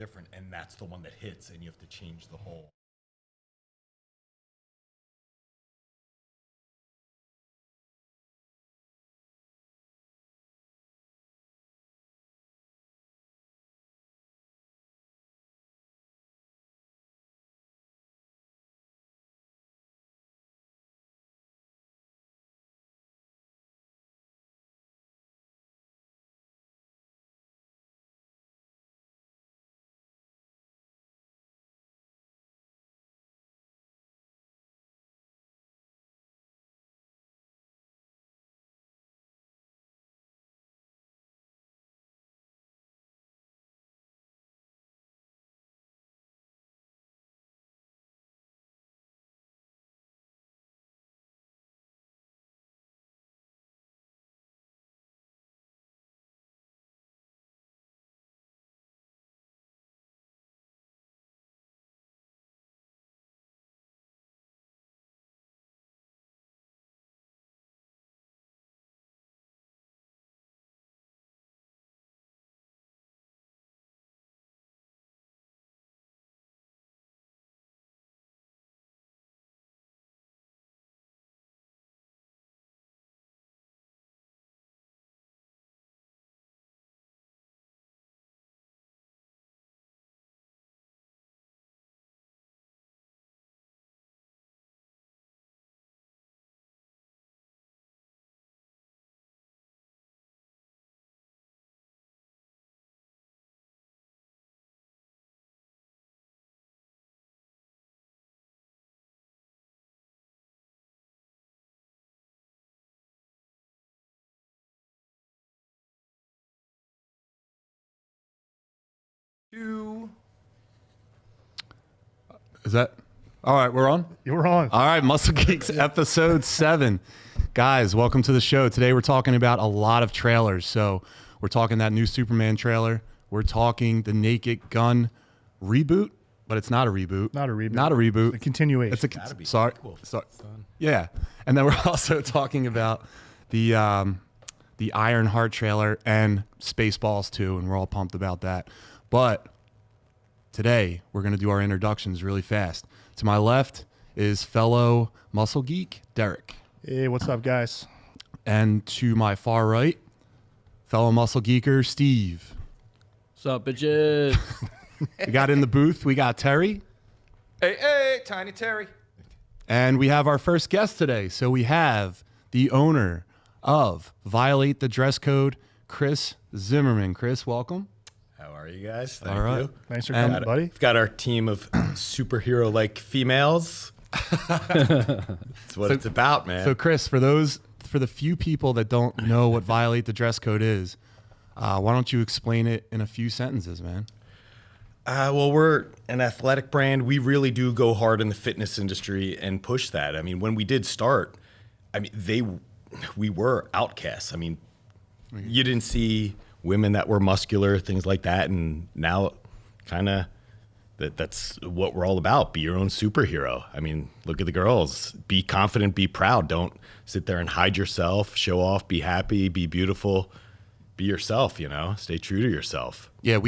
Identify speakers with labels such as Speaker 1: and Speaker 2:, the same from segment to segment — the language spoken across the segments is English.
Speaker 1: different, and that's the one that hits, and you have to change the whole.
Speaker 2: Is that all right? We're on.
Speaker 3: You're on.
Speaker 2: All right, Muscle Geeks episode 7. Guys, welcome to the show. Today we're talking about a lot of trailers. So we're talking that new Superman trailer. We're talking the Naked Gun reboot, but it's not a reboot.
Speaker 3: Not a reboot.
Speaker 2: Not a reboot.
Speaker 3: A continuation.
Speaker 2: It's a sorry. Yeah, and then we're also talking about the Ironheart trailer and Spaceballs 2, and we're all pumped about that. But today we're going to do our introductions really fast. To my left is fellow muscle geek Derek.
Speaker 3: Hey, what's up, guys?
Speaker 2: And to my far right, fellow muscle geeker Steve.
Speaker 4: What's up, bitches?
Speaker 2: We got in the booth, we got Terry.
Speaker 1: Hey, Tiny Terry.
Speaker 2: And we have our first guest today. So we have the owner of Violate the Dress Code, Chris Zimmerman. Chris, welcome.
Speaker 1: How are you guys?
Speaker 2: Thank you.
Speaker 3: Thanks for coming, buddy.
Speaker 1: We've got our team of superhero-like females. That's what it's about, man.
Speaker 2: So Chris, for the few people that don't know what Violate the Dress Code is, why don't you explain it in a few sentences, man?
Speaker 1: Well, we're an athletic brand. We really do go hard in the fitness industry and push that. I mean, when we did start, we were outcasts. I mean, you didn't see women that were muscular, things like that, and now kind of that's what we're all about. Be your own superhero. I mean, look at the girls. Be confident, be proud. Don't sit there and hide yourself, show off, be happy, be beautiful. Be yourself, stay true to yourself.
Speaker 2: Yeah,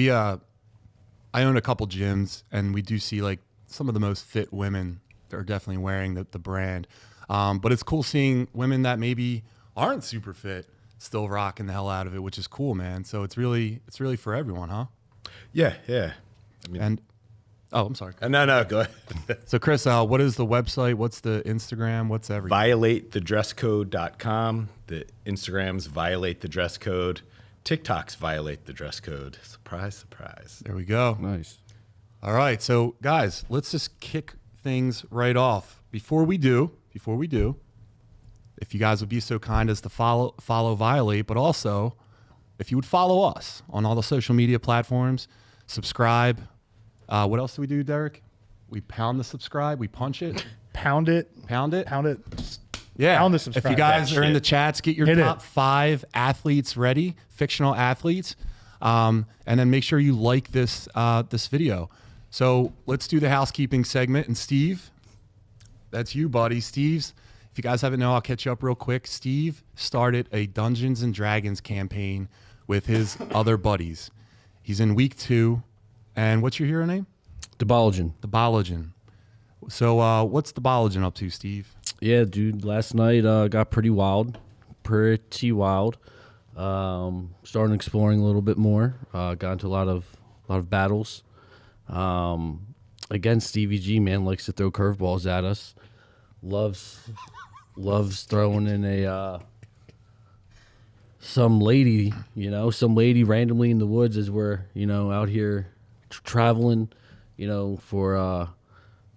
Speaker 2: I own a couple gyms, and we do see like some of the most fit women that are definitely wearing the brand. But it's cool seeing women that maybe aren't super fit still rocking the hell out of it, which is cool, man. So it's really for everyone, huh?
Speaker 1: Yeah.
Speaker 2: I'm sorry.
Speaker 1: No, go ahead.
Speaker 2: So Chris, what is the website? What's the Instagram? What's everything?
Speaker 1: ViolateTheDressCode.com. The Instagram's Violate the Dress Code. TikTok's Violate the Dress Code. Surprise, surprise.
Speaker 2: There we go.
Speaker 4: Nice.
Speaker 2: All right, so guys, let's just kick things right off. Before we do, if you guys would be so kind as to follow Violate, but also if you would follow us on all the social media platforms, subscribe. What else do we do, Derek? We pound the subscribe. We punch it.
Speaker 3: Pound it.
Speaker 2: Pound it.
Speaker 3: Pound it.
Speaker 2: Yeah.
Speaker 3: Pound the subscribe.
Speaker 2: If you guys are in the chats, get your top 5 athletes ready, fictional athletes, and then make sure you like this video. So let's do the housekeeping segment. And Steve, that's you, buddy. Steve's. If you guys haven't know, I'll catch you up real quick. Steve started a Dungeons and Dragons campaign with his other buddies. He's in week 2. And what's your hero name?
Speaker 4: Debologen.
Speaker 2: Debologen. So what's Debologen up to, Steve?
Speaker 4: Yeah, dude. Last night got pretty wild. Starting exploring a little bit more. Got into a lot of battles. Again, Stevie G, man, likes to throw curveballs at us. Loves throwing in a some lady randomly in the woods as we're out here traveling, for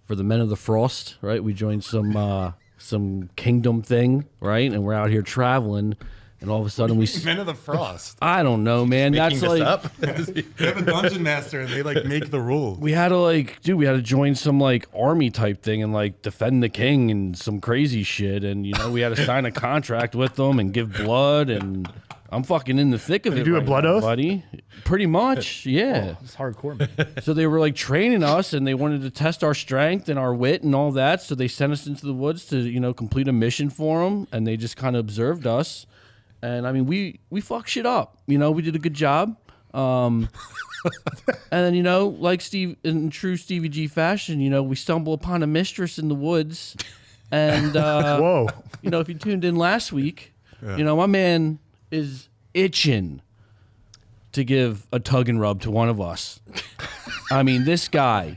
Speaker 4: the Men of the Frost, right? We joined some kingdom thing, right? And we're out here traveling. And all of a sudden we
Speaker 2: Men of the Frost.
Speaker 4: I don't know, man.
Speaker 1: Making
Speaker 4: That's
Speaker 1: this
Speaker 4: like
Speaker 1: up?
Speaker 2: They have a dungeon master, and they make the rules.
Speaker 4: we had to join some army type thing and defend the king and some crazy shit. And we had to sign a contract with them and give blood. And I'm fucking in the thick of it.
Speaker 3: You do a blood
Speaker 4: now,
Speaker 3: oath,
Speaker 4: buddy? Pretty much, yeah.
Speaker 3: It's hardcore, man.
Speaker 4: So they were training us, and they wanted to test our strength and our wit and all that. So they sent us into the woods to complete a mission for them, and they just kind of observed us. And I mean, we fucked shit up. We did a good job. And then, like Steve, in true Stevie G fashion, we stumble upon a mistress in the woods. And,
Speaker 3: Whoa.
Speaker 4: if you tuned in last week, my man is itching to give a tug and rub to one of us. I mean, this guy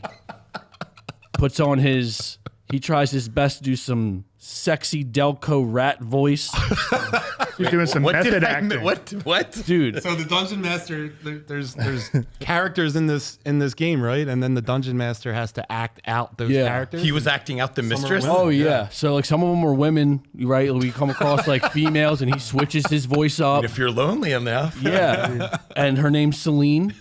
Speaker 4: puts on he tries his best to do some sexy Delco rat voice.
Speaker 3: You're doing some method acting.
Speaker 1: What?
Speaker 4: Dude,
Speaker 2: So the dungeon master, there's characters in this game, right? And then the dungeon master has to act out those
Speaker 4: Yeah.
Speaker 2: characters.
Speaker 1: He was acting out the mistress?
Speaker 2: women.
Speaker 4: oh yeah. So some of them were women, right? We come across females, and he switches his voice up.
Speaker 1: If you're lonely enough.
Speaker 4: Yeah, and her name's Celine,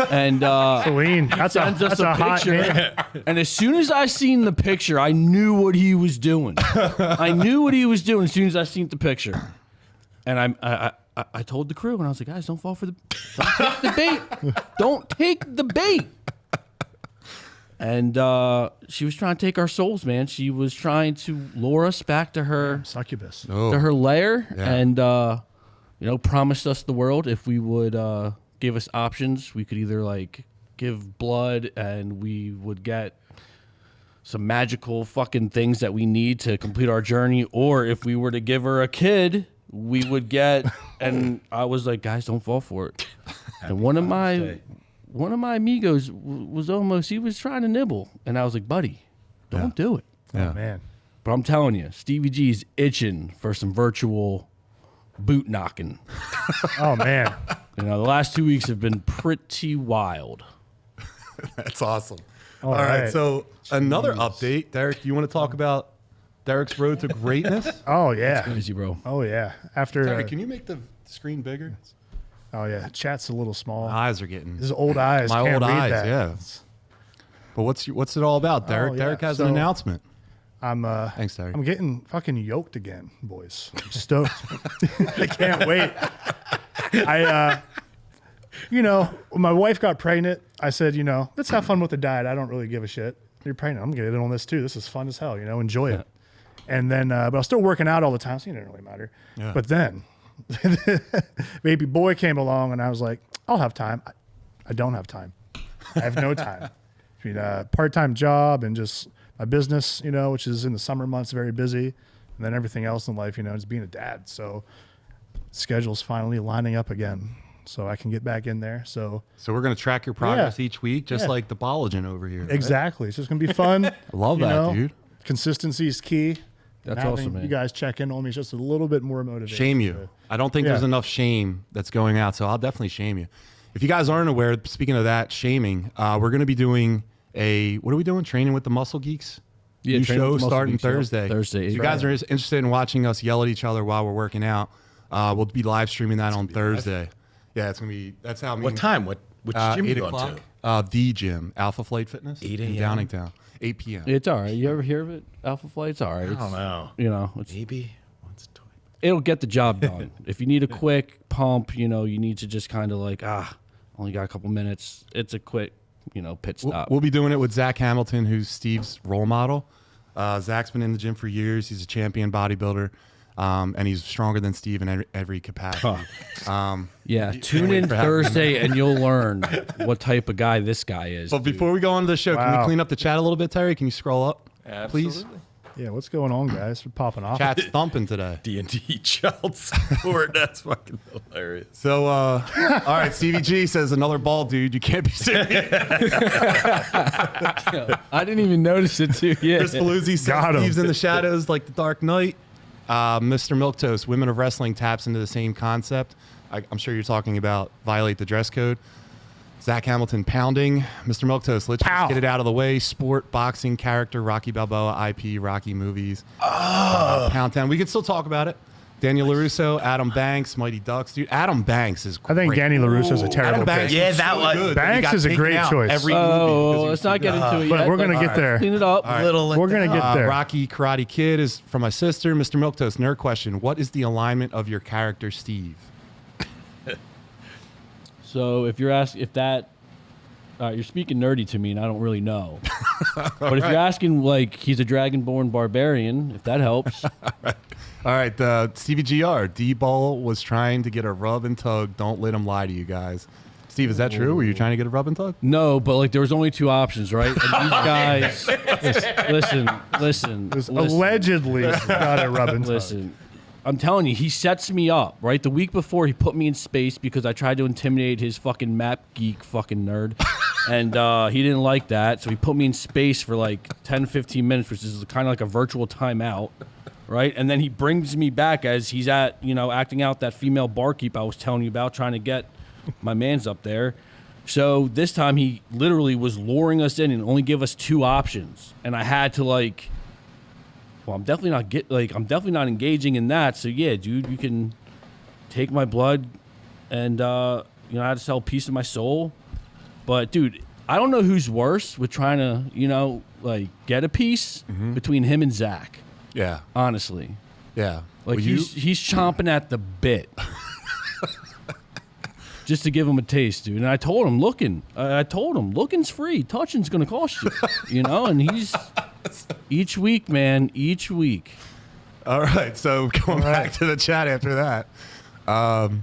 Speaker 4: and
Speaker 3: Celine. That's
Speaker 4: sends us
Speaker 3: a hot name.
Speaker 4: And as soon as I seen the picture, I knew what he was doing. I knew what he was doing as soon as I seen the picture. And I told the crew, and I was like, guys, don't take the bait. Don't take the bait. And she was trying to take our souls, man. She was trying to lure us back to her
Speaker 3: Succubus.
Speaker 2: Oh.
Speaker 4: to her lair,
Speaker 2: Yeah.
Speaker 4: and promised us the world if we would give us options. We could either give blood, and we would get some magical fucking things that we need to complete our journey, or if we were to give her a kid, we would get. And I was like, guys, don't fall for it. And one of my amigos he was trying to nibble, and I was like, buddy, don't do it.
Speaker 2: Yeah.
Speaker 3: Oh, man.
Speaker 4: But I'm telling you, Stevie G's itching for some virtual boot knocking.
Speaker 3: Oh, man.
Speaker 4: The last 2 weeks have been pretty wild.
Speaker 2: That's awesome.
Speaker 3: All
Speaker 2: All right.
Speaker 3: right.
Speaker 2: So another update, Derek. You want to talk about Derek's road to greatness?
Speaker 3: Oh, yeah.
Speaker 4: Crazy, bro.
Speaker 3: Oh, yeah. After,
Speaker 2: Derek, can you make the screen bigger?
Speaker 3: oh, yeah. Chat's a little small.
Speaker 2: My eyes are getting.
Speaker 3: His old eyes.
Speaker 2: My
Speaker 3: can't
Speaker 2: old
Speaker 3: read
Speaker 2: eyes,
Speaker 3: that.
Speaker 2: yeah. But what's it all about, Derek?
Speaker 3: Oh, yeah.
Speaker 2: Derek has
Speaker 3: So-
Speaker 2: an announcement.
Speaker 3: Thanks,
Speaker 2: Derek.
Speaker 3: I'm getting fucking yoked again, boys. I'm stoked. I can't wait. When my wife got pregnant, I said, let's have fun with the diet. I don't really give a shit. You're pregnant. I'm gonna get in on this too. This is fun as hell. Enjoy it. And then, but I was still working out all the time, so it didn't really matter.
Speaker 2: Yeah.
Speaker 3: But then, baby boy came along, and I was like, I'll have time. I don't have time. I have no time. Between a part-time job and just my business, which is in the summer months very busy, and then everything else in life, is being a dad. So schedule's finally lining up again, so I can get back in there. So
Speaker 2: So we're gonna track your progress
Speaker 3: Yeah.
Speaker 2: each week, just
Speaker 3: Yeah.
Speaker 2: like the Bologen over here. right?
Speaker 3: exactly, it's just gonna be fun.
Speaker 2: I love that, dude.
Speaker 3: Consistency is key.
Speaker 4: That's
Speaker 3: And having
Speaker 4: awesome, man.
Speaker 3: You guys check in on me is just a little bit more motivation.
Speaker 2: Shame you. I don't think there's
Speaker 3: Yeah.
Speaker 2: enough shame that's going out, so I'll definitely shame you. If you guys aren't aware, speaking of that shaming, we're going to be doing what are we doing? Training with the Muscle Geeks?
Speaker 4: Yeah,
Speaker 2: New
Speaker 4: Training with
Speaker 2: show
Speaker 4: the Muscle
Speaker 2: starting
Speaker 4: Geeks, yeah.
Speaker 2: Thursday.
Speaker 4: Thursday,
Speaker 2: If you guys are interested in watching us yell at each other while we're working out, we'll be live streaming that on Thursday. Yeah, it's going to be, that's how.
Speaker 1: What time? Which gym
Speaker 2: 8
Speaker 1: you going
Speaker 2: o'clock.
Speaker 1: to?
Speaker 2: The gym, Alpha Flight Fitness
Speaker 1: 8
Speaker 2: in
Speaker 1: a.m.?
Speaker 2: Downingtown. 8 p.m.
Speaker 4: It's all right. You ever hear of it? Alpha Flight? It's all right.
Speaker 1: I don't know. Maybe once a toy.
Speaker 4: It'll get the job done. If you need a quick pump, you need to just kind of only got a couple minutes. It's a quick, pit stop.
Speaker 2: We'll be doing it with Zach Hamilton, who's Steve's role model. Zach's been in the gym for years. He's a champion bodybuilder. and he's stronger than Steve in every capacity.
Speaker 4: Yeah, tune in Thursday and you'll learn what type of guy this guy is.
Speaker 2: But before we go on to the show, can we clean up the chat a little bit, Terry? Can you scroll up, please?
Speaker 3: Yeah, what's going on, guys? We're popping off.
Speaker 2: Chat's thumping today.
Speaker 1: D&D child support. That's fucking hilarious.
Speaker 2: So, all right, Stevie G says, another bald dude. You can't be serious.
Speaker 4: I didn't even notice it too. Yeah.
Speaker 2: Chris Paluzzi says,
Speaker 3: Got him.
Speaker 2: Steve's in the shadows like the Dark Knight. Mr. Milquetoast, Women of Wrestling taps into the same concept. I'm sure you're talking about violate the dress code. Zach Hamilton pounding. Mr. Milquetoast, let's just get it out of the way. Sport, boxing, character, Rocky Balboa, IP, Rocky movies. Pound Town. We can still talk about it. Daniel LaRusso, Adam Banks, Mighty Ducks. Dude, Adam Banks is great.
Speaker 3: I think Danny LaRusso's a terrible
Speaker 2: Adam Banks
Speaker 3: pick.
Speaker 1: Yeah,
Speaker 2: was
Speaker 1: that
Speaker 2: so
Speaker 1: one-
Speaker 2: good,
Speaker 3: Banks
Speaker 2: but he got
Speaker 3: is a
Speaker 2: taken
Speaker 3: great
Speaker 2: out
Speaker 3: choice.
Speaker 2: Every movie because
Speaker 4: Let's not get into it
Speaker 3: But
Speaker 4: yet.
Speaker 3: we're going to get there.
Speaker 4: Clean it up.
Speaker 3: We're going to get there.
Speaker 2: Rocky Karate Kid is from my sister. Mr. Milquetoast, nerd question. What is the alignment of your character, Steve?
Speaker 4: So if you're you're speaking nerdy to me, and I don't really know. But if you're asking, like, he's a dragonborn barbarian, if that helps.
Speaker 2: All right, Stevie GR. D-Ball was trying to get a rub and tug. Don't let him lie to you guys. Steve, is that true? Were you trying to get a rub and tug?
Speaker 4: No, but like there was only two options, right? And these guys, listen.
Speaker 3: Allegedly got a rub and tug.
Speaker 4: Listen, I'm telling you, he sets me up, right? The week before, he put me in space because I tried to intimidate his fucking map geek fucking nerd. And he didn't like that, so he put me in space for like 10, 15 minutes, which is kind of like a virtual timeout, right? And then he brings me back as he's acting out that female barkeep I was telling you about, trying to get my mans up there. So this time he literally was luring us in and only give us two options. And I had to I'm definitely not engaging in that. So yeah, dude, you can take my blood and I had to sell a piece of my soul. But dude, I don't know who's worse with trying to, get a piece between him and Zach.
Speaker 2: Yeah.
Speaker 4: Honestly.
Speaker 2: Yeah.
Speaker 4: Like
Speaker 2: Well,
Speaker 4: he's chomping at the bit. Just to give him a taste, dude. And I told him, looking's free. Touching's going to cost you, and he's each week, man, each week.
Speaker 2: All right, so going back to the chat after that. Mr.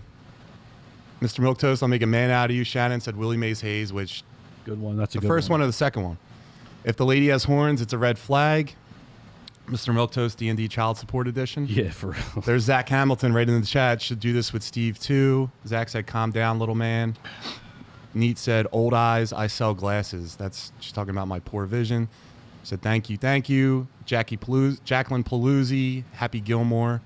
Speaker 2: Milquetoast, I'll make a man out of you. Shannon said Willie Mays Hayes, which
Speaker 4: Good one. That's a
Speaker 2: the
Speaker 4: good
Speaker 2: first one or the second one. If the lady has horns, it's a red flag. Mr. Milquetoast, D&D Child Support Edition.
Speaker 4: Yeah, for real.
Speaker 2: There's Zach Hamilton right in the chat. Should do this with Steve too. Zach said, calm down, little man. Neat said, old eyes, I sell glasses. She's talking about my poor vision. Said, thank you. Jacqueline Paluzzi, Happy Gilmore.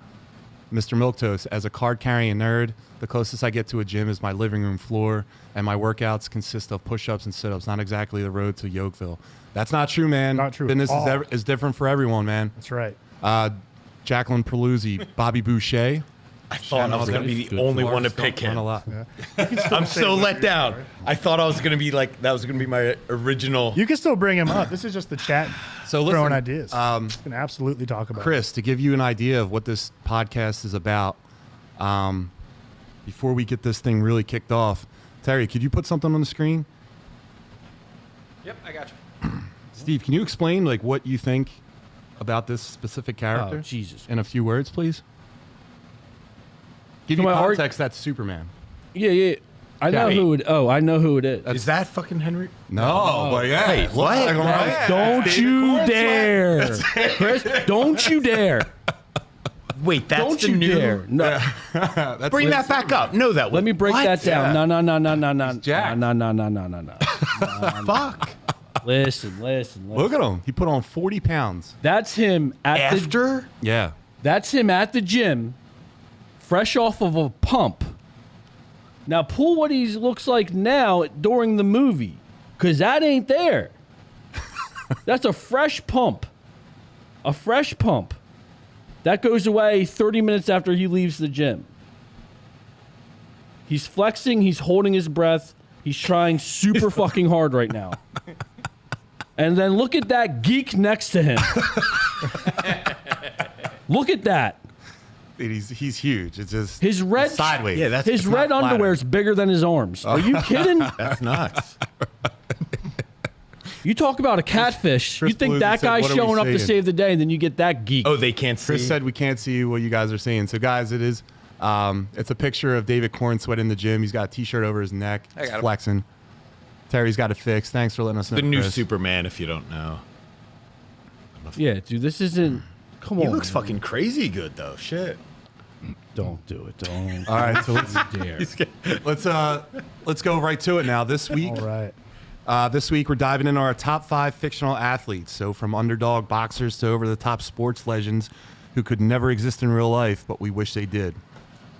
Speaker 2: Mr. Milquetoast, as a card-carrying nerd, the closest I get to a gym is my living room floor, and my workouts consist of push-ups and sit-ups, not exactly the road to Yokeville. That's not true, man.
Speaker 3: Not true at
Speaker 2: Fitness
Speaker 3: all.
Speaker 2: is different for everyone, man.
Speaker 3: That's right.
Speaker 2: Jacqueline Paluzzi, Bobby Boucher.
Speaker 1: I thought I was going to be the only one to pick
Speaker 2: Learn
Speaker 1: him.
Speaker 2: a lot.
Speaker 1: I'm so let down. I thought I was going to be that was going to be my original.
Speaker 3: You can still bring him up. This is just the chat
Speaker 2: So
Speaker 3: throwing
Speaker 2: listen,
Speaker 3: ideas. You can absolutely talk about it.
Speaker 2: Chris, to give you an idea of what this podcast is about, before we get this thing really kicked off, Terry, could you put something on the screen?
Speaker 5: Yep, I got you.
Speaker 2: Steve, can you explain what you think about this specific character?
Speaker 4: Oh, Jesus.
Speaker 2: In a few words, please. Give you
Speaker 4: my
Speaker 2: context, that's Superman.
Speaker 4: Yeah. I know who it is.
Speaker 1: Is that fucking Henry?
Speaker 2: No, but yeah.
Speaker 1: Wait, what?
Speaker 4: Don't you dare. Chris, don't you dare.
Speaker 1: Wait, that's
Speaker 4: Don't
Speaker 1: the
Speaker 4: you
Speaker 1: new.
Speaker 4: dare. No.
Speaker 1: Bring that back up. No, that.
Speaker 4: Let me break that down.
Speaker 1: Yeah.
Speaker 4: No.
Speaker 2: jacked.
Speaker 4: No.
Speaker 1: Fuck.
Speaker 4: Listen.
Speaker 2: Look at him. He put on 40 pounds.
Speaker 4: That's him
Speaker 1: After?
Speaker 2: Yeah.
Speaker 4: That's him at the gym, fresh off of a pump. Now pull what he looks like now during the movie, because that ain't there. That's a fresh pump. A fresh pump. That goes away 30 minutes after he leaves the gym. He's flexing. He's holding his breath. He's trying super fucking hard right now. And then look at that geek next to him. Look at that.
Speaker 2: He's huge. It's just
Speaker 4: His red
Speaker 2: sideways.
Speaker 1: Yeah, that's
Speaker 4: his red underwear is bigger than his arms. Are you kidding?
Speaker 1: That's nuts.
Speaker 4: You talk about a catfish.
Speaker 2: Chris
Speaker 4: You think
Speaker 2: Palooza
Speaker 4: that
Speaker 2: said,
Speaker 4: guy's
Speaker 2: "What are we
Speaker 4: showing up to
Speaker 2: seeing?"
Speaker 4: save the day, and then you get that geek.
Speaker 1: Oh, they can't see.
Speaker 2: Chris said we can't see what you guys are seeing. So, guys, it is. It's a picture of David Cornsweat in the gym. He's got a T-shirt over his neck. He's
Speaker 5: got him.
Speaker 2: flexing. Terry's got it fixed. Thanks for letting us know.
Speaker 1: the new
Speaker 2: Chris.
Speaker 1: Superman, if you don't know.
Speaker 4: Yeah, dude, this isn't. Come
Speaker 1: He
Speaker 4: on.
Speaker 1: looks
Speaker 4: man.
Speaker 1: fucking crazy good though. Shit.
Speaker 4: Don't do it. Don't.
Speaker 2: All right, so
Speaker 4: dare.
Speaker 2: let's go right to it now. This week,
Speaker 3: All right.
Speaker 2: This week, we're diving into our top 5 fictional athletes. So, from underdog boxers to over the top sports legends who could never exist in real life, but we wish they did.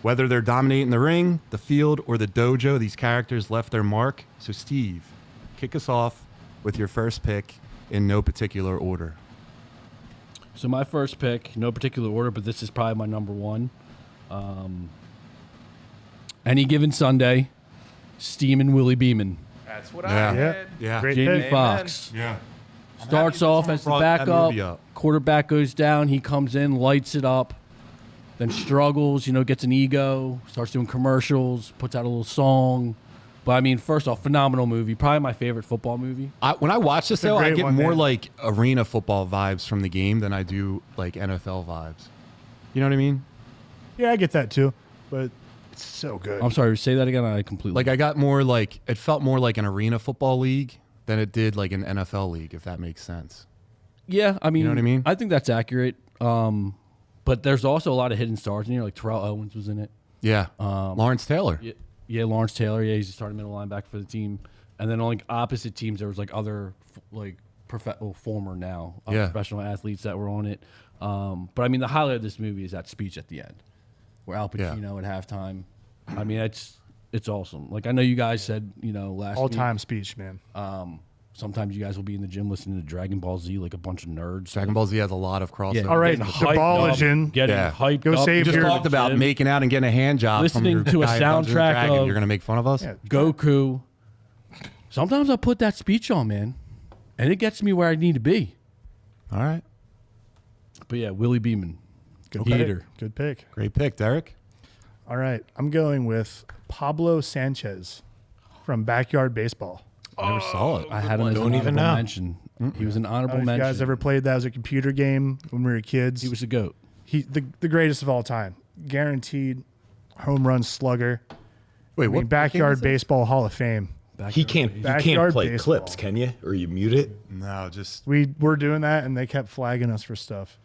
Speaker 2: Whether they're dominating the ring, the field, or the dojo, these characters left their mark. So, Steve, kick us off with your first pick in no particular order.
Speaker 4: So my first pick, no particular order, but this is probably my number one. Any given Sunday, Steamin' Willie Beeman.
Speaker 5: That's what
Speaker 2: Yeah.
Speaker 5: I
Speaker 3: Yeah.
Speaker 5: had.
Speaker 2: Yeah.
Speaker 3: Great
Speaker 4: Jamie
Speaker 3: pick.
Speaker 4: Foxx.
Speaker 2: Yeah.
Speaker 4: Starts off as the
Speaker 2: brought that
Speaker 4: backup.
Speaker 2: movie up.
Speaker 4: Quarterback goes down. He comes in, lights it up, then struggles, gets an ego, starts doing commercials, puts out a little song. But I mean, first off, phenomenal movie. Probably my favorite football movie.
Speaker 2: When I watch this,
Speaker 3: a
Speaker 2: though, I
Speaker 3: great
Speaker 2: get
Speaker 3: one,
Speaker 2: more
Speaker 3: man.
Speaker 2: like arena football vibes from the game than I do like NFL vibes. You know what I mean?
Speaker 3: Yeah, I get that too, but it's so good.
Speaker 4: I'm sorry, say that again. I completely.
Speaker 2: Like I got more like it felt more like an arena football league than it did like an NFL league, if that makes sense.
Speaker 4: Yeah, I mean,
Speaker 2: know what I mean?
Speaker 4: I think that's accurate. But there's also a lot of hidden stars in here. Like Terrell Owens was in it.
Speaker 2: Yeah. Lawrence Taylor.
Speaker 4: Yeah, Lawrence Taylor. Yeah, he's a starting middle linebacker for the team. And then on like opposite teams, there was like other former now professional athletes that were on it. But I mean, the highlight of this movie is that speech at the end, where Al Pacino at halftime. I mean, it's awesome. Like I know you guys said, last
Speaker 3: All
Speaker 4: week,
Speaker 3: time speech, man.
Speaker 4: sometimes you guys will be in the gym listening to Dragon Ball Z like a bunch of nerds.
Speaker 2: Dragon Ball Z has a lot of crossover.
Speaker 3: All right,
Speaker 4: getting
Speaker 3: the
Speaker 4: hyped
Speaker 3: Ballagin.
Speaker 4: up, getting
Speaker 2: Yeah.
Speaker 4: hyped
Speaker 3: Go
Speaker 4: up.
Speaker 3: save
Speaker 2: You just
Speaker 3: your-
Speaker 2: talked about
Speaker 4: Gym.
Speaker 2: making out and getting a hand job
Speaker 4: Listening
Speaker 2: from your
Speaker 4: to a
Speaker 2: guy at Dungeons and
Speaker 4: soundtrack
Speaker 2: Dragons.
Speaker 4: of-
Speaker 2: You're gonna make fun of us.
Speaker 3: Yeah.
Speaker 4: Goku. Sometimes I put that speech on, man, and it gets me where I need to be.
Speaker 2: All right,
Speaker 4: But yeah, Willie Beeman,
Speaker 3: Good
Speaker 4: Gator.
Speaker 3: pick. Good pick.
Speaker 2: great pick, Derek.
Speaker 3: All right, I'm going with Pablo Sanchez from Backyard Baseball.
Speaker 2: I never saw it.
Speaker 4: I had him as
Speaker 1: Don't
Speaker 4: an
Speaker 1: even
Speaker 4: honorable
Speaker 1: know.
Speaker 4: mention. He was an
Speaker 3: I
Speaker 4: honorable
Speaker 3: don't know if you
Speaker 4: mention.
Speaker 3: guys ever played that as a computer game when we were kids.
Speaker 4: He was a goat.
Speaker 3: the greatest of all time. Guaranteed home run slugger.
Speaker 2: Wait,
Speaker 3: I mean, Backyard Baseball Hall of Fame.
Speaker 1: You can't
Speaker 3: Backyard
Speaker 1: play
Speaker 3: baseball.
Speaker 1: clips, can you? Or you mute it?
Speaker 2: No, just
Speaker 3: We were doing that, and they kept flagging us for stuff.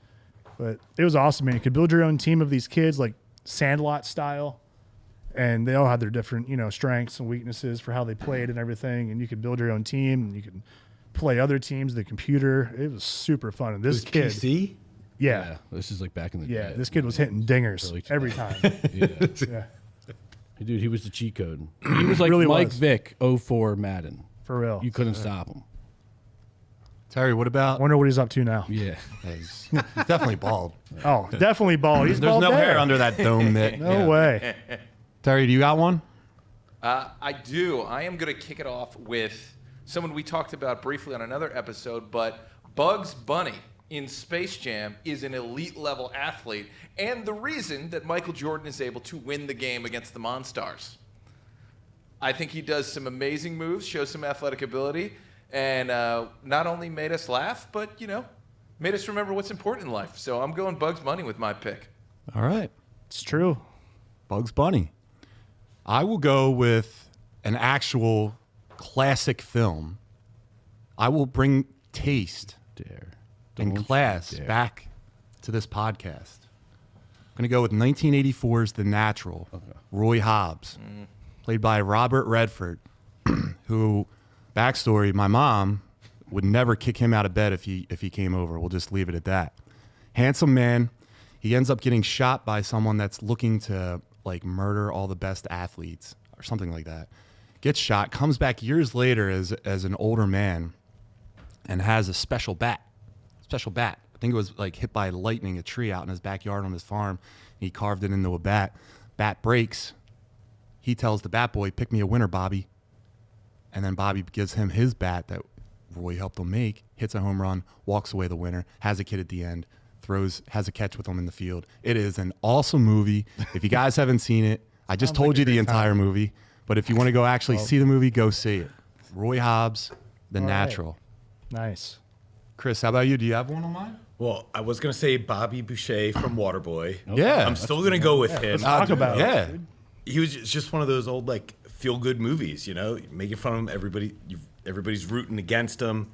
Speaker 3: But it was awesome, man. You could build your own team of these kids, like Sandlot style, and they all had their different, strengths and weaknesses for how they played and everything. And you could build your own team, and you could play other teams, the computer. It was super fun. And this kid,
Speaker 1: PC?
Speaker 3: yeah,
Speaker 4: This is like back in the day.
Speaker 3: this kid was hitting dingers
Speaker 4: Early
Speaker 3: every time. Yeah,
Speaker 4: Dude, he was the cheat code. He was like
Speaker 3: Really
Speaker 4: Mike
Speaker 3: was.
Speaker 4: Vick, 04 Madden.
Speaker 3: for real.
Speaker 4: You couldn't stop him.
Speaker 2: Terry. What
Speaker 3: I
Speaker 2: about?
Speaker 3: wonder what he's up to now.
Speaker 4: Yeah.
Speaker 2: He's definitely bald.
Speaker 3: Oh, definitely bald. He's
Speaker 2: There's
Speaker 3: bald
Speaker 2: no
Speaker 3: there.
Speaker 2: hair under that dome mitt.
Speaker 3: No way.
Speaker 2: Terry, do you got one?
Speaker 5: I do. I am going to kick it off with someone we talked about briefly on another episode, but Bugs Bunny in Space Jam is an elite level athlete and the reason that Michael Jordan is able to win the game against the Monstars. I think he does some amazing moves, shows some athletic ability, and not only made us laugh, but, made us remember what's important in life. So I'm going Bugs Bunny with my pick.
Speaker 2: All right,
Speaker 3: It's true.
Speaker 2: Bugs Bunny. I will go with an actual classic film. I will bring taste
Speaker 4: Dare.
Speaker 2: and
Speaker 4: Don't
Speaker 2: class
Speaker 4: you dare.
Speaker 2: back to this podcast. I'm going to go with 1984's The Natural, Roy Hobbs, played by Robert Redford, who, backstory, my mom would never kick him out of bed if he came over. We'll just leave it at that. Handsome man. He ends up getting shot by someone that's looking to like murder all the best athletes or something like that. Gets shot, comes back years later as an older man and has a special bat. I think it was like hit by lightning, a tree out in his backyard on his farm. He carved it into a bat. Bat breaks. He tells the bat boy, "Pick me a winner, Bobby." And then Bobby gives him his bat that Roy helped him make, hits a home run, walks away the winner, has a kid at the end, has a catch with him in the field. It is an awesome movie. If you guys haven't seen it, I just
Speaker 3: Sounds
Speaker 2: told
Speaker 3: like
Speaker 2: you
Speaker 3: a
Speaker 2: the
Speaker 3: great
Speaker 2: entire
Speaker 3: time.
Speaker 2: movie. But if you want to go actually see the movie, go see it. Roy Hobbs, The Natural.
Speaker 3: Nice.
Speaker 2: Chris, how about you? Do you have one on mine?
Speaker 1: Well, I was gonna say Bobby Boucher from Waterboy.
Speaker 2: Yeah.
Speaker 1: I'm still gonna go with him.
Speaker 3: Let's talk about it.
Speaker 2: Yeah.
Speaker 1: He was just one of those old like feel good movies, you know, making fun of him. Everybody's rooting against him.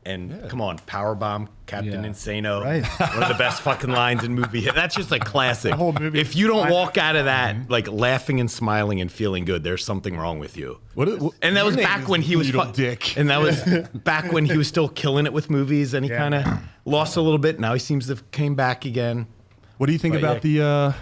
Speaker 1: And come on, Powerbomb, Captain
Speaker 4: Yeah.
Speaker 1: Insano.
Speaker 3: Right.
Speaker 1: One of the best fucking lines in movie. That's just like classic.
Speaker 3: The whole movie
Speaker 1: If you don't walk out of that like laughing and smiling and feeling good, there's something wrong with you. And that was back when he was
Speaker 2: dick.
Speaker 1: And that was back when he was still killing it with movies, and he kind of lost a little bit. Now he seems to have came back again.
Speaker 2: What do you think
Speaker 1: But
Speaker 2: about the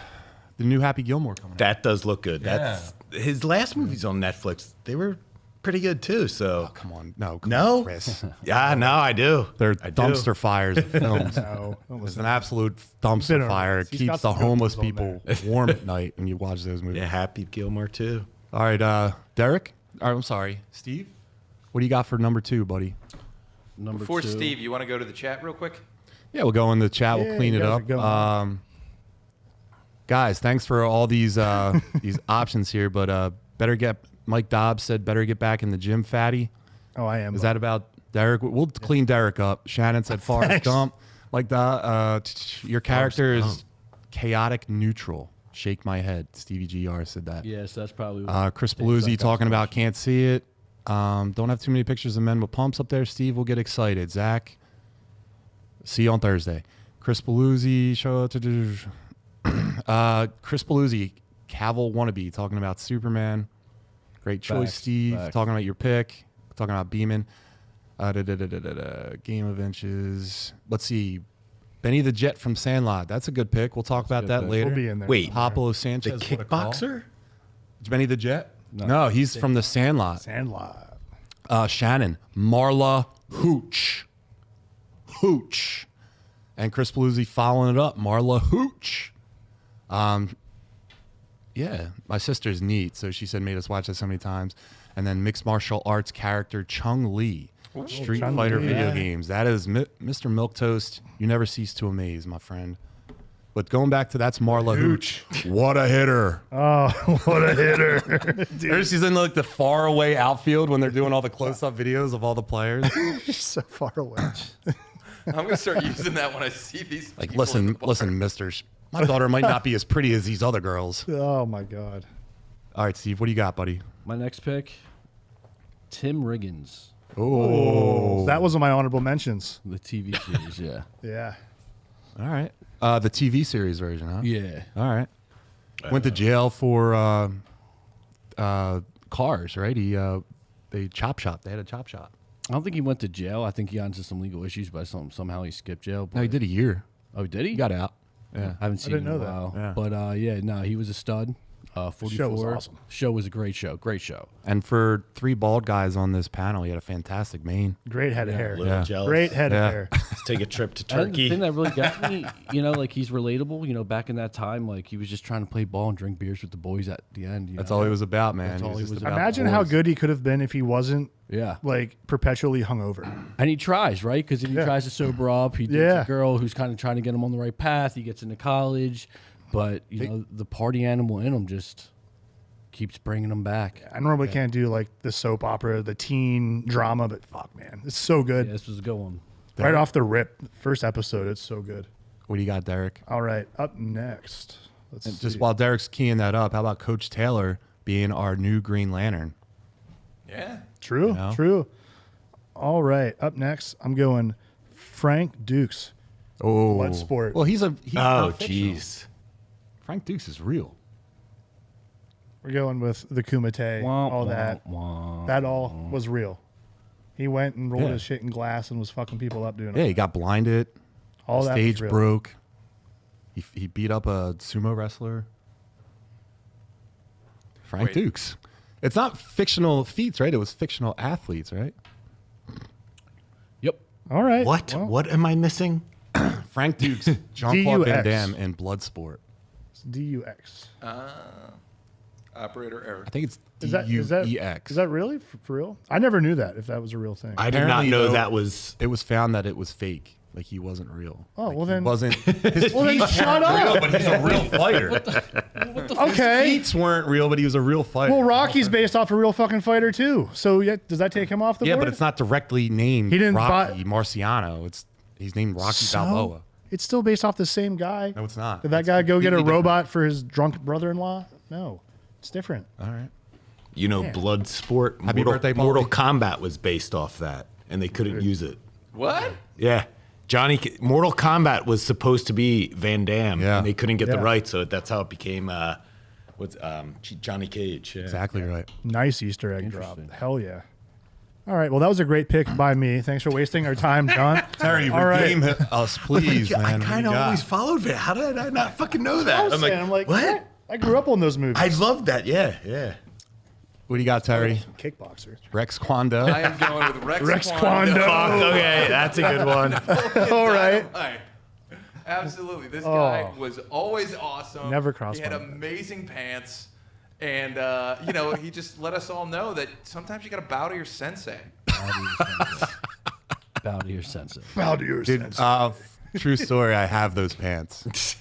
Speaker 2: new Happy Gilmore coming out?
Speaker 1: That does look good. That's his last movies on Netflix. They were pretty good too. So
Speaker 2: Come on. No.
Speaker 1: no,
Speaker 2: Chris.
Speaker 1: yeah, no, I do.
Speaker 2: They're
Speaker 1: I do.
Speaker 2: dumpster fires of films.
Speaker 3: No,
Speaker 2: It's an absolute
Speaker 3: Been
Speaker 2: dumpster
Speaker 3: on
Speaker 2: fire. It
Speaker 3: He's
Speaker 2: keeps
Speaker 3: got
Speaker 2: the
Speaker 3: some good
Speaker 2: homeless
Speaker 3: ones on
Speaker 2: people warm at night when you watch those movies.
Speaker 1: Yeah, Happy Gilmore too.
Speaker 2: All right, Derek. I'm sorry, Steve. What do you got for number 2, buddy?
Speaker 4: Number
Speaker 5: Before
Speaker 4: 2.
Speaker 5: Steve, you want to go to the chat real quick?
Speaker 2: Yeah, we'll go in the chat.
Speaker 3: Yeah,
Speaker 2: We'll clean
Speaker 3: you
Speaker 2: it
Speaker 3: guys are
Speaker 2: up.
Speaker 3: going.
Speaker 2: Guys, thanks for all these these options here. But Mike Dobbs said better get back in the gym, fatty.
Speaker 3: Oh, I am.
Speaker 2: Is that about Derek? We'll clean Derek up. Shannon said Forrest Gump. Like your character is chaotic neutral. Shake my head. Stevie GR said that.
Speaker 4: Yes, that's probably.
Speaker 2: Chris Paluzzi talking about can't see it. Don't have too many pictures of men with pumps up there. Steve will get excited. Zach, see you on Thursday. Chris Paluzzi, Chris Paluzzi, Cavill wannabe, talking about Superman. Great choice,
Speaker 4: Facts,
Speaker 2: Steve.
Speaker 4: facts.
Speaker 2: Talking about your pick. Talking about Beeman. Game of Inches. Let's see. Benny the Jet from Sandlot. That's a good pick. We'll talk about
Speaker 4: good
Speaker 2: that
Speaker 4: pick.
Speaker 2: later.
Speaker 3: We'll be in there.
Speaker 1: Wait,
Speaker 2: Pablo
Speaker 1: the
Speaker 2: Sanchez. What a call.
Speaker 1: kickboxer?
Speaker 2: Benny the Jet? No, he's from the Sandlot.
Speaker 3: Sandlot.
Speaker 2: Shannon, Marla Hooch. Hooch. And Chris Paluzzi following it up, Marla Hooch. Yeah, my sister's neat, so she said made us watch that so many times. And then mixed martial arts character Chung Lee. Street
Speaker 3: Chung
Speaker 2: Fighter
Speaker 3: Lee,
Speaker 2: video
Speaker 3: yeah.
Speaker 2: games. That is Mr. Milquetoast. You never cease to amaze, my friend. But going back to that's Marla Hooch. What a hitter.
Speaker 3: Oh, what a hitter.
Speaker 2: There she's in like the far away outfield when they're doing all the close-up videos of all the players.
Speaker 3: So far away.
Speaker 5: I'm going to start using that when I see these
Speaker 2: Like,
Speaker 5: people in the
Speaker 2: listen,
Speaker 5: bar.
Speaker 2: misters. My daughter might not be as pretty as these other girls.
Speaker 3: Oh, my God.
Speaker 2: All right, Steve, what do you got, buddy?
Speaker 4: My next pick, Tim Riggins,
Speaker 2: Oh.
Speaker 3: That was on my honorable mentions.
Speaker 4: the TV series. Yeah.
Speaker 3: Yeah.
Speaker 2: All right. The TV series version, huh?
Speaker 4: Yeah.
Speaker 2: All right. Went to jail for cars, right? They chop shop. They had a chop shop.
Speaker 4: I don't think he went to jail. I think he got into some legal issues, but somehow he skipped jail.
Speaker 2: No, he did a year.
Speaker 4: Oh, did he?
Speaker 2: He got out. Yeah.
Speaker 4: I haven't seen
Speaker 3: didn't
Speaker 4: him in a
Speaker 3: know that.
Speaker 4: while.
Speaker 2: Yeah.
Speaker 4: But yeah, no, he was a stud. 44.
Speaker 3: Show was awesome.
Speaker 4: Show was a great show. Great show.
Speaker 2: And for 3 bald guys on this panel, he had a fantastic mane.
Speaker 3: Great head of hair.
Speaker 1: A little
Speaker 2: Yeah.
Speaker 1: jealous.
Speaker 3: Great head
Speaker 2: Yeah.
Speaker 3: of hair.
Speaker 1: Let's take a trip to
Speaker 4: And the
Speaker 1: Turkey.
Speaker 4: thing that really got me, like he's relatable. Back in that time, like he was just trying to play ball and drink beers with the boys at the end.
Speaker 2: That's all he was about, man.
Speaker 4: That's all he
Speaker 2: just
Speaker 4: was
Speaker 2: about
Speaker 3: Imagine
Speaker 2: the
Speaker 3: how
Speaker 2: boys.
Speaker 3: good he could have been if he wasn't
Speaker 4: Yeah.
Speaker 3: like perpetually hungover.
Speaker 4: And he tries, right? Because if he
Speaker 3: Yeah.
Speaker 4: tries to sober up, he dates
Speaker 3: Yeah.
Speaker 4: a girl who's kind of trying to get him on the right path. He gets into college, but the party animal in him just keeps bringing him back.
Speaker 3: I normally can't do like the soap opera, the teen drama, but fuck, man, it's so good.
Speaker 4: Yeah, this was a good one.
Speaker 3: Right off the rip, first episode, it's so good.
Speaker 2: What do you got, Derek?
Speaker 3: All right, up next. Let's
Speaker 2: And
Speaker 3: see.
Speaker 2: just while Derek's keying that up, how about Coach Taylor being our new Green Lantern?
Speaker 5: Yeah.
Speaker 3: True,
Speaker 2: know?
Speaker 3: true. All right, up next, I'm going Frank Dukes.
Speaker 2: Oh,
Speaker 3: Bloodsport.
Speaker 2: Well, he's
Speaker 1: Oh,
Speaker 2: not fictional.
Speaker 1: jeez.
Speaker 2: Frank Dukes is real.
Speaker 3: We're going with the Kumite, all that. That all was real. He went and rolled
Speaker 2: Yeah.
Speaker 3: his shit in glass and was fucking people up doing
Speaker 2: Yeah,
Speaker 3: it.
Speaker 2: he got blinded.
Speaker 3: All that was
Speaker 2: Stage
Speaker 3: real.
Speaker 2: broke. He beat up a sumo wrestler. Frank
Speaker 5: Wait.
Speaker 2: Dukes. It's not fictional feats, right? It was fictional athletes, right?
Speaker 4: Yep.
Speaker 3: All right.
Speaker 1: What?
Speaker 3: well,
Speaker 1: What am I missing?
Speaker 2: Frank Dukes, Jean-Claude Van
Speaker 3: DUX.
Speaker 2: Damme in Bloodsport.
Speaker 3: it's DUX.
Speaker 5: Operator error.
Speaker 2: I think it's
Speaker 3: Is that
Speaker 2: D-U-E-X.
Speaker 3: is that really for real? I never knew that if that was a real thing.
Speaker 1: I did not
Speaker 2: Apparently,
Speaker 1: know
Speaker 2: though,
Speaker 1: that was.
Speaker 2: It was found that it was fake. Like he wasn't real.
Speaker 3: Oh,
Speaker 2: Like,
Speaker 3: well
Speaker 2: he
Speaker 3: then-
Speaker 2: wasn't. His
Speaker 3: Well, then
Speaker 2: feats
Speaker 3: shut
Speaker 2: weren't
Speaker 3: up.
Speaker 2: real, but he's a real fighter.
Speaker 3: Okay.
Speaker 2: His feats weren't real, but he was a real fighter.
Speaker 3: Well, Rocky's based off a real fucking fighter too. So yeah, does that take him off the
Speaker 2: Yeah,
Speaker 3: board?
Speaker 2: but it's not directly named
Speaker 3: He didn't
Speaker 2: Rocky Marciano. He's named Rocky
Speaker 3: So?
Speaker 2: Balboa.
Speaker 3: It's still based off the same guy.
Speaker 2: No, it's not.
Speaker 3: Did that
Speaker 2: It's
Speaker 3: guy go get a
Speaker 2: completely
Speaker 3: robot for his drunk brother-in-law? No, it's different.
Speaker 2: All right.
Speaker 1: You know, blood sport.
Speaker 2: Happy birthday, Paulie.
Speaker 1: Mortal Kombat was based off that, and they couldn't use it.
Speaker 5: What?
Speaker 1: Yeah. Mortal Kombat was supposed to be Van Damme,
Speaker 2: Yeah.
Speaker 1: and they couldn't get the
Speaker 3: Yeah.
Speaker 1: rights, so that's how it became Johnny Cage. Yeah.
Speaker 2: Exactly right.
Speaker 3: Nice Easter egg drop. Hell yeah. All right. Well, that was a great pick by me. Thanks for wasting our time, John.
Speaker 2: Terry,
Speaker 3: All right.
Speaker 2: redeem us, please,
Speaker 1: I
Speaker 2: man.
Speaker 1: kind of always followed Van. How did I not fucking know that?
Speaker 3: I'm like,
Speaker 1: what?
Speaker 3: I grew up on those movies.
Speaker 1: I loved that. Yeah, yeah.
Speaker 2: What do you got, Terry?
Speaker 3: Kickboxer.
Speaker 2: Rex Kwando.
Speaker 5: I am going with
Speaker 3: Rex
Speaker 5: Kwando.
Speaker 3: Kwando.
Speaker 1: Okay, that's a good one.
Speaker 3: All right.
Speaker 5: Right. Absolutely. This guy was always awesome.
Speaker 3: Never crossed
Speaker 5: He had
Speaker 3: my mind.
Speaker 5: amazing pants. And, he just let us all know that sometimes you got to bow to your sensei.
Speaker 4: Bow to your senses.
Speaker 3: Bow to your sense.
Speaker 2: True story. I have those pants.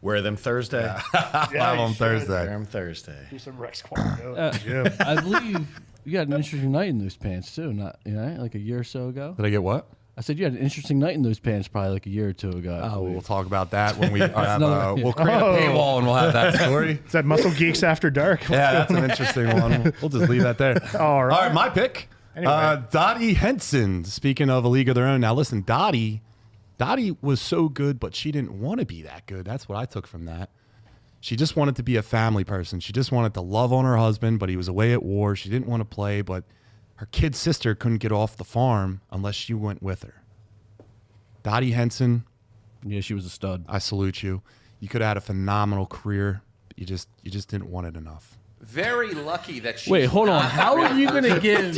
Speaker 1: Wear them Thursday.
Speaker 2: I'm on
Speaker 1: Wear
Speaker 2: Thursday.
Speaker 1: them Thursday.
Speaker 3: Do some Rex Kwando. Jim.
Speaker 4: I believe you had an interesting night in those pants too. Not like a year or so ago.
Speaker 2: Did I get what?
Speaker 4: I said you had an interesting night in those pants probably like a year or two ago. I
Speaker 2: Oh,
Speaker 4: believe.
Speaker 2: we'll talk about that when we have.
Speaker 4: another-
Speaker 2: We'll create a paywall and we'll have that story.
Speaker 3: Is that Muscle Geeks After Dark?
Speaker 2: Yeah, that's an interesting one. We'll just leave that there.
Speaker 3: All right.
Speaker 2: All right, my pick.
Speaker 3: Anyway.
Speaker 2: Dottie Henson. Speaking of a league of their own. Now, listen, Dottie was so good, but she didn't want to be that good. That's what I took from that. She just wanted to be a family person. She just wanted to love on her husband, but he was away at war. She didn't want to play, but her kid sister couldn't get off the farm unless she went with her. Dottie Henson,
Speaker 4: Yeah, she was a stud.
Speaker 2: I salute you. You could have had a phenomenal career. But you just didn't want it enough.
Speaker 5: Very lucky that she.
Speaker 4: Wait, hold on. How are you gonna give?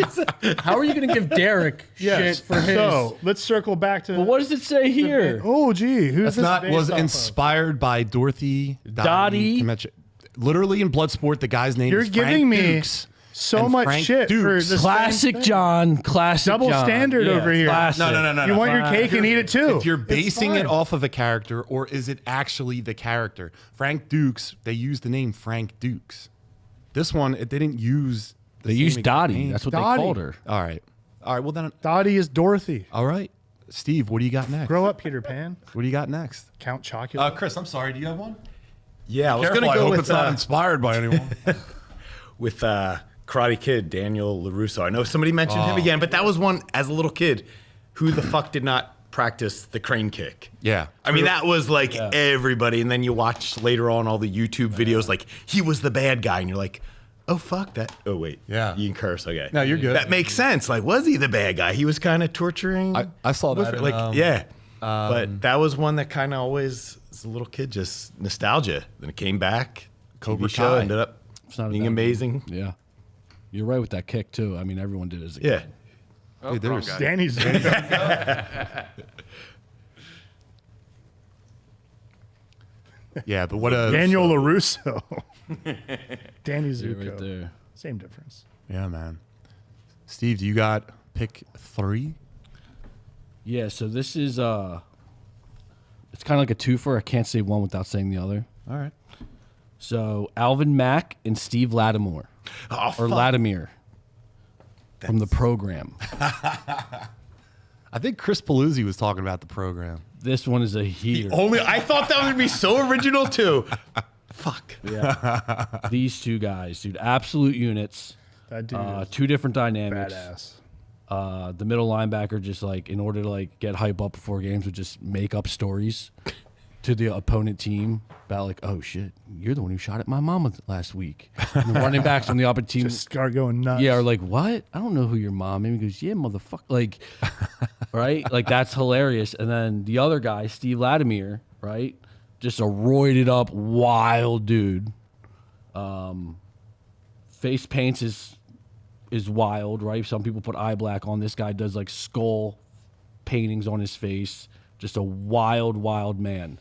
Speaker 4: How are you gonna give Derek
Speaker 3: Yes.
Speaker 4: shit for his?
Speaker 3: So let's circle back to.
Speaker 4: But what does it say here?
Speaker 3: Oh, gee. Who's
Speaker 2: That's
Speaker 3: this
Speaker 2: not
Speaker 3: based
Speaker 2: was
Speaker 3: off of?
Speaker 2: inspired by Dorothy
Speaker 4: Dottie?
Speaker 2: Kimecha. Literally in Bloodsport, the guy's name
Speaker 3: You're
Speaker 2: is Frank
Speaker 3: giving me
Speaker 2: Dukes
Speaker 3: so
Speaker 2: and
Speaker 3: much
Speaker 2: Frank
Speaker 3: shit for
Speaker 2: Dukes.
Speaker 3: this
Speaker 4: Classic
Speaker 3: same thing.
Speaker 4: John. Classic
Speaker 3: Double
Speaker 4: John.
Speaker 3: standard
Speaker 4: Yeah,
Speaker 3: over here.
Speaker 4: classic.
Speaker 2: No.
Speaker 3: You want your cake and eat it too.
Speaker 2: If you're
Speaker 3: It's
Speaker 2: basing it
Speaker 3: fine.
Speaker 2: off of a character, or is it actually the character? Frank Dukes, they used the name Frank Dukes. This one, they didn't use the
Speaker 4: They
Speaker 2: same
Speaker 4: used
Speaker 2: exact
Speaker 4: Dottie.
Speaker 2: name.
Speaker 4: That's what
Speaker 3: Dottie.
Speaker 4: they called her.
Speaker 2: All right. Well, then,
Speaker 3: Dottie is Dorothy.
Speaker 2: all right. Steve, what do you got next?
Speaker 3: Grow up, Peter Pan.
Speaker 2: What do you got next?
Speaker 3: Count Chocula.
Speaker 2: Chris, I'm sorry. Do you have one?
Speaker 1: Yeah, I was
Speaker 2: Careful,
Speaker 1: gonna
Speaker 2: I
Speaker 1: go
Speaker 2: hope
Speaker 1: with
Speaker 2: it's not inspired by anyone.
Speaker 1: with Karate Kid, Daniel LaRusso. I know somebody mentioned him again, but that was one as a little kid. Who the fuck did not practice the crane kick?
Speaker 2: Yeah.
Speaker 1: I mean, that was like everybody. And then you watch later on all the YouTube videos, like he was the bad guy, and you're like, oh fuck that. Oh wait,
Speaker 2: Yeah.
Speaker 1: you can curse. Okay,
Speaker 2: No, you're good.
Speaker 1: That makes sense. Like, was he the bad guy? He was kind of torturing.
Speaker 2: I saw that in,
Speaker 1: like but that was one that kind of always, as a little kid, just nostalgia. Then it came back.
Speaker 2: Cobra
Speaker 1: TV show
Speaker 2: Kai.
Speaker 1: ended up
Speaker 4: not
Speaker 1: being
Speaker 4: that-
Speaker 1: amazing.
Speaker 4: Yeah, you're right with that kick too. I mean, everyone did as a kid.
Speaker 1: Yeah.
Speaker 5: Oh,
Speaker 2: Dude,
Speaker 5: wrong
Speaker 2: there's-
Speaker 5: guy.
Speaker 3: Danny's.
Speaker 2: Yeah, but what a
Speaker 3: Daniel LaRusso. Danny
Speaker 4: You're
Speaker 3: Zuko.
Speaker 4: right there.
Speaker 3: Same difference.
Speaker 2: Yeah, man. Steve, do you got pick 3?
Speaker 4: Yeah. So this is it's kind of like a twofer. I can't say one without saying the other.
Speaker 2: All right.
Speaker 4: So Alvin Mack and Steve Lattimore,
Speaker 1: Oh,
Speaker 4: or
Speaker 1: fuck.
Speaker 4: Latimer, from the program.
Speaker 2: I think Chris Paluzzi was talking about the program.
Speaker 4: This one is a heater.
Speaker 1: Only I thought that would be so original too. Fuck.
Speaker 4: Yeah. These two guys, dude, absolute units.
Speaker 3: That dude is
Speaker 4: Two different dynamics.
Speaker 3: badass.
Speaker 4: The middle linebacker just like in order to like get hype up before games would just make up stories to the opponent team about like, oh shit, you're the one who shot at my mama last week. And the running backs on the opposite team,
Speaker 3: Just start going nuts.
Speaker 4: yeah, are like, what? I don't know who your mom. And he goes, yeah, motherfucker, like, right, like that's hilarious. And then the other guy, Steve Latimer, right, just a roided up wild dude. Face paints is wild, right? Some people put eye black on. This guy does like skull paintings on his face. Just a wild man.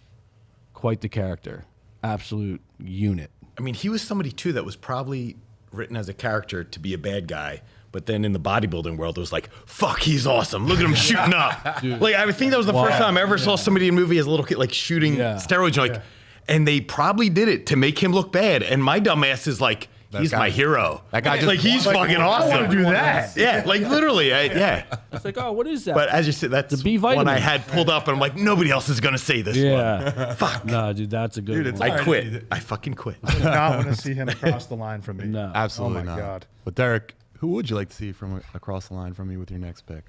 Speaker 4: Quite the character. Absolute unit.
Speaker 1: I mean, he was somebody too that was probably written as a character to be a bad guy, but But then in the bodybuilding world, it was like, fuck, he's awesome. Look at him shooting up. Like, I think that was the first time I ever saw somebody in a movie as a little kid, like shooting steroids. Like, and they probably did it to make him look bad. And my dumb ass is like, he's my hero.
Speaker 2: That guy just
Speaker 1: like, he's fucking awesome.
Speaker 3: I want to do that.
Speaker 1: Yeah, like literally, yeah.
Speaker 4: It's like, oh, what is that?
Speaker 1: But as you said, that's
Speaker 4: The B
Speaker 1: one
Speaker 4: vitamin.
Speaker 1: I had pulled up, and I'm like, nobody else is gonna say this one. Fuck.
Speaker 4: Nah, dude, that's a good one.
Speaker 1: I quit. I fucking quit.
Speaker 3: I not want to see him across the line from me.
Speaker 4: No.
Speaker 2: Absolutely
Speaker 3: Oh my
Speaker 2: not.
Speaker 3: God.
Speaker 2: But Derek, who would you like to see from across the line from me with your next pick?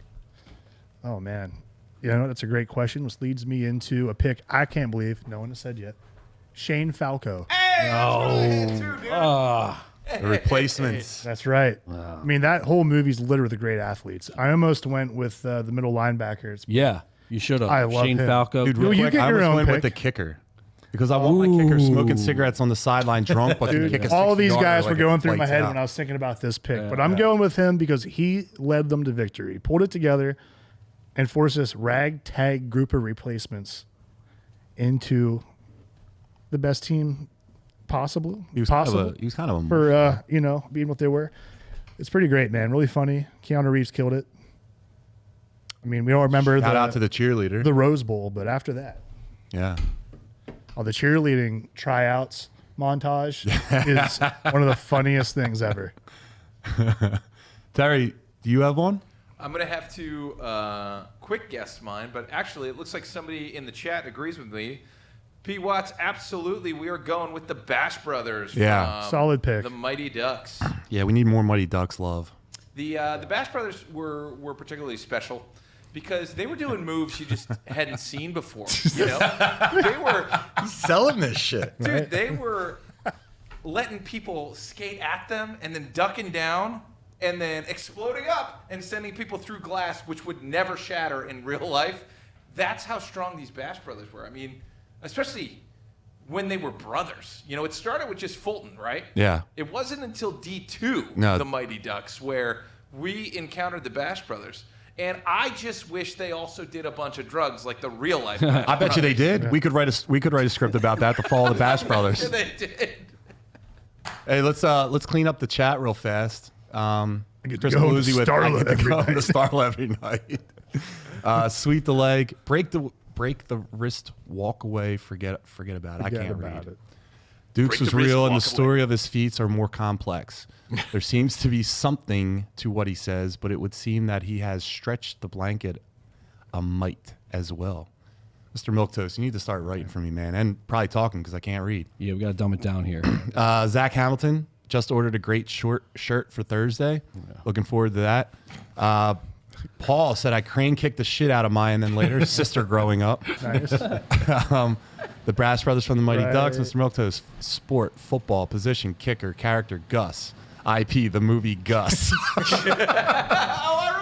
Speaker 3: Oh man, you know that's a great question, which leads me into a pick I can't believe no one has said yet. Shane Falco.
Speaker 2: The replacements.
Speaker 3: That's right. I mean, that whole movie's littered with great athletes. I almost went with the middle linebackers.
Speaker 4: Yeah, you should have.
Speaker 3: I love
Speaker 4: Shane
Speaker 3: him.
Speaker 4: Falco.
Speaker 2: Dude,
Speaker 3: Well,
Speaker 2: real
Speaker 3: you
Speaker 2: quick,
Speaker 3: get
Speaker 2: I
Speaker 3: your
Speaker 2: almost
Speaker 3: own
Speaker 2: went with
Speaker 3: pick.
Speaker 2: the kicker. Because I want my kicker smoking cigarettes on the sideline drunk, but can kick a
Speaker 3: All these
Speaker 2: 60-yarder
Speaker 3: guys
Speaker 2: like
Speaker 3: were going
Speaker 2: it
Speaker 3: through my
Speaker 2: lights
Speaker 3: head
Speaker 2: out.
Speaker 3: when I was thinking about this pick, but I'm going with him because he led them to victory. He pulled it together and forced this ragtag group of replacements into the best team possible.
Speaker 2: He was kind of a
Speaker 3: for being what they were. It's pretty great, man. Really funny. Keanu Reeves killed it. I mean, we all remember
Speaker 2: shout out to the cheerleader.
Speaker 3: the Rose Bowl, but after that,
Speaker 2: Yeah.
Speaker 3: the cheerleading tryouts montage is one of the funniest things ever.
Speaker 2: Terry, do you have one?
Speaker 5: I'm going to have to quick guess mine, but actually it looks like somebody in the chat agrees with me. P. Watts, absolutely. We are going with the Bash Brothers.
Speaker 2: Yeah.
Speaker 5: From
Speaker 3: Solid pick.
Speaker 5: The Mighty Ducks.
Speaker 2: Yeah, we need more Mighty Ducks love.
Speaker 5: The Bash Brothers were particularly special because they were doing moves you just hadn't seen before. You know, they were
Speaker 1: Selling this shit.
Speaker 5: dude. They were letting people skate at them and then ducking down and then exploding up and sending people through glass, which would never shatter in real life. That's how strong these Bash Brothers were. I mean, especially when they were brothers. You know, it started with just Fulton, right?
Speaker 2: Yeah.
Speaker 5: It wasn't until D2,
Speaker 2: No.
Speaker 5: the Mighty Ducks, where we encountered the Bash Brothers. And I just wish they also did a bunch of drugs like the real life Bash
Speaker 2: I bet you they did. We could write a script about that to follow the Bash Brothers.
Speaker 5: Yeah, they did.
Speaker 2: Hey, let's clean up the chat real fast.
Speaker 3: get to
Speaker 2: Chris
Speaker 3: go to
Speaker 2: Paluzzi with
Speaker 3: Starlet every night.
Speaker 2: the Starlet every night. Sweep the leg, break the wrist, walk away, forget about it. I can't read. Dukes
Speaker 5: Break
Speaker 2: was
Speaker 5: the wrist,
Speaker 2: real, and the
Speaker 5: walk
Speaker 2: story of his feats are more complex. There seems to be something to what he says, but it would seem that he has stretched the blanket a mite as well. Mr. Milquetoast, you need to start writing for me, man, and probably talking because I can't read.
Speaker 4: Yeah, we got to dumb it down here.
Speaker 2: Zach Hamilton just ordered a great short shirt for Thursday. Looking forward to that. Paul said I crane kicked the shit out of my and then later sister growing up.
Speaker 3: Nice.
Speaker 2: The Brass Brothers from the Mighty
Speaker 3: Right.
Speaker 2: Ducks, Mr. Milquetoast, sport, football, position, kicker, character, Gus. IP, the movie Gus.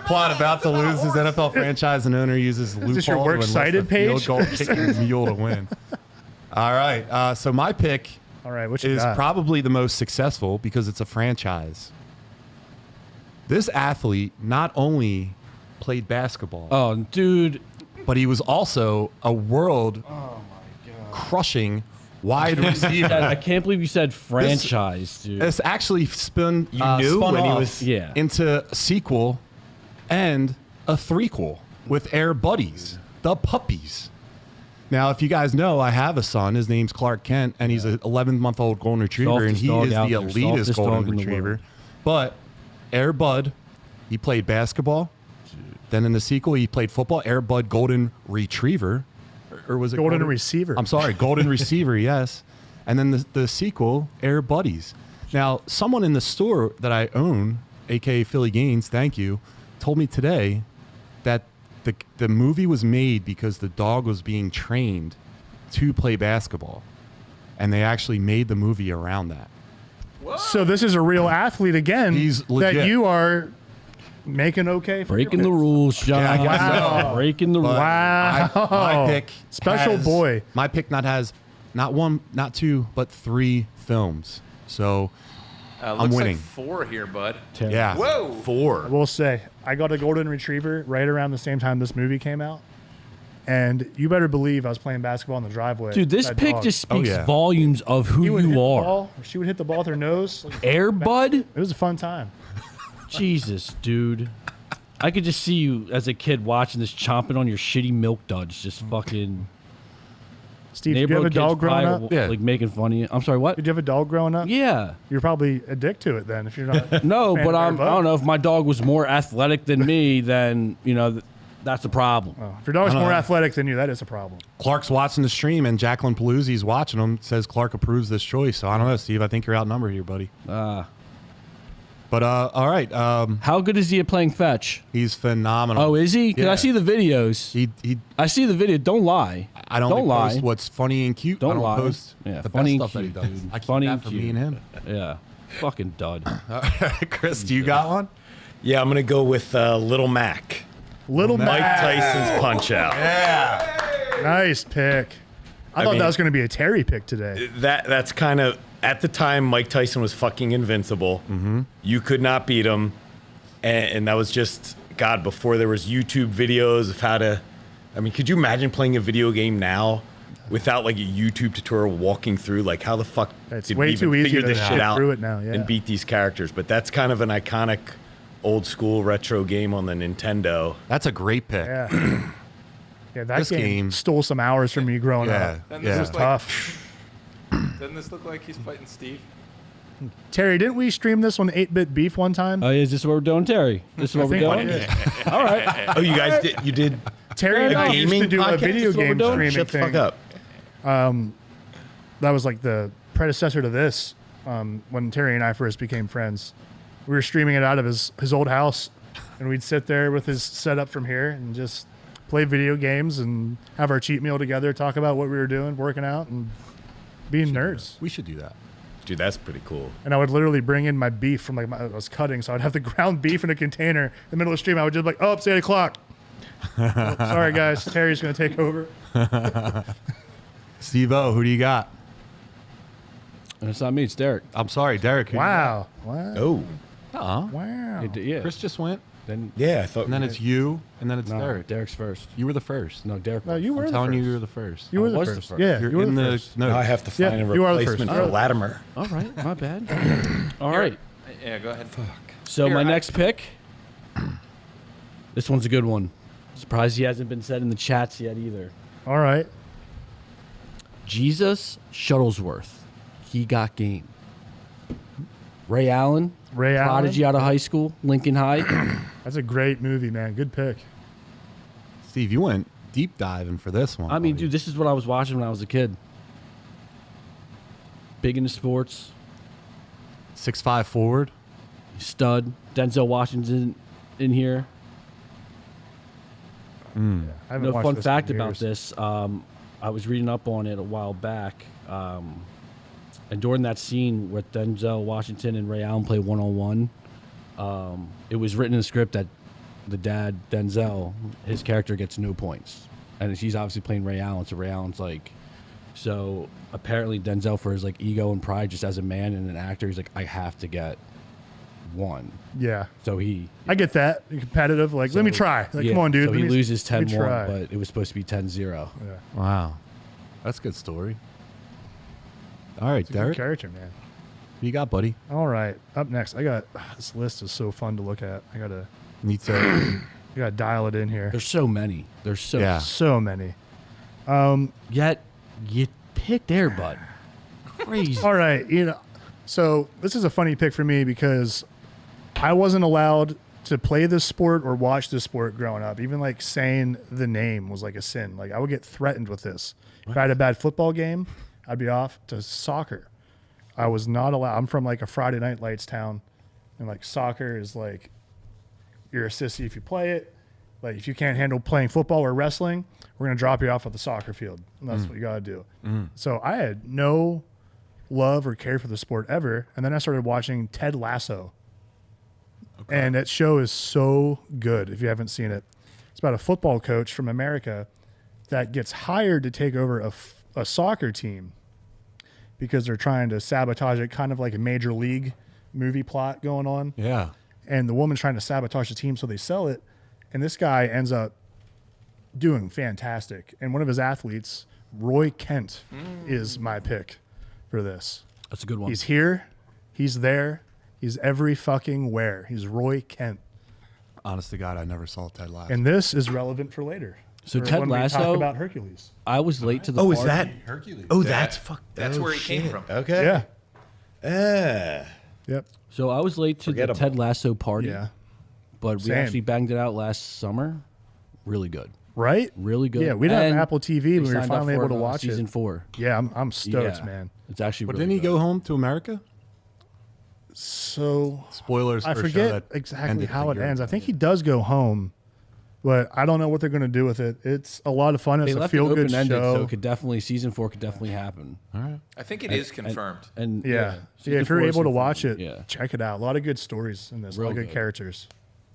Speaker 2: Plot about to lose his NFL franchise and owner uses loophole
Speaker 3: this your
Speaker 2: to
Speaker 3: works
Speaker 2: enlist a
Speaker 3: cited
Speaker 2: field
Speaker 3: page?
Speaker 2: goal kicking mule to win. All right. So my pick
Speaker 3: All right, what you
Speaker 2: is
Speaker 3: got?
Speaker 2: probably the most successful because it's a franchise. This athlete not only played basketball,
Speaker 4: Oh, dude.
Speaker 2: but he was also a world crushing wide receiver.
Speaker 4: I can't believe you said franchise, dude.
Speaker 2: This actually spun
Speaker 1: knew
Speaker 2: spun
Speaker 1: when he
Speaker 2: off
Speaker 1: was-
Speaker 4: Yeah.
Speaker 2: into a sequel and a threequel with Air Buddies, the Puppies. Now, if you guys know, I have a son. His name's Clark Kent, and he's an 11-month-old golden retriever, and
Speaker 4: Softest
Speaker 2: he
Speaker 4: dog
Speaker 2: is the
Speaker 4: out there,
Speaker 2: elitist
Speaker 4: softest
Speaker 2: golden
Speaker 4: dog in the
Speaker 2: retriever.
Speaker 4: world.
Speaker 2: But Air Bud, he played basketball. Then in the sequel, he played football. Air Bud Golden Retriever, or was it
Speaker 3: Golden Receiver.
Speaker 2: I'm sorry, Golden Receiver, yes. And then the sequel, Air Buddies. Now, someone in the store that I own, aka Philly Gaines, thank you, told me today that the movie was made because the dog was being trained to play basketball, and they actually made the movie around that.
Speaker 3: So this is a real athlete again
Speaker 2: He's
Speaker 3: that
Speaker 2: legit.
Speaker 3: you are making okay for
Speaker 4: Breaking the rules, John.
Speaker 2: Yeah, I guess
Speaker 3: Wow.
Speaker 2: so.
Speaker 4: Breaking the rules.
Speaker 3: Wow.
Speaker 2: My pick
Speaker 3: Special
Speaker 2: has-
Speaker 3: boy.
Speaker 2: My pick has not one, not two, but 3 films. So
Speaker 5: Looks
Speaker 2: winning.
Speaker 5: like 4 here, bud.
Speaker 2: yeah,
Speaker 5: Whoa.
Speaker 1: 4.
Speaker 3: I will say, I got a golden retriever right around the same time this movie came out. And you better believe I was playing basketball in the driveway.
Speaker 4: Dude, this
Speaker 3: That
Speaker 4: pick
Speaker 3: dog.
Speaker 4: just speaks
Speaker 2: yeah.
Speaker 4: volumes of who
Speaker 3: He would hit
Speaker 4: you
Speaker 3: the
Speaker 4: are.
Speaker 3: ball, or she would hit the ball with her nose.
Speaker 4: Air Bud?
Speaker 3: It was a fun time.
Speaker 4: Jesus, dude. I could just see you as a kid watching this, chomping on your shitty milk duds, just fucking.
Speaker 3: Steve, did you have a dog growing up?
Speaker 2: Yeah.
Speaker 4: Like making fun of you. I'm sorry, what?
Speaker 3: Did you have a dog growing up?
Speaker 4: Yeah.
Speaker 3: You're probably addicted to it then if you're not.
Speaker 4: No,
Speaker 3: fan
Speaker 4: but
Speaker 3: of
Speaker 4: I
Speaker 3: Airbud.
Speaker 4: don't know. If my dog was more athletic than me, then, that's a problem.
Speaker 3: Oh, if your dog's more athletic than you, that is a problem.
Speaker 2: Clark's watching the stream, and Jacqueline Paluzzi's watching him. Says Clark approves this choice. So I don't know, Steve. I think you're outnumbered here, buddy. But all right.
Speaker 4: How good is he at playing fetch?
Speaker 2: He's phenomenal.
Speaker 4: Oh, is he? Because
Speaker 2: Yeah.
Speaker 4: I see the videos.
Speaker 2: He
Speaker 4: I see the video. Don't lie.
Speaker 2: I don't
Speaker 4: lie.
Speaker 2: post what's funny and cute.
Speaker 4: Don't
Speaker 2: I don't
Speaker 4: lie.
Speaker 2: post
Speaker 4: Yeah,
Speaker 2: the
Speaker 4: funny
Speaker 2: best
Speaker 4: and
Speaker 2: stuff that he
Speaker 4: cute,
Speaker 2: does.
Speaker 4: dude.
Speaker 2: I keep
Speaker 4: Funny
Speaker 2: that
Speaker 4: and
Speaker 2: for
Speaker 4: cute.
Speaker 2: me and him.
Speaker 4: Yeah. Fucking dud.
Speaker 2: Chris, do you got one?
Speaker 1: Yeah, I'm gonna go with Little Mac.
Speaker 3: Little
Speaker 1: Mike
Speaker 3: Mac.
Speaker 1: Tyson's Punch Out.
Speaker 3: Nice pick. I thought
Speaker 1: mean-
Speaker 3: that was going to be a Terry pick today.
Speaker 1: That's kind of at the time Mike Tyson was fucking invincible. Mm-hmm. You could not beat him, and that was just God before there was YouTube videos of how to. I mean, could you imagine playing a video game now without like a YouTube tutorial walking through like how the fuck
Speaker 3: It's
Speaker 1: did
Speaker 3: way
Speaker 1: we even
Speaker 3: too easy
Speaker 1: figure
Speaker 3: to
Speaker 1: this shit
Speaker 3: get
Speaker 1: out
Speaker 3: through it now, yeah.
Speaker 1: and beat these characters? But that's kind of an iconic old school retro game on the Nintendo.
Speaker 2: That's a great pick.
Speaker 3: Yeah. Yeah, that
Speaker 2: This game-
Speaker 3: stole some hours from me growing up.
Speaker 5: Doesn't
Speaker 2: Yeah.
Speaker 5: this
Speaker 3: It's
Speaker 5: look like,
Speaker 3: tough.
Speaker 5: doesn't this look like he's fighting Steve?
Speaker 3: Terry, didn't we stream this on 8-Bit Beef one time?
Speaker 4: Oh, is this what we're doing, Terry? This is what we're
Speaker 3: think
Speaker 4: doing?
Speaker 3: we did.
Speaker 4: All right.
Speaker 1: Oh, you guys did? You did
Speaker 3: Terry and
Speaker 1: a
Speaker 3: I used to
Speaker 1: gaming
Speaker 3: do a
Speaker 1: podcast?
Speaker 3: video
Speaker 1: That's what we're
Speaker 3: game
Speaker 1: doing?
Speaker 3: streaming
Speaker 1: Shut the
Speaker 3: thing.
Speaker 1: fuck up.
Speaker 3: That was like the predecessor to this when Terry and I first became friends. We were streaming it out of his old house, and we'd sit there with his setup from here and just play video games and have our cheat meal together, talk about what we were doing, working out, and being nerds.
Speaker 2: We should do that.
Speaker 1: Dude, that's pretty cool.
Speaker 3: And I would literally bring in my beef from like I was cutting, so I'd have the ground beef in a container in the middle of the stream. I would just be like, oh, it's 8 o'clock. Oh, sorry, guys. Terry's going to take over.
Speaker 2: Steve-O, who do you got?
Speaker 4: And it's not me, it's Derek.
Speaker 2: I'm sorry, Derek. Who
Speaker 3: Wow. Wow.
Speaker 1: Oh,
Speaker 2: Uh-huh.
Speaker 3: Wow.
Speaker 4: Yeah.
Speaker 2: Chris just went,
Speaker 4: Then
Speaker 1: yeah. I thought.
Speaker 2: and then it's you, and then it's
Speaker 4: no,
Speaker 2: Derek.
Speaker 4: Derek's first.
Speaker 2: You were the first.
Speaker 4: No, Derek.
Speaker 3: No,
Speaker 4: was.
Speaker 3: you were
Speaker 2: I'm
Speaker 3: the
Speaker 2: telling
Speaker 3: first.
Speaker 2: you, you're the first.
Speaker 3: You were
Speaker 4: I
Speaker 3: the
Speaker 4: was the
Speaker 3: first.
Speaker 4: first.
Speaker 3: Yeah,
Speaker 2: You're
Speaker 3: you were
Speaker 2: in
Speaker 3: the
Speaker 2: the
Speaker 3: first.
Speaker 2: no.
Speaker 1: Now I have to find a
Speaker 3: you are the
Speaker 1: replacement
Speaker 3: first.
Speaker 1: for Latimer.
Speaker 4: All right, my bad. All right.
Speaker 5: Yeah, go ahead.
Speaker 4: So
Speaker 5: Here,
Speaker 4: my
Speaker 5: I-
Speaker 4: next pick. This one's a good one. Surprised he hasn't been said in the chats yet either.
Speaker 3: All right.
Speaker 4: Jesus Shuttlesworth. He got game. Ray Allen.
Speaker 3: Ray Allen.
Speaker 4: Prodigy out of high school. Lincoln High.
Speaker 3: That's a great movie, man. Good pick.
Speaker 2: Steve, you went deep diving for this one.
Speaker 4: I mean,
Speaker 2: buddy.
Speaker 4: dude, this is what I was watching when I was a kid. Big into sports.
Speaker 2: 6'5" forward.
Speaker 4: Stud. Denzel Washington in here.
Speaker 3: I haven't
Speaker 4: No
Speaker 3: watched
Speaker 4: fun
Speaker 3: this
Speaker 4: fact
Speaker 3: in
Speaker 4: about
Speaker 3: years.
Speaker 4: this. I was reading up on it a while back. And during that scene with Denzel Washington and Ray Allen play one-on-one, it was written in the script that the dad, Denzel, his character gets no points. And he's obviously playing Ray Allen, so Ray Allen's like... So apparently Denzel, for his like ego and pride just as a man and an actor, he's like, I have to get one.
Speaker 3: Yeah.
Speaker 4: So he...
Speaker 3: I get that. You're competitive. Like, let me try. Like,
Speaker 4: yeah,
Speaker 3: come on, dude.
Speaker 4: So
Speaker 3: let
Speaker 4: he
Speaker 3: me-
Speaker 4: loses
Speaker 3: let me
Speaker 4: 10-1,
Speaker 3: try.
Speaker 4: but it was supposed to be 10-0.
Speaker 2: Wow, that's a good story. All right,
Speaker 3: Good
Speaker 2: Derek,
Speaker 3: character, man.
Speaker 2: who you got, buddy?
Speaker 3: All right. Up next, I got this list is so fun to look at. I
Speaker 2: Need to.
Speaker 3: gotta dial it in here.
Speaker 4: There's so many. There's so
Speaker 2: Yeah.
Speaker 3: So many.
Speaker 4: Yet you picked Airbud. Crazy.
Speaker 3: All right, so this is a funny pick for me because I wasn't allowed to play this sport or watch this sport growing up. Even like saying the name was like a sin. Like I would get threatened with this. If I had a bad football game, I'd be off to soccer. I was not allowed. I'm from like a Friday Night Lights town, and like soccer is like you're a sissy if you play it. Like if you can't handle playing football or wrestling, we're gonna drop you off at the soccer field. And that's what you gotta do. So I had no love or care for the sport ever, and then I started watching Ted Lasso. And that show is so good if you haven't seen it. It's about a football coach from America that gets hired to take over a soccer team because they're trying to sabotage it, kind of like a major league movie plot going on.
Speaker 2: Yeah.
Speaker 3: And the woman's trying to sabotage the team so they sell it. And this guy ends up doing fantastic. And one of his athletes, Roy Kent, is my pick for this.
Speaker 4: That's a good one.
Speaker 3: He's here, he's there, He's every fucking where. He's Roy Kent.
Speaker 2: Honest to God, I never saw Ted Lasso.
Speaker 3: And this is relevant for later.
Speaker 4: So
Speaker 3: for
Speaker 4: Ted
Speaker 3: when we
Speaker 4: Lasso-
Speaker 3: talk about Hercules.
Speaker 4: I was late to the
Speaker 1: Oh,
Speaker 4: party.
Speaker 1: is that
Speaker 2: Hercules?
Speaker 1: Oh,
Speaker 5: That's where he came from.
Speaker 1: Okay.
Speaker 3: Yeah. Yep.
Speaker 4: So I was late to the
Speaker 1: Forgettable.
Speaker 4: Ted Lasso party,
Speaker 3: Yeah.
Speaker 4: but we
Speaker 3: Same.
Speaker 4: actually banged it out last summer. Really good.
Speaker 3: Right?
Speaker 4: Really good.
Speaker 3: Yeah, we didn't
Speaker 4: And
Speaker 3: have Apple TV,
Speaker 4: we
Speaker 3: but we were
Speaker 4: signed up
Speaker 3: finally
Speaker 4: for
Speaker 3: able to
Speaker 4: it on
Speaker 3: watch
Speaker 4: season
Speaker 3: it.
Speaker 4: 4.
Speaker 3: Yeah, I'm stoked,
Speaker 4: Yeah.
Speaker 3: man.
Speaker 4: It's actually
Speaker 2: But
Speaker 4: really
Speaker 2: didn't he
Speaker 4: good.
Speaker 2: go home to America?
Speaker 3: So
Speaker 2: Spoilers.
Speaker 3: I
Speaker 2: for a show
Speaker 3: forget
Speaker 2: that
Speaker 3: exactly
Speaker 2: ended
Speaker 3: how
Speaker 2: a
Speaker 3: it
Speaker 2: year
Speaker 3: ends. I
Speaker 2: ago.
Speaker 3: think he does go home, but I don't know what they're going to do with it. It's a lot of fun. It's
Speaker 4: They
Speaker 3: a
Speaker 4: left it
Speaker 3: feel-good
Speaker 4: open-ended, so
Speaker 3: show.
Speaker 4: it could definitely season 4 could definitely happen.
Speaker 2: All right.
Speaker 5: I think it is confirmed.
Speaker 4: And
Speaker 3: yeah.
Speaker 4: season
Speaker 3: If you're
Speaker 4: 4 is
Speaker 3: able to
Speaker 4: confirmed.
Speaker 3: watch it,
Speaker 4: yeah.
Speaker 3: check it out. A lot of good stories in this. A lot
Speaker 4: Real
Speaker 3: of good
Speaker 4: good.
Speaker 3: characters.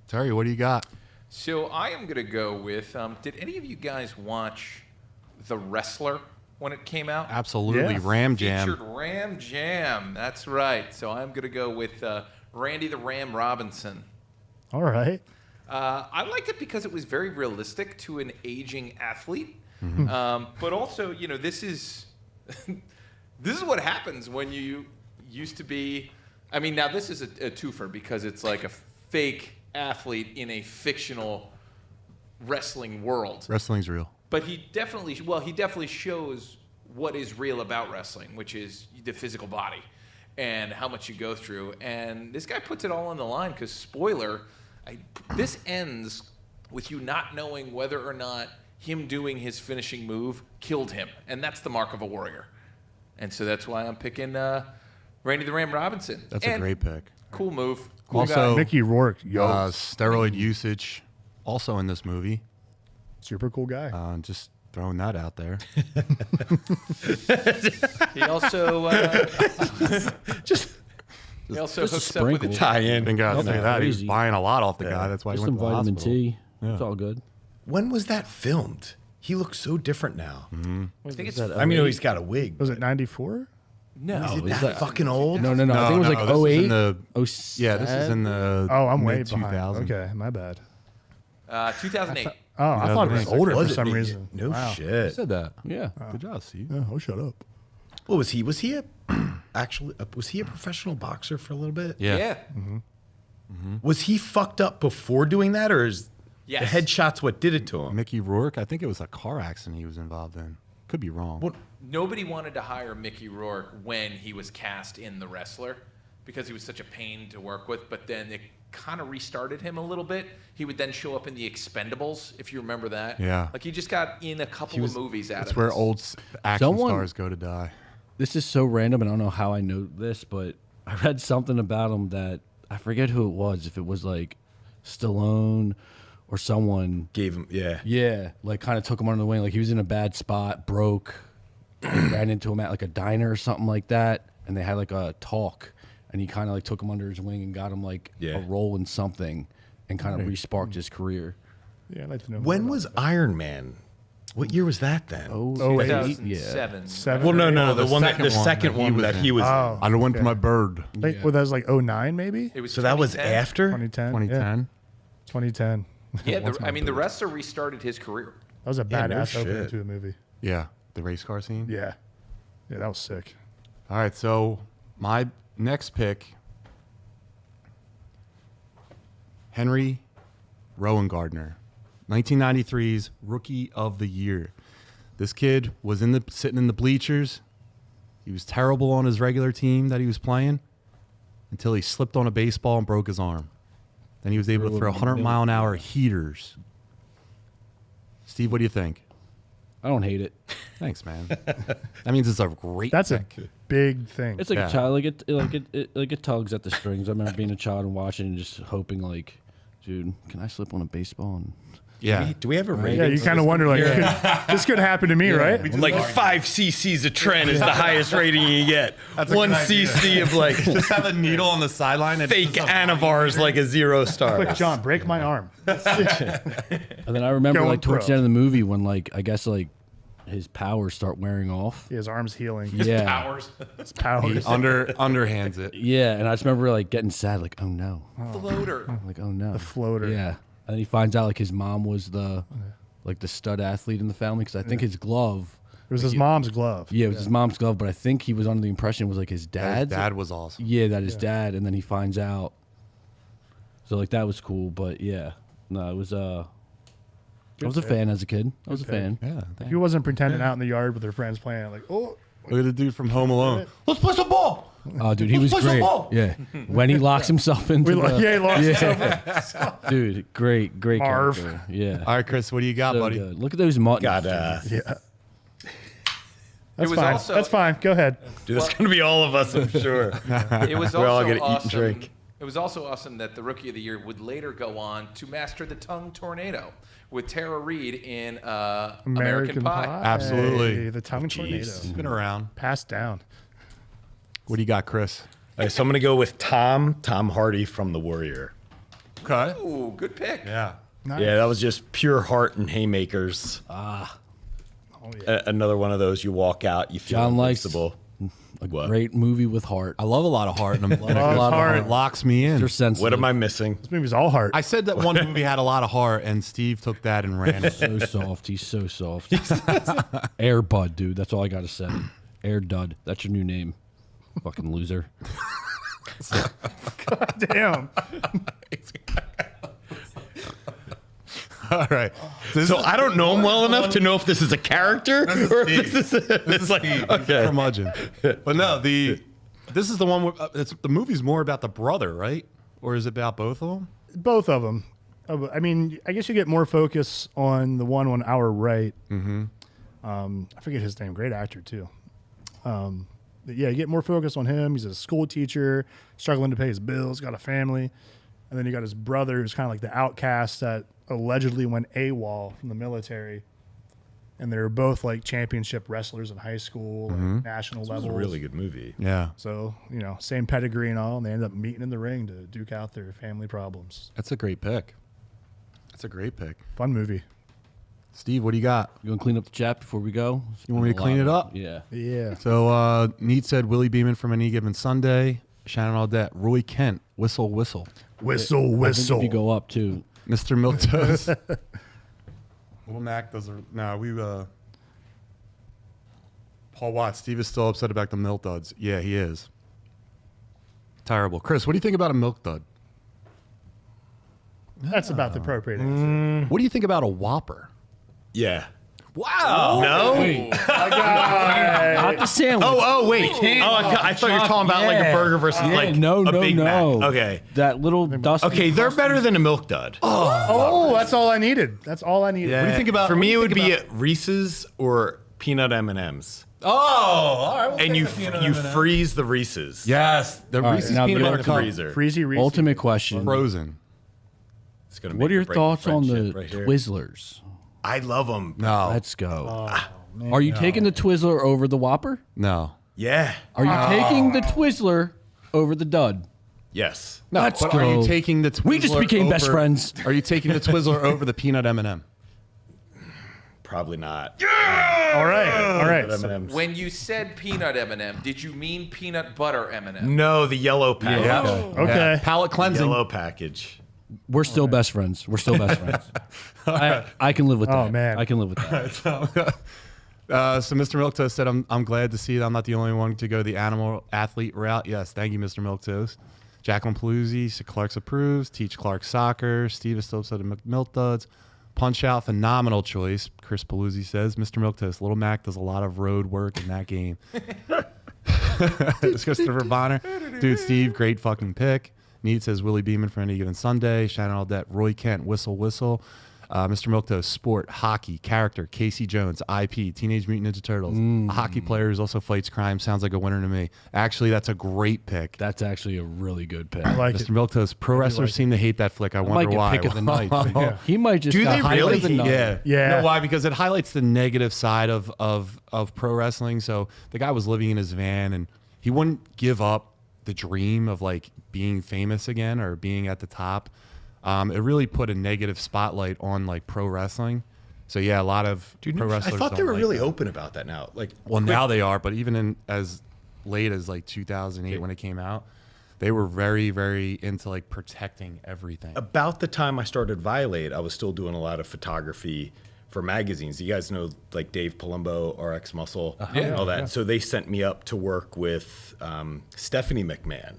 Speaker 2: Terry, what do you got?
Speaker 5: So I am going to go with, did any of you guys watch The Wrestler when it came out?
Speaker 2: Absolutely,
Speaker 3: Yeah.
Speaker 2: Ram Jam.
Speaker 5: Featured Ram Jam. That's right. So I'm going to go with Randy the Ram Robinson.
Speaker 3: All right.
Speaker 5: I liked it because it was very realistic to an aging athlete.
Speaker 3: Mm-hmm.
Speaker 5: But also, you know, this is this is what happens when you used to be. I mean, now this is a twofer because it's like a fake athlete in a fictional wrestling world.
Speaker 2: Wrestling's real.
Speaker 5: But he definitely shows what is real about wrestling, which is the physical body and how much you go through. And this guy puts it all on the line because, spoiler, this ends with you not knowing whether or not him doing his finishing move killed him. And that's the mark of a warrior. And so that's why I'm picking Randy the Ram Robinson.
Speaker 2: That's
Speaker 5: And
Speaker 2: a great pick.
Speaker 5: cool move. Cool
Speaker 2: Also,
Speaker 5: guy.
Speaker 3: Mickey Rourke, yo,
Speaker 2: Steroid usage, also in this movie.
Speaker 3: super cool guy.
Speaker 2: Just throwing that out there.
Speaker 5: He also he also
Speaker 4: just a
Speaker 5: hooks up with a
Speaker 4: sprinkle.
Speaker 5: chick.
Speaker 1: Tie-in.
Speaker 2: Think out
Speaker 4: Nothing
Speaker 2: that. He was
Speaker 4: crazy.
Speaker 2: buying a lot off the guy. That's why
Speaker 4: Just
Speaker 2: he
Speaker 4: some
Speaker 2: went to the
Speaker 4: vitamin
Speaker 2: hospital.
Speaker 4: T.
Speaker 2: Yeah.
Speaker 4: It's all good.
Speaker 1: When was that filmed? He looks so different now.
Speaker 5: I think it's
Speaker 1: I mean, he's got a wig.
Speaker 3: Was it 94?
Speaker 5: no.
Speaker 1: Is it
Speaker 4: is
Speaker 1: that
Speaker 4: that-
Speaker 1: fucking old?
Speaker 4: No. I think it was like
Speaker 2: this is in
Speaker 4: 08.
Speaker 2: the,
Speaker 4: 07?
Speaker 2: yeah, this is in the
Speaker 3: Oh, I'm way
Speaker 2: mid-2000s.
Speaker 3: behind. Okay, my bad.
Speaker 5: 2008.
Speaker 3: Oh, I thought it was older
Speaker 1: Was
Speaker 3: for
Speaker 1: it
Speaker 3: some
Speaker 1: me?
Speaker 3: reason.
Speaker 1: No
Speaker 3: Wow.
Speaker 2: I
Speaker 1: shit.
Speaker 2: said that.
Speaker 4: Yeah.
Speaker 2: Good job, Steve.
Speaker 3: Yeah, oh, shut up.
Speaker 1: What was he? Was he a actually? Was he a professional boxer for a little bit?
Speaker 2: Yeah.
Speaker 1: Was he fucked up before doing that, or is
Speaker 5: Yes.
Speaker 1: the headshots what did it to him?
Speaker 2: Mickey Rourke, I think it was a car accident he was involved in. Could be wrong.
Speaker 1: What?
Speaker 5: Nobody wanted to hire Mickey Rourke when he was cast in The Wrestler because he was such a pain to work with, but then it kind of restarted him a little bit. He would then show up in The Expendables, if you remember that.
Speaker 2: Yeah.
Speaker 5: Like he just got in a couple of movies out
Speaker 2: That's
Speaker 5: of
Speaker 2: where
Speaker 5: this.
Speaker 2: old action
Speaker 4: Someone-
Speaker 2: stars go to die.
Speaker 4: This is so random, and I don't know how I know this, but I read something about him that I forget who it was. If it was like Stallone or someone,
Speaker 1: Gave him, yeah.
Speaker 4: yeah, like kind of took him under the wing. Like he was in a bad spot, broke, and ran into him at like a diner or something like that, and they had like a talk, and he kind of like took him under his wing and got him like
Speaker 1: Yeah.
Speaker 4: a role in something, and kind of re-sparked his career.
Speaker 3: Yeah, I'd like to know.
Speaker 1: When
Speaker 3: more
Speaker 1: was
Speaker 3: about
Speaker 1: Iron Man? What year was that then?
Speaker 3: Oh,
Speaker 5: 2007.
Speaker 3: that. 7.
Speaker 1: well, no,
Speaker 2: the
Speaker 1: the one that
Speaker 2: second
Speaker 1: the
Speaker 2: one
Speaker 1: second
Speaker 2: that he
Speaker 1: one
Speaker 2: was
Speaker 1: that
Speaker 2: in.
Speaker 1: he was.
Speaker 3: Oh,
Speaker 2: I went to my bird.
Speaker 3: I think, well, that was like 09 maybe?
Speaker 5: It was
Speaker 1: So that was
Speaker 5: 2010.
Speaker 1: after.
Speaker 3: 2010.
Speaker 2: 2010.
Speaker 3: Yeah, 2010.
Speaker 5: Yeah,
Speaker 3: Once my
Speaker 5: I mean, The
Speaker 3: bird.
Speaker 5: Wrestler restarted his career.
Speaker 3: That was a
Speaker 1: Yeah, no
Speaker 3: badass opening
Speaker 1: shit.
Speaker 3: to a movie.
Speaker 2: Yeah, the race car scene.
Speaker 3: Yeah. Yeah, that was sick.
Speaker 2: All right, so my next pick, Henry Rowan Gardner, 1993's Rookie of the Year. This kid was sitting in the bleachers. He was terrible on his regular team that he was playing until he slipped on a baseball and broke his arm. Then he was able to throw 100-mile-an-hour heaters. Steve, what do you think?
Speaker 4: I don't hate it.
Speaker 2: Thanks, man. That means it's a great
Speaker 3: That's
Speaker 2: pick.
Speaker 3: a big thing.
Speaker 4: It's like
Speaker 2: Yeah.
Speaker 4: a child, like it tugs at the strings. I remember being a child and watching and just hoping, like, dude, can I slip on a baseball? And
Speaker 2: Yeah.
Speaker 1: Do we have a rating?
Speaker 3: yeah, you kind of wonder, like, this could happen to me, right?
Speaker 1: Like 5 cc's of Tren is the highest rating you get. 1 cc of like
Speaker 2: Just have a needle on the sideline. And
Speaker 1: fake Anavar is like a 0 star.
Speaker 3: Quick, John, break my arm.
Speaker 4: And then I remember,
Speaker 3: Going
Speaker 4: like, towards
Speaker 3: pro.
Speaker 4: the end of the movie when, like, I guess, like, his powers start wearing off.
Speaker 3: His arm's healing.
Speaker 4: Yeah.
Speaker 5: Powers.
Speaker 3: His powers.
Speaker 2: underhands it.
Speaker 4: Yeah, and I just remember, like, getting sad, like, oh, no.
Speaker 5: Floater.
Speaker 4: Like, oh, no. The
Speaker 3: floater.
Speaker 4: Yeah. And then he finds out, like, his mom was the stud athlete in the family because I think his glove
Speaker 3: It was his mom's glove.
Speaker 4: Yeah, it was his mom's glove, but I think he was under the impression it was like his dad's.
Speaker 2: His dad was awesome.
Speaker 4: Yeah, that his dad, and then he finds out. So like that was cool, but yeah, no, it was. I was a fan as a kid. I was a fan.
Speaker 2: Yeah.
Speaker 3: He wasn't pretending out in the yard with their friends playing like, oh.
Speaker 2: Look at the dude from Home Alone. Let's play some ball.
Speaker 4: Oh, dude, he was great. Yeah, when he locks himself into
Speaker 3: He lost himself.
Speaker 4: Dude, great
Speaker 3: Marv.
Speaker 4: character. Yeah.
Speaker 2: All right, Chris, what do you got,
Speaker 4: So
Speaker 2: buddy?
Speaker 4: good. Look at those muttons.
Speaker 1: God,
Speaker 4: dude.
Speaker 3: Yeah. That's
Speaker 5: was
Speaker 3: fine.
Speaker 5: also-
Speaker 3: That's fine. Go ahead.
Speaker 1: dude, that's gonna be all of us, I'm sure.
Speaker 5: It was
Speaker 1: We're all
Speaker 5: also
Speaker 1: gonna eat and
Speaker 5: awesome.
Speaker 1: drink.
Speaker 5: It was also awesome that the Rookie of the Year would later go on to master the tongue tornado with Tara Reid in American Pie.
Speaker 2: Absolutely.
Speaker 3: Hey, the tongue tornado.
Speaker 2: It's been around.
Speaker 3: Passed down.
Speaker 2: What do you got, Chris?
Speaker 1: All right, so I'm gonna go with Tom Hardy from The Warrior.
Speaker 2: Okay.
Speaker 5: Ooh, good pick.
Speaker 2: Yeah.
Speaker 3: Nice.
Speaker 1: Yeah, that was just pure heart and haymakers.
Speaker 3: Oh, yeah.
Speaker 1: Another one of those you walk out, you feel
Speaker 4: John likes
Speaker 1: invincible.
Speaker 4: A
Speaker 1: What?
Speaker 4: great movie with heart.
Speaker 2: I love a lot of heart, and a
Speaker 3: Love
Speaker 2: lot
Speaker 3: heart.
Speaker 2: of heart locks me in.
Speaker 4: You're sensitive.
Speaker 1: What am I missing?
Speaker 3: This movie's all heart.
Speaker 2: I said that one movie had a lot of heart, and Steve took that and ran it.
Speaker 4: So soft. He's so soft. Air Bud, dude. That's all I gotta say. Air Dud. That's your new name. Fucking loser.
Speaker 3: Damn.
Speaker 2: All right.
Speaker 1: So I don't know him well enough to know if this is a character or if this is it's like okay.
Speaker 2: Curmudgeon. But no, this is the one where the movie's more about the brother, right? Or is it about both of them?
Speaker 3: Both of them. I mean, I guess you get more focus on the one on Our Right. Mm-hmm. I forget his name. Great actor, too. But yeah, you get more focus on him. He's a school teacher, struggling to pay his bills, got a family. And then you got his brother, who's kind of like the outcast that allegedly went AWOL from the military. And they're both like championship wrestlers in high school, like national
Speaker 1: It was
Speaker 3: levels.
Speaker 1: a really good movie.
Speaker 2: Yeah.
Speaker 3: So, same pedigree and all, and they end up meeting in the ring to duke out their family problems.
Speaker 2: That's a great pick. That's a great pick.
Speaker 3: Fun movie.
Speaker 2: Steve, what do you got?
Speaker 4: You want to clean up the chat before we go?
Speaker 2: You want me to clean it up?
Speaker 4: Yeah.
Speaker 3: Yeah.
Speaker 2: So, Neat said Willie Beeman from Any Given Sunday. Shannon Audette. Roy Kent. Whistle, whistle.
Speaker 3: Whistle,
Speaker 4: I think
Speaker 3: whistle.
Speaker 4: if you go up too.
Speaker 2: Mr. Milktoast. Little Mac does Paul Watts. Steve is still upset about the milk duds. Yeah, he is. Terrible. Chris, what do you think about a milk dud?
Speaker 3: That's about the appropriate answer.
Speaker 2: What do you think about a Whopper?
Speaker 1: Yeah.
Speaker 2: Wow.
Speaker 1: No?
Speaker 4: Not the sandwich.
Speaker 1: Oh, wait. I thought you were talking about like a burger versus like a Big Mac. Okay.
Speaker 4: That little dusty.
Speaker 1: Okay, they're better than a milk dud.
Speaker 3: Oh, that's all I needed. That's all I needed.
Speaker 1: Yeah.
Speaker 2: What do you think about?
Speaker 1: For
Speaker 2: what do
Speaker 1: me,
Speaker 2: you
Speaker 1: it would
Speaker 2: think
Speaker 1: be Reese's or peanut M&M's.
Speaker 2: Oh, all right. We'll
Speaker 1: And
Speaker 2: take
Speaker 1: you
Speaker 2: the peanut
Speaker 1: you
Speaker 2: M&M.
Speaker 1: freeze the Reese's.
Speaker 2: Yes, the
Speaker 4: right,
Speaker 2: Reese's
Speaker 4: now
Speaker 2: peanut
Speaker 4: the
Speaker 2: butter
Speaker 1: in the
Speaker 2: cup.
Speaker 1: freezer.
Speaker 3: Freezy Reese.
Speaker 4: Ultimate question.
Speaker 2: Frozen.
Speaker 1: It's gonna
Speaker 4: What
Speaker 1: make
Speaker 4: are
Speaker 1: or
Speaker 4: your
Speaker 1: break
Speaker 4: thoughts on the
Speaker 1: friendship right here.
Speaker 4: Twizzlers?
Speaker 1: I love them.
Speaker 2: No,
Speaker 4: Let's go. Are you taking the Twizzler over the Whopper?
Speaker 2: no,
Speaker 1: Yeah.
Speaker 4: Are you taking the Twizzler over the Dud?
Speaker 1: Yes.
Speaker 2: no.
Speaker 4: Let's
Speaker 2: but are you
Speaker 4: go.
Speaker 2: taking the Twizzler
Speaker 4: We just became best
Speaker 2: over-
Speaker 4: friends.
Speaker 2: Are you taking the Twizzler over the peanut M&M?
Speaker 1: Probably not.
Speaker 3: All right.
Speaker 1: M&Ms.
Speaker 5: When you said peanut M&M, did you mean peanut butter M&M?
Speaker 1: No, the yellow package.
Speaker 2: Yeah.
Speaker 3: Okay.
Speaker 2: Palate cleansing.
Speaker 1: Yellow package.
Speaker 4: We're still best friends. We're still best friends. I can live with that.
Speaker 3: Oh, man.
Speaker 4: I can live with that.
Speaker 2: So Mr. Milktoast said, I'm glad to see that I'm not the only one to go the animal athlete route. Yes, thank you, Mr. Milktoast. Jacqueline Paluzzi, Clark's approves. Teach Clark soccer. Steve is still upset at Milk Duds. Punch Out, phenomenal choice. Chris Paluzzi says, Mr. Milktoast, Little Mac does a lot of road work in that game. It's Christopher Bonner. Dude, Steve, great fucking pick. Need says Willie Beeman for Any Given Sunday. Shannon Audette, Roy Kent, Whistle, Whistle. Mr. Milktoast, sport, hockey, character, Casey Jones, IP, Teenage Mutant Ninja Turtles. A hockey player who also fights crime. Sounds like a winner to me. Actually, that's a great pick.
Speaker 4: That's actually a really good pick.
Speaker 3: I like
Speaker 2: Mr.
Speaker 3: it.
Speaker 2: Milktoast, pro wrestlers seem to hate that flick. I
Speaker 4: Might
Speaker 2: wonder
Speaker 4: get
Speaker 2: why.
Speaker 4: pick of the night. He might just
Speaker 1: Do
Speaker 4: got
Speaker 1: they
Speaker 4: highlight
Speaker 1: really?
Speaker 4: of the night.
Speaker 2: Yeah.
Speaker 3: Yeah.
Speaker 2: You know why? Because it highlights the negative side of pro wrestling. So the guy was living in his van and he wouldn't give up the dream of like being famous again or being at the top. It really put a negative spotlight on like pro wrestling. So yeah, a lot of pro
Speaker 1: I
Speaker 2: wrestlers.
Speaker 1: thought they
Speaker 2: don't
Speaker 1: were
Speaker 2: like
Speaker 1: really
Speaker 2: that.
Speaker 1: open about that now. Like,
Speaker 2: Well, now they are, but even in as late as like 2008 when it came out, they were very, very into like protecting everything.
Speaker 1: about the time I started Violate, I was still doing a lot of photography for magazines. You guys know like Dave Palumbo, RX Muscle,
Speaker 5: Yeah.
Speaker 1: all that. So they sent me up to work with Stephanie McMahon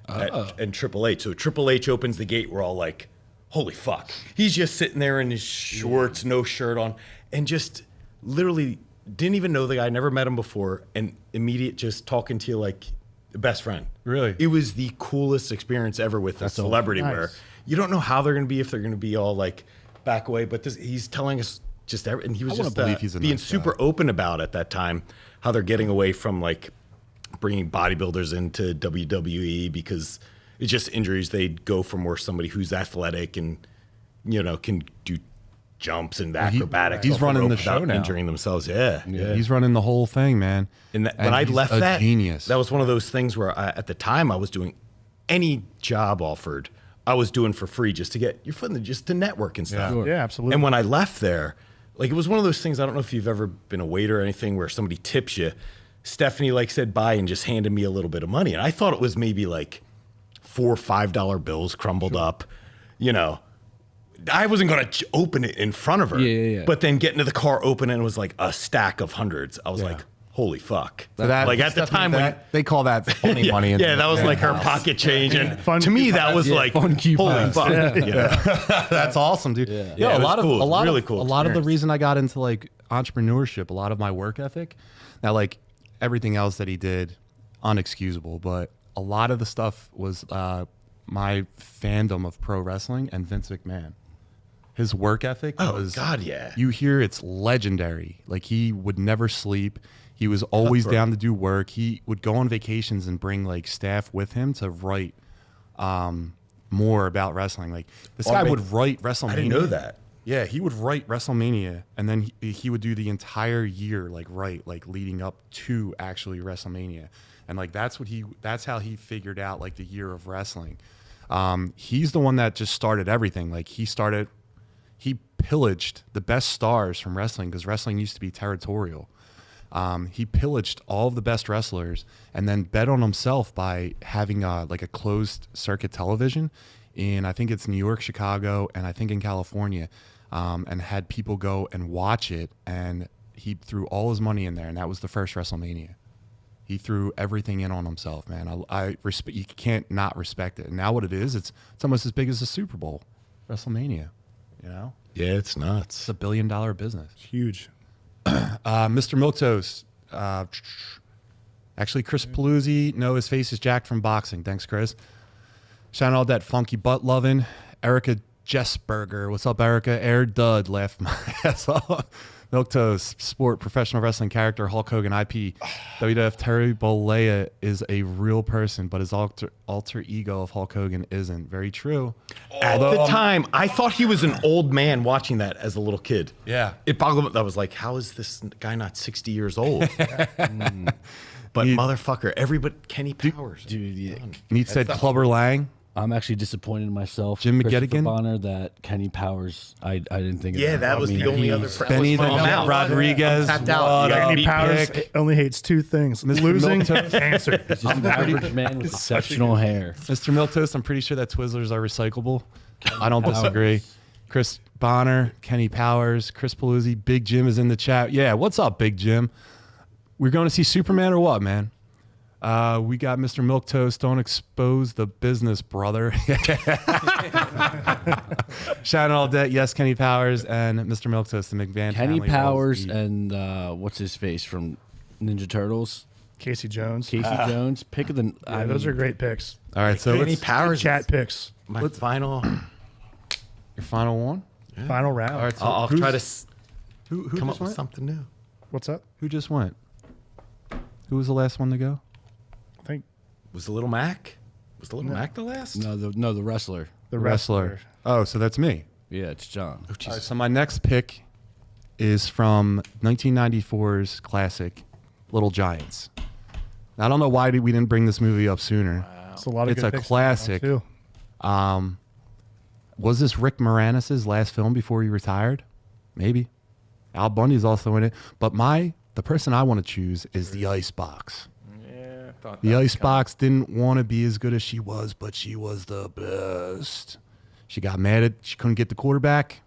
Speaker 1: and Triple H. So Triple H opens the gate. We're all like, holy fuck. He's just sitting there in his shorts, no shirt on, and just literally didn't even know the guy, never met him before, and immediate just talking to you like a best friend.
Speaker 2: Really?
Speaker 1: It was the coolest experience ever with a celebrity where you don't know how they're going to be, if they're going to be all like back away, but he's telling us just everything. And he was just
Speaker 2: believe he's a
Speaker 1: being
Speaker 2: nice
Speaker 1: super
Speaker 2: guy.
Speaker 1: open about at that time how they're getting away from like bringing bodybuilders into WWE because it's just injuries. They'd go for more somebody who's athletic and, you know, can do jumps and acrobatics.
Speaker 2: he's
Speaker 1: off the
Speaker 2: running
Speaker 1: rope
Speaker 2: the show
Speaker 1: without
Speaker 2: now.
Speaker 1: injuring themselves. Yeah.
Speaker 2: He's running the whole thing, man.
Speaker 1: And when I
Speaker 2: he's
Speaker 1: left
Speaker 2: a
Speaker 1: that,
Speaker 2: genius.
Speaker 1: that was one of those things where at the time I was doing any job offered, I was doing for free just to get your foot in just to network and stuff.
Speaker 4: Sure.
Speaker 3: Yeah, absolutely.
Speaker 1: And when I left there, like it was one of those things, I don't know if you've ever been a waiter or anything where somebody tips you. Stephanie like said bye and just handed me a little bit of money. And I thought it was maybe like $4 or $5 bills crumbled up, you know. I wasn't going to open it in front of her.
Speaker 4: Yeah.
Speaker 1: But then getting to the car, open it, and it was like a stack of hundreds. I was like, holy fuck.
Speaker 2: So that,
Speaker 1: like at the time when
Speaker 2: they call that funny money. in
Speaker 1: yeah,
Speaker 2: the-
Speaker 1: that was
Speaker 2: in
Speaker 1: like
Speaker 2: the
Speaker 1: her
Speaker 2: house.
Speaker 1: pocket change, and
Speaker 3: Fun
Speaker 1: to me that
Speaker 3: coupons.
Speaker 1: was like
Speaker 4: fun
Speaker 1: holy
Speaker 4: coupons.
Speaker 1: fuck. Yeah.
Speaker 2: That's awesome, dude.
Speaker 1: Yeah,
Speaker 2: Yo,
Speaker 1: it
Speaker 2: a
Speaker 1: was
Speaker 2: lot of
Speaker 1: cool.
Speaker 2: a lot
Speaker 1: Really
Speaker 2: of
Speaker 1: cool
Speaker 2: a lot of the
Speaker 1: experience.
Speaker 2: reason I got into like entrepreneurship, a lot of my work ethic. Now, like everything else that he did, unexcusable, but a lot of the stuff was my fandom of pro wrestling and Vince McMahon. His work ethic
Speaker 1: Oh,
Speaker 2: was
Speaker 1: God, yeah.
Speaker 2: You hear it's legendary. Like he would never sleep. He was always down to do work. He would go on vacations and bring like staff with him to write more about wrestling. Like this guy would write WrestleMania.
Speaker 1: I didn't know that.
Speaker 2: Yeah, he would write WrestleMania, and then he would do the entire year like leading up to actually WrestleMania, and like that's how he figured out like the year of wrestling. He's the one that just started everything. Like he pillaged the best stars from wrestling because wrestling used to be territorial. He pillaged all of the best wrestlers and then bet on himself by having like a closed circuit television in, I think it's New York, Chicago, and I think in California, and had people go and watch it. And he threw all his money in there, and that was the first WrestleMania. He threw everything in on himself, man. I respect. You can't not respect it. And now what it is, it's almost as big as the Super Bowl, WrestleMania. You know,
Speaker 1: Yeah, it's nuts.
Speaker 2: it's $1 billion business.
Speaker 3: Huge.
Speaker 2: Mr. Milktoast. Actually, Chris Paluzzi. No, his face is jacked from boxing. Thanks, Chris. Shout out that funky butt loving. Erica Jessberger. What's up, Erica? Air Dud laughed my ass off. Milktoast. Sport. Professional wrestling character. Hulk Hogan. IP. WWF. Terry Bollea is a real person, but his alter ego of Hulk Hogan isn't. Very true.
Speaker 1: At the time, I thought he was an old man watching that as a little kid.
Speaker 2: Yeah.
Speaker 1: It boggled me. I was like, how is this guy not 60 years old? But motherfucker, everybody, Kenny Powers.
Speaker 4: Dude, yeah.
Speaker 2: And he said Clubber Lang.
Speaker 4: I'm actually disappointed in myself,
Speaker 2: Jim
Speaker 4: Christopher
Speaker 2: McGettigan?
Speaker 4: Bonner, that Kenny Powers. I didn't think.
Speaker 1: Yeah,
Speaker 4: of
Speaker 1: that was the only other.
Speaker 2: Benny
Speaker 1: I'm out.
Speaker 2: Rodriguez.
Speaker 1: I'm tapped out.
Speaker 2: What
Speaker 1: You guys
Speaker 2: up,
Speaker 3: Kenny Powers
Speaker 2: pick?
Speaker 3: only hates two things: losing and answer.
Speaker 4: Just an average man with exceptional hair.
Speaker 2: Mr. Milktoast, I'm pretty sure that Twizzlers are recyclable. I don't disagree. Chris Bonner, Kenny Powers, Chris Paluzzi, Big Jim is in the chat. Yeah, what's up, Big Jim? We're going to see Superman or what, man? We got Mr. Milktoast. Don't expose the business, brother. Shout out all that. Yes, Kenny Powers and Mr. Milktoast, the McVan
Speaker 4: Kenny
Speaker 2: family
Speaker 4: Powers
Speaker 2: rolls deep.
Speaker 4: and what's his face from Ninja Turtles,
Speaker 3: Casey Jones.
Speaker 4: Casey Jones. Pick of the.
Speaker 3: Yeah, those are great picks.
Speaker 2: All right, so
Speaker 1: Kenny
Speaker 2: let's,
Speaker 1: Powers.
Speaker 3: Chat picks.
Speaker 1: My final.
Speaker 2: your final one.
Speaker 3: Final round.
Speaker 2: All right, so
Speaker 1: I'll
Speaker 2: who's-
Speaker 1: try to
Speaker 2: who
Speaker 1: come
Speaker 2: just
Speaker 1: up with
Speaker 2: went?
Speaker 1: something new.
Speaker 3: What's up?
Speaker 2: Who just went? Who was the last one to go?
Speaker 3: I think
Speaker 1: Was the Little Mac? Was the Little Mac the last?
Speaker 4: No, the wrestler.
Speaker 3: the
Speaker 2: Wrestler. Oh, so that's me.
Speaker 4: Yeah, it's John.
Speaker 1: Oh, Jesus.
Speaker 2: All right, so my next pick is from 1994's classic, Little Giants. Now, I don't know why we didn't bring this movie up sooner.
Speaker 3: It's a lot of
Speaker 2: It's
Speaker 3: good
Speaker 2: a
Speaker 3: picks
Speaker 2: classic.
Speaker 3: too.
Speaker 2: Was this Rick Moranis' last film before he retired? Maybe. Al Bundy's also in it. But the person I want to choose is the Icebox.
Speaker 5: Yeah, I thought
Speaker 2: The
Speaker 5: that was
Speaker 2: Icebox didn't want to be as good as she was, but she was the best. She got mad at she couldn't get the quarterback.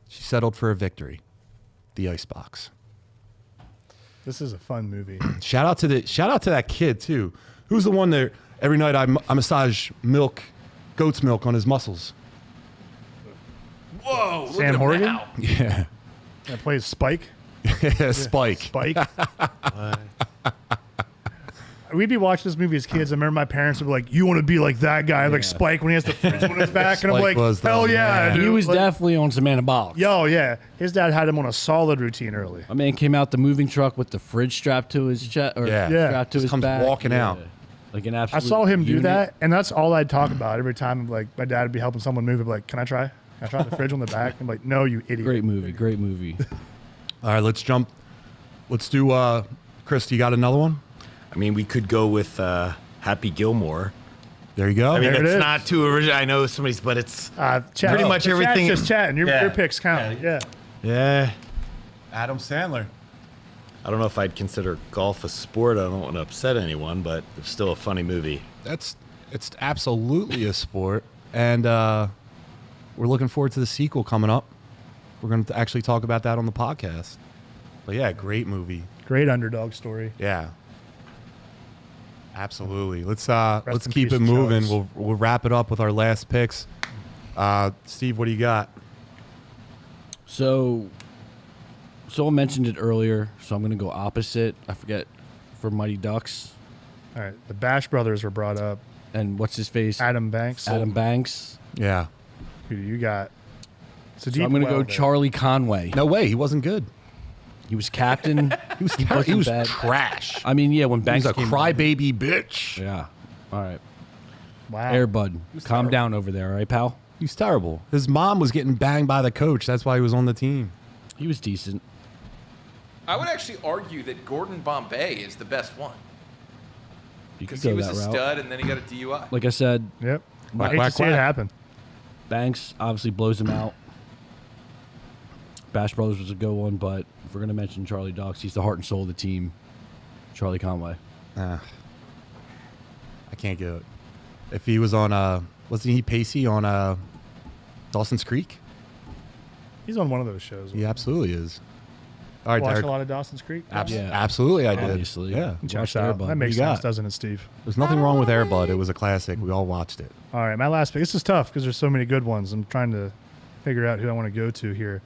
Speaker 2: She settled for a victory. The Icebox.
Speaker 3: This is a fun movie.
Speaker 2: Shout out to that kid too. Who's the one that every night I massage goat's milk on his muscles?
Speaker 5: Whoa, look
Speaker 3: Sam
Speaker 5: at him
Speaker 3: Horgan?
Speaker 5: now.
Speaker 2: Yeah.
Speaker 3: That plays Spike.
Speaker 2: Spike.
Speaker 3: Spike. We'd be watching this movie as kids. I remember my parents would be like, "You want to be like that guy, like Spike when he has the fridge on his back," and I'm
Speaker 2: Spike
Speaker 3: like,
Speaker 2: was the
Speaker 3: "Hell yeah!"
Speaker 2: man.
Speaker 3: dude.
Speaker 4: He was
Speaker 3: Like,
Speaker 4: definitely on some anabolics.
Speaker 3: Yo, yeah. His dad had him on a solid routine early.
Speaker 4: My man came out the moving truck with the fridge strapped to his chest, or
Speaker 2: Yeah.
Speaker 3: Yeah.
Speaker 4: strapped to
Speaker 2: Just
Speaker 4: his
Speaker 2: comes
Speaker 4: back.
Speaker 2: walking out.
Speaker 4: like an
Speaker 3: I
Speaker 4: absolute.
Speaker 3: saw him do
Speaker 4: unit.
Speaker 3: that, and that's all I'd talk about every time. Like my dad would be helping someone move. I'd be like, "Can I try? Can I try the fridge on the back?" I'm like, "No, you idiot."
Speaker 4: Great movie. Great movie.
Speaker 2: All right, let's jump. Let's do. Chris, you got another one?
Speaker 1: I mean, we could go with Happy Gilmore.
Speaker 2: There you go.
Speaker 1: I mean,
Speaker 3: There it
Speaker 1: it's
Speaker 3: is.
Speaker 1: not too original. I know somebody's, but it's
Speaker 3: Chat,
Speaker 1: Pretty much
Speaker 3: the chat's
Speaker 1: everything-
Speaker 3: just chatting. Your
Speaker 1: Yeah.
Speaker 3: picks count. Yeah.
Speaker 1: yeah.
Speaker 2: Adam Sandler.
Speaker 1: I don't know if I'd consider golf a sport. I don't want to upset anyone, but it's still a funny movie.
Speaker 2: It's absolutely a sport, and we're looking forward to the sequel coming up. We're going to actually talk about that on the podcast. But yeah, great movie.
Speaker 3: Great underdog story.
Speaker 2: Yeah, absolutely. Let's
Speaker 3: in
Speaker 2: keep
Speaker 3: peace,
Speaker 2: it moving.
Speaker 3: Charles.
Speaker 2: We'll wrap it up with our last picks. Steve, what do you got?
Speaker 4: So, someone mentioned it earlier, so I'm going to go opposite. I forget, for Mighty Ducks.
Speaker 3: All right. The Bash Brothers were brought up.
Speaker 4: And what's his face?
Speaker 3: Adam Banks.
Speaker 4: Adam Banks.
Speaker 2: Yeah.
Speaker 3: Who do you got?
Speaker 4: So I'm going to go Charlie Conway.
Speaker 2: No way. He wasn't good.
Speaker 4: He was captain.
Speaker 2: He was
Speaker 4: wasn't bad.
Speaker 2: trash.
Speaker 4: I mean, yeah, when
Speaker 2: He
Speaker 4: Banks
Speaker 2: was a
Speaker 4: came-
Speaker 2: crybaby bitch.
Speaker 4: Yeah. All right.
Speaker 3: Wow.
Speaker 4: Air Bud. Calm down over there, all right, pal?
Speaker 2: He was terrible. His mom was getting banged by the coach. That's why he was on the team.
Speaker 4: He was decent.
Speaker 5: I would actually argue that Gordon Bombay is the best one
Speaker 4: You could
Speaker 5: because
Speaker 4: go
Speaker 5: he was
Speaker 4: that
Speaker 5: a
Speaker 4: route.
Speaker 5: stud and then he got a DUI.
Speaker 4: Like I said,
Speaker 3: Yep.
Speaker 2: Quack,
Speaker 3: I hate
Speaker 2: quack,
Speaker 3: to see it
Speaker 2: quack.
Speaker 3: happen.
Speaker 4: Banks obviously blows him out. Bash Brothers was a good one, but if we're going to mention Charlie Dawkes, he's the heart and soul of the team. Charlie Conway.
Speaker 2: I can't get it. If he was on, wasn't he Pacey on Dawson's Creek?
Speaker 3: He's on one of those shows.
Speaker 2: He absolutely is. All right,
Speaker 3: Watch
Speaker 2: Derek.
Speaker 3: a lot of Dawson's Creek.
Speaker 4: Yeah.
Speaker 2: Absolutely, I did.
Speaker 4: Obviously.
Speaker 2: Yeah.
Speaker 3: Check
Speaker 4: Watched
Speaker 3: that
Speaker 4: Air
Speaker 3: out.
Speaker 4: Bud.
Speaker 3: That makes
Speaker 2: What do you
Speaker 3: sense,
Speaker 2: got?
Speaker 3: doesn't it, Steve?
Speaker 2: There's nothing wrong with Air Bud. It was a classic. We all watched it.
Speaker 3: All right, my last pick. This is tough because there's so many good ones. I'm trying to figure out who I want to go to here.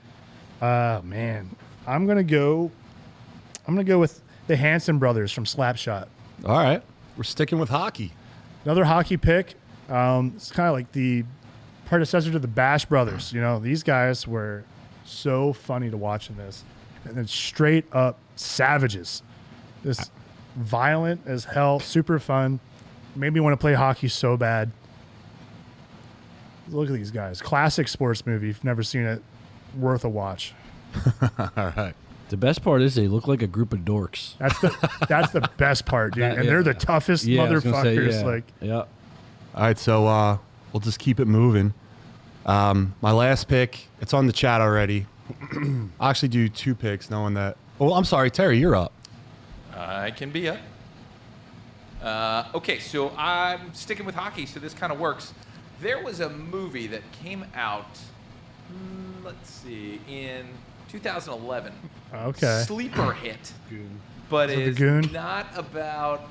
Speaker 3: Man, I'm gonna go with the Hanson brothers from Slapshot.
Speaker 2: All right. We're sticking with hockey.
Speaker 3: Another hockey pick. It's kind of like the predecessor to the Bash Brothers. You know, these guys were so funny to watch in this, and then straight up savages. This violent as hell, super fun. Made me want to play hockey so bad. Look at these guys. Classic sports movie. If you've never seen it, worth a watch.
Speaker 2: All right.
Speaker 4: The best part is they look like a group of dorks.
Speaker 3: That's the best part, dude. And they're the toughest
Speaker 4: Yeah, I was gonna say,
Speaker 3: motherfuckers.
Speaker 4: yeah.
Speaker 3: Like,
Speaker 4: yeah.
Speaker 2: All right. So we'll just keep it moving. My last pick, it's on the chat already. I'll actually do two picks knowing that. Oh, I'm sorry. Terry, you're up.
Speaker 5: I can be up. Okay, so I'm sticking with hockey, so this kind of works. There was a movie that came out, let's see, in 2011.
Speaker 3: okay.
Speaker 5: Sleeper hit. But
Speaker 3: it the
Speaker 5: is
Speaker 3: Goon?
Speaker 5: not about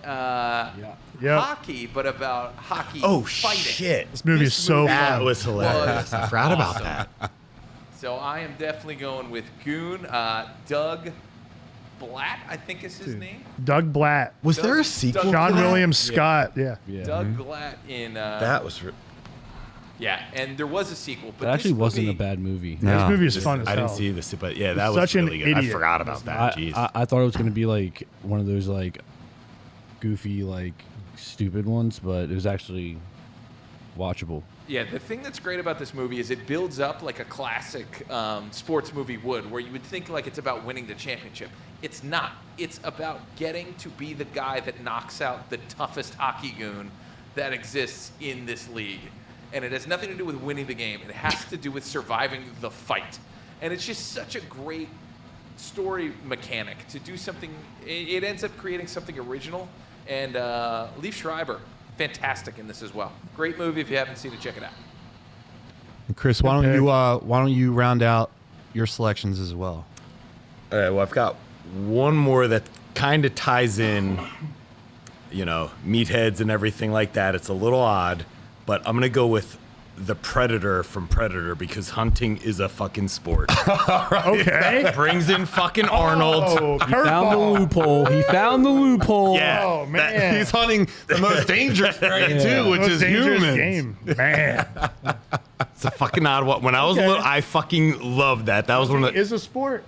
Speaker 3: Yep.
Speaker 5: hockey, but about hockey
Speaker 1: Oh,
Speaker 5: fighting.
Speaker 1: shit.
Speaker 3: This movie is so
Speaker 1: That
Speaker 3: fun.
Speaker 1: was hilarious. I forgot about
Speaker 5: awesome.
Speaker 1: that.
Speaker 5: So I am definitely going with Goon. Doug Blatt, I think is his name.
Speaker 3: Doug Blatt.
Speaker 1: Was there a sequel?
Speaker 5: Doug
Speaker 3: John
Speaker 1: to that?
Speaker 3: William Scott. Yeah.
Speaker 4: Yeah.
Speaker 5: Doug Blatt in.
Speaker 1: That was.
Speaker 5: Yeah, and there was a sequel, but
Speaker 4: That actually
Speaker 5: this
Speaker 4: wasn't a
Speaker 5: movie-
Speaker 4: bad movie.
Speaker 2: No.
Speaker 3: This movie is fun as
Speaker 1: I
Speaker 3: hell.
Speaker 1: didn't see this, but yeah, that
Speaker 3: He's
Speaker 1: was
Speaker 3: such an
Speaker 1: really good. I
Speaker 3: idiot.
Speaker 1: forgot about that. Jeez.
Speaker 4: I thought it was going to be like one of those like goofy, like stupid ones, but it was actually watchable.
Speaker 5: Yeah, the thing that's great about this movie is it builds up like a classic sports movie would, where you would think like it's about winning the championship. It's not. It's about getting to be the guy that knocks out the toughest hockey goon that exists in this league. And it has nothing to do with winning the game. It has to do with surviving the fight. And it's just such a great story mechanic to do something. It ends up creating something original. And Leif Schreiber, fantastic in this as well. Great movie. If you haven't seen it, check it out.
Speaker 2: And Chris, why don't you round out your selections as well.
Speaker 1: All right, well, I've got one more that kind of ties in, meatheads and everything like that. It's a little odd, but I'm going to go with the Predator from Predator because hunting is a fucking sport.
Speaker 3: Okay.
Speaker 1: Brings in fucking Arnold.
Speaker 3: Oh,
Speaker 4: He found the loophole. He found the loophole.
Speaker 1: Yeah.
Speaker 3: Oh, man.
Speaker 2: He's hunting the most dangerous prey too, which
Speaker 3: Most
Speaker 2: is
Speaker 3: dangerous
Speaker 2: humans.
Speaker 3: game. Man.
Speaker 1: It's a fucking odd one. When I was little, I fucking loved that. That was one of the
Speaker 3: Is a sport.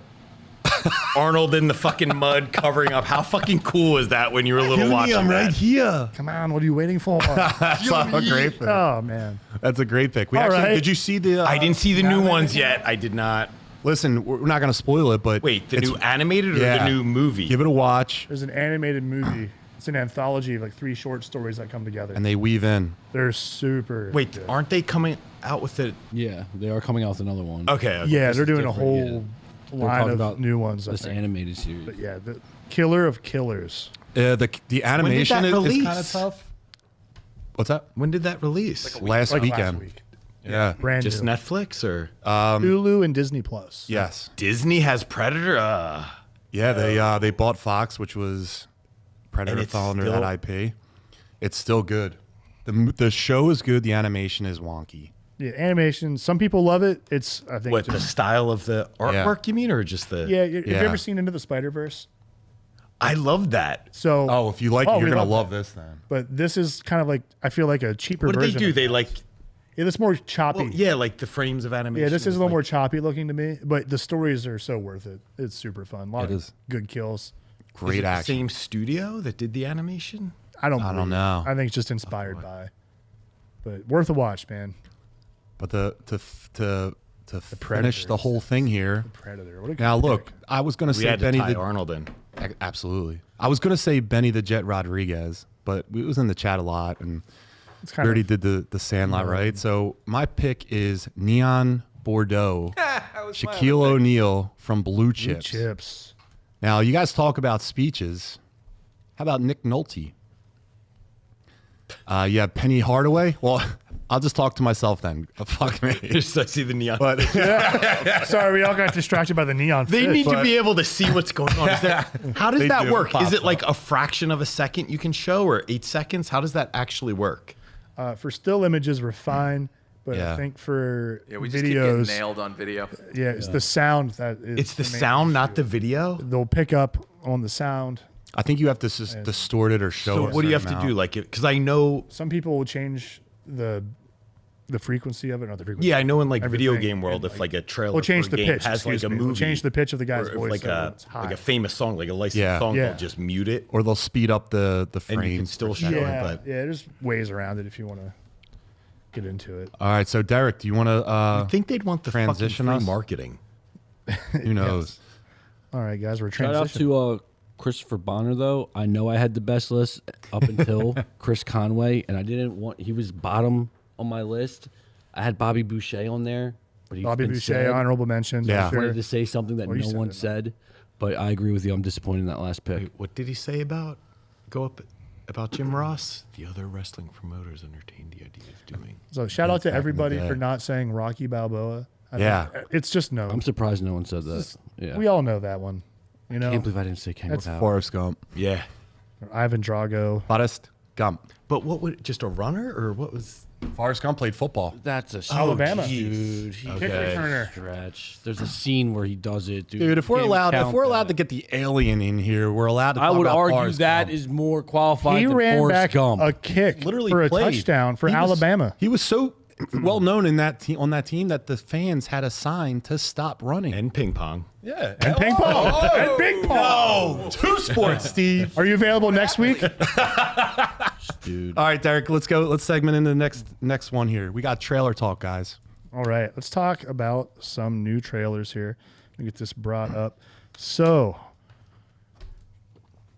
Speaker 1: Arnold in the fucking mud covering up. How fucking cool is that when you were a little watching
Speaker 2: I'm
Speaker 1: that?
Speaker 2: right here.
Speaker 3: Come on, what are you waiting for?
Speaker 2: That's a great pick.
Speaker 3: Oh, man.
Speaker 2: That's a great pick. We
Speaker 3: All
Speaker 2: actually
Speaker 3: right.
Speaker 2: did you see the?
Speaker 1: I didn't see the new ones yet. I did not.
Speaker 2: Listen, we're not going to spoil it, but
Speaker 1: Wait, the
Speaker 2: it's-
Speaker 1: new animated or
Speaker 2: yeah.
Speaker 1: the new movie?
Speaker 2: Give it a watch,
Speaker 3: There's an animated movie. It's an anthology of like 3 short stories that come together.
Speaker 2: and they weave in.
Speaker 3: They're super
Speaker 1: Wait,
Speaker 3: good.
Speaker 1: aren't they coming out with it?
Speaker 4: Yeah, they are coming out with another one.
Speaker 1: Okay.
Speaker 3: Yeah,
Speaker 4: This
Speaker 3: they're
Speaker 4: is
Speaker 3: doing a
Speaker 4: different,
Speaker 3: whole
Speaker 4: They're
Speaker 3: line
Speaker 4: talking
Speaker 3: of
Speaker 4: about
Speaker 3: new ones. I
Speaker 4: this
Speaker 3: think.
Speaker 4: animated series.
Speaker 3: But yeah, the killer of killers.
Speaker 2: The animation
Speaker 1: that
Speaker 2: is
Speaker 1: release?
Speaker 2: kind of tough. What's that?
Speaker 1: When did that release?
Speaker 2: Last
Speaker 3: Like
Speaker 2: weekend.
Speaker 3: last week.
Speaker 2: Yeah.
Speaker 3: Brand
Speaker 1: Just
Speaker 3: new.
Speaker 1: Netflix or
Speaker 3: Hulu and Disney Plus.
Speaker 2: Yes.
Speaker 1: Disney has Predator?
Speaker 2: Yeah. They bought Fox, which was Predator
Speaker 1: And it's
Speaker 2: fell under
Speaker 1: still-
Speaker 2: that IP. It's still good. The show is good. The animation is wonky.
Speaker 3: Yeah, animation. Some people love it. It's I think
Speaker 1: What, the
Speaker 3: just,
Speaker 1: style of the artwork, you mean, or just the...
Speaker 3: yeah. Have you
Speaker 2: Yeah.
Speaker 3: ever seen Into the Spider-Verse?
Speaker 1: I love that.
Speaker 3: So
Speaker 2: Oh, if you like
Speaker 3: Oh,
Speaker 2: it, you're
Speaker 3: we
Speaker 2: gonna
Speaker 3: love
Speaker 2: love
Speaker 3: that.
Speaker 2: this then.
Speaker 3: But this is kind of like I feel like a cheaper
Speaker 1: What do they
Speaker 3: version.
Speaker 1: do?
Speaker 3: of
Speaker 1: They
Speaker 3: it.
Speaker 1: like...
Speaker 3: It's more choppy.
Speaker 1: Well, yeah, like the frames of animation.
Speaker 3: Yeah, this is a little
Speaker 1: like-
Speaker 3: more choppy looking to me, but the stories are so worth it. It's super fun. A lot
Speaker 2: It
Speaker 3: of
Speaker 2: is.
Speaker 3: good kills.
Speaker 1: Is it
Speaker 2: Great
Speaker 1: the
Speaker 2: action.
Speaker 1: same studio that did the animation?
Speaker 3: I don't
Speaker 2: don't
Speaker 3: believe it.
Speaker 2: know.
Speaker 3: I think it's just inspired by. But worth a watch, man.
Speaker 2: But to finish the
Speaker 3: Predators.
Speaker 2: whole thing here.
Speaker 3: Predator. What a good
Speaker 2: Now look,
Speaker 3: pick.
Speaker 2: I was gonna
Speaker 1: We
Speaker 2: say
Speaker 1: had to
Speaker 2: Benny
Speaker 1: tie
Speaker 2: the
Speaker 1: Arnold in.
Speaker 2: absolutely. I was gonna say Benny the Jet Rodriguez, but it was in the chat a lot, and
Speaker 3: It's
Speaker 2: we
Speaker 3: kind
Speaker 2: already
Speaker 3: of
Speaker 2: did the Sandlot right. So my pick is Neon Bordeaux, Shaquille O'Neal from Blue Chips.
Speaker 3: chips.
Speaker 2: Now you guys talk about speeches. How about Nick Nolte? You have Penny Hardaway. Well, I'll just talk to myself then. Fuck me.
Speaker 1: Just I see the neon.
Speaker 2: But
Speaker 3: Sorry, we all got distracted by the neon.
Speaker 1: they
Speaker 3: fish.
Speaker 1: need to be able to see what's going on. How does
Speaker 2: They
Speaker 1: that
Speaker 2: do
Speaker 1: work?
Speaker 2: pop
Speaker 1: Is it
Speaker 2: up.
Speaker 1: like a fraction of a second you can show or 8 seconds? How does that actually work?
Speaker 3: For still images, we're fine. But
Speaker 2: Yeah.
Speaker 3: I think for
Speaker 5: Yeah, we just keep getting
Speaker 3: videos,
Speaker 5: nailed on video.
Speaker 3: yeah, it's the sound that is.
Speaker 1: It's the
Speaker 3: main
Speaker 1: sound,
Speaker 3: issue.
Speaker 1: not the video.
Speaker 3: They'll pick up on the sound.
Speaker 2: I think you have to distort it or show.
Speaker 1: So
Speaker 2: a
Speaker 1: what do you have
Speaker 2: certain
Speaker 1: to do?
Speaker 2: amount.
Speaker 1: Like, because I know,
Speaker 3: Some people will change the frequency of it, not the frequency.
Speaker 1: yeah, I know in like video
Speaker 3: Everything,
Speaker 1: game world,
Speaker 3: and,
Speaker 1: if like a trailer
Speaker 3: We'll change
Speaker 1: for
Speaker 3: the
Speaker 1: a game
Speaker 3: pitch.
Speaker 1: has like
Speaker 3: excuse
Speaker 1: a
Speaker 3: me.
Speaker 1: movie,
Speaker 3: We'll change the pitch of the guy's
Speaker 1: or if
Speaker 3: voice.
Speaker 1: like
Speaker 3: so
Speaker 1: a
Speaker 3: it's high.
Speaker 1: like a famous song, like a licensed
Speaker 2: Yeah.
Speaker 1: song,
Speaker 3: Yeah.
Speaker 1: they'll just mute it,
Speaker 2: Or they'll speed up the frames.
Speaker 1: and you can still show
Speaker 3: yeah,
Speaker 1: it. But
Speaker 3: yeah. There's ways around it if you want to get into it.
Speaker 2: All right, so Derek, do you want to?
Speaker 1: I think they'd want the
Speaker 2: transition
Speaker 1: fucking
Speaker 2: us?
Speaker 1: free marketing.
Speaker 2: Who knows?
Speaker 3: All right, guys, we're
Speaker 4: Shout out
Speaker 3: transitioning.
Speaker 4: to Christopher Bonner though. I know I had the best list up until Chris Conway, and I didn't want. He was bottom on my list. I had Bobby Boucher on there, but he's
Speaker 3: Bobby
Speaker 4: been
Speaker 3: Boucher,
Speaker 4: said.
Speaker 3: honorable mention.
Speaker 2: Yeah.
Speaker 4: I
Speaker 3: Sure.
Speaker 4: wanted to say something that
Speaker 3: Well, you
Speaker 4: no
Speaker 3: said
Speaker 4: one
Speaker 3: it.
Speaker 4: said, but I agree with you. I'm disappointed in that last pick.
Speaker 1: What did he say about Jim Ross? The other wrestling promoters entertained the idea of doing.
Speaker 3: So shout out to
Speaker 2: Back in the
Speaker 3: everybody
Speaker 2: day.
Speaker 3: for not saying Rocky Balboa. I
Speaker 2: Yeah.
Speaker 3: think it's just no.
Speaker 4: I'm surprised no one said that. Yeah,
Speaker 3: We all know that one. You know,
Speaker 4: can't believe I didn't say King
Speaker 3: That's
Speaker 4: Power.
Speaker 2: Forrest Gump,
Speaker 1: Yeah,
Speaker 3: or Ivan Drago.
Speaker 2: Forrest Gump.
Speaker 1: but what would just a runner or what was?
Speaker 2: Forrest Gump played football.
Speaker 4: That's a
Speaker 3: Alabama.
Speaker 4: dude. He
Speaker 3: Kick returner.
Speaker 4: stretch. There's a scene where he does it, dude.
Speaker 2: Dude, if we're
Speaker 4: Can't
Speaker 2: allowed,
Speaker 4: count
Speaker 2: to
Speaker 4: that.
Speaker 2: get the alien in here, we're allowed to.
Speaker 4: I
Speaker 2: talk
Speaker 4: would
Speaker 2: about
Speaker 4: argue
Speaker 2: Forrest
Speaker 4: that
Speaker 2: Gump.
Speaker 4: is more qualified
Speaker 3: He
Speaker 4: than
Speaker 3: ran
Speaker 4: Forrest
Speaker 3: back
Speaker 4: Gump.
Speaker 3: a kick
Speaker 2: Literally
Speaker 3: for a
Speaker 2: played.
Speaker 3: touchdown for
Speaker 2: He was-
Speaker 3: Alabama.
Speaker 2: He was so well known in that on that team that the fans had a sign to stop running.
Speaker 1: And ping pong.
Speaker 2: yeah,
Speaker 3: And ping pong. And ping pong.
Speaker 2: No, two sports, Steve.
Speaker 3: Are you available next week?
Speaker 4: dude.
Speaker 2: All right, Derek, let's go. Let's segment into the next one here. We got trailer talk, guys.
Speaker 3: All right, let's talk about some new trailers here. Let me get this brought up. So,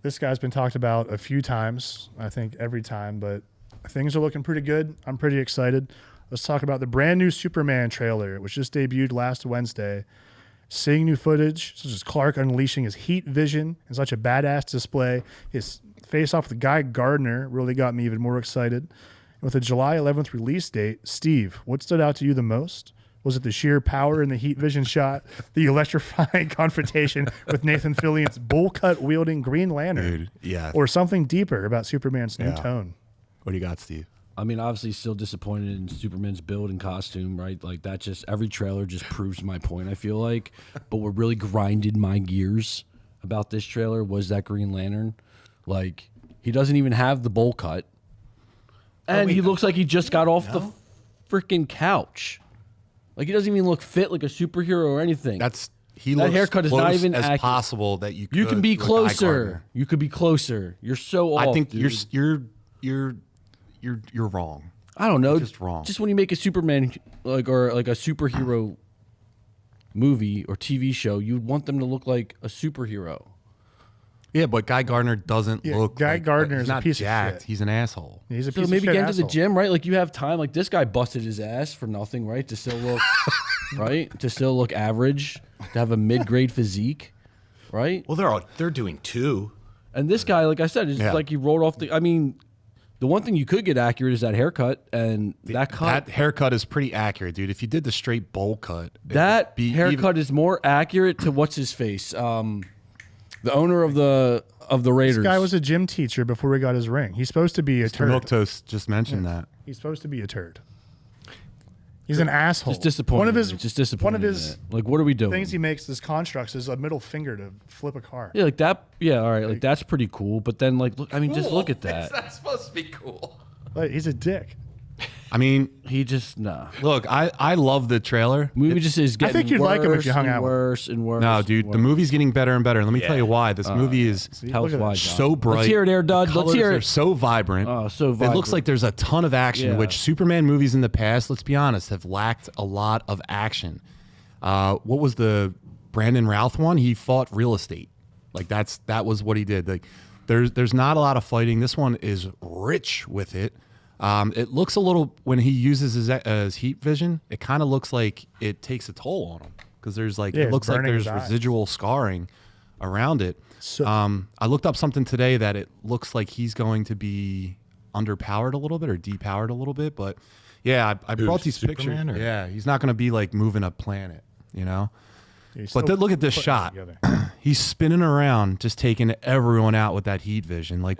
Speaker 3: this guy's been talked about a few times, I think every time, but things are looking pretty good. I'm pretty excited. Let's talk about the brand new Superman trailer, which just debuted last Wednesday. Seeing new footage, such as Clark unleashing his heat vision in such a badass display. His face off with Guy Gardner really got me even more excited. With a July 11th release date, Steve, what stood out to you the most? Was it the sheer power in the heat vision shot, the electrifying confrontation with Nathan Fillion's bowl cut wielding Green Lantern,
Speaker 2: Dude, yeah.
Speaker 3: or something deeper about Superman's new tone?
Speaker 2: What do you got, Steve?
Speaker 4: I mean, obviously, still disappointed in Superman's build and costume, right? Like that. Just every trailer just proves my point. I feel like, but what really grinded my gears about this trailer was that Green Lantern. Like he doesn't even have the bowl cut, and he looks like he just got off the freaking couch. Like he doesn't even look fit like a superhero or anything.
Speaker 2: That
Speaker 4: looks haircut is not even
Speaker 2: as
Speaker 4: accurate.
Speaker 2: Possible that you
Speaker 4: can be
Speaker 2: with Guy
Speaker 4: closer.
Speaker 2: Gardner.
Speaker 4: You could be closer. You're so off.
Speaker 2: I think
Speaker 4: dude.
Speaker 2: you're wrong.
Speaker 4: I don't know.
Speaker 2: You're just wrong.
Speaker 4: Just when you make a Superman or a superhero movie or TV show, you want them to look like a superhero.
Speaker 2: Yeah, but Guy Gardner doesn't look.
Speaker 3: Guy Gardner
Speaker 2: he's
Speaker 3: is a
Speaker 2: not
Speaker 3: piece of
Speaker 2: jacked.
Speaker 3: shit.
Speaker 2: He's an asshole.
Speaker 3: He's a
Speaker 4: So
Speaker 3: piece
Speaker 4: maybe
Speaker 3: of shit
Speaker 4: get into the
Speaker 3: asshole.
Speaker 4: gym, right? Like you have time. Like this guy busted his ass for nothing, right? To still look, right? To still look average, to have a mid-grade physique, right?
Speaker 1: Well, they're doing 2.
Speaker 4: And this guy, like I said, it's like he rolled off the. I mean, the one thing you could get accurate is that haircut, and that cut.
Speaker 2: That haircut is pretty accurate, dude. If you did the straight bowl cut,
Speaker 4: That
Speaker 2: it'd be
Speaker 4: haircut is more accurate to what's his face, the owner of the Raiders.
Speaker 3: This guy was a gym teacher before he got his ring. He's supposed to be a turd.
Speaker 2: Milk Toast just mentioned that.
Speaker 3: He's supposed to be a turd. He's an asshole.
Speaker 4: just disappointing.
Speaker 3: One of his
Speaker 4: just disappointing.
Speaker 3: One of his
Speaker 4: like, what are we doing?
Speaker 3: things he makes as constructs is a middle finger to flip a car.
Speaker 4: Yeah, like that. Yeah, all right, like that's pretty cool. But then, like, look, I mean, just look at
Speaker 5: Cool.
Speaker 4: that.
Speaker 5: It's not supposed to be cool.
Speaker 3: Like, he's a dick.
Speaker 2: I mean,
Speaker 4: He just
Speaker 2: look, I love the trailer.
Speaker 4: movie just is getting
Speaker 3: think you'd like him if
Speaker 4: worse
Speaker 3: you hung
Speaker 4: and
Speaker 3: out with him.
Speaker 4: worse and worse.
Speaker 2: No,
Speaker 4: and
Speaker 2: dude, the
Speaker 4: worse.
Speaker 2: movie's getting better and better. Let me tell you why. This movie is
Speaker 4: Hell's
Speaker 3: Look at
Speaker 4: wide,
Speaker 3: that.
Speaker 4: John.
Speaker 2: so bright.
Speaker 4: Let's hear it, Air Dud.
Speaker 2: The
Speaker 4: Let's hear
Speaker 2: colors
Speaker 4: it.
Speaker 2: are so vibrant.
Speaker 4: Oh, so
Speaker 2: It looks
Speaker 4: vibrant.
Speaker 2: like there's a ton of action,
Speaker 4: Yeah.
Speaker 2: which Superman movies in the past, let's be honest, have lacked a lot of action. What was the Brandon Routh one? He fought real estate. Like that was what he did. Like there's not a lot of fighting. This one is rich with it. It looks a little, when he uses his heat vision, it kind of looks like it takes a toll on him because there's like,
Speaker 3: Yeah,
Speaker 2: it
Speaker 3: it's
Speaker 2: looks like
Speaker 3: burning
Speaker 2: there's
Speaker 3: his eyes.
Speaker 2: residual scarring around it.
Speaker 3: So-
Speaker 2: I looked up something today that it looks like he's going to be underpowered a little bit or depowered a little bit. But yeah, I brought these
Speaker 1: Superman,
Speaker 2: pictures.
Speaker 1: or-
Speaker 2: Yeah, he's not going to be like moving a planet, you know?
Speaker 3: He's
Speaker 2: But
Speaker 3: still
Speaker 2: then look at this
Speaker 3: putting it
Speaker 2: shot.
Speaker 3: together.
Speaker 2: He's spinning around, just taking everyone out with that heat vision. Like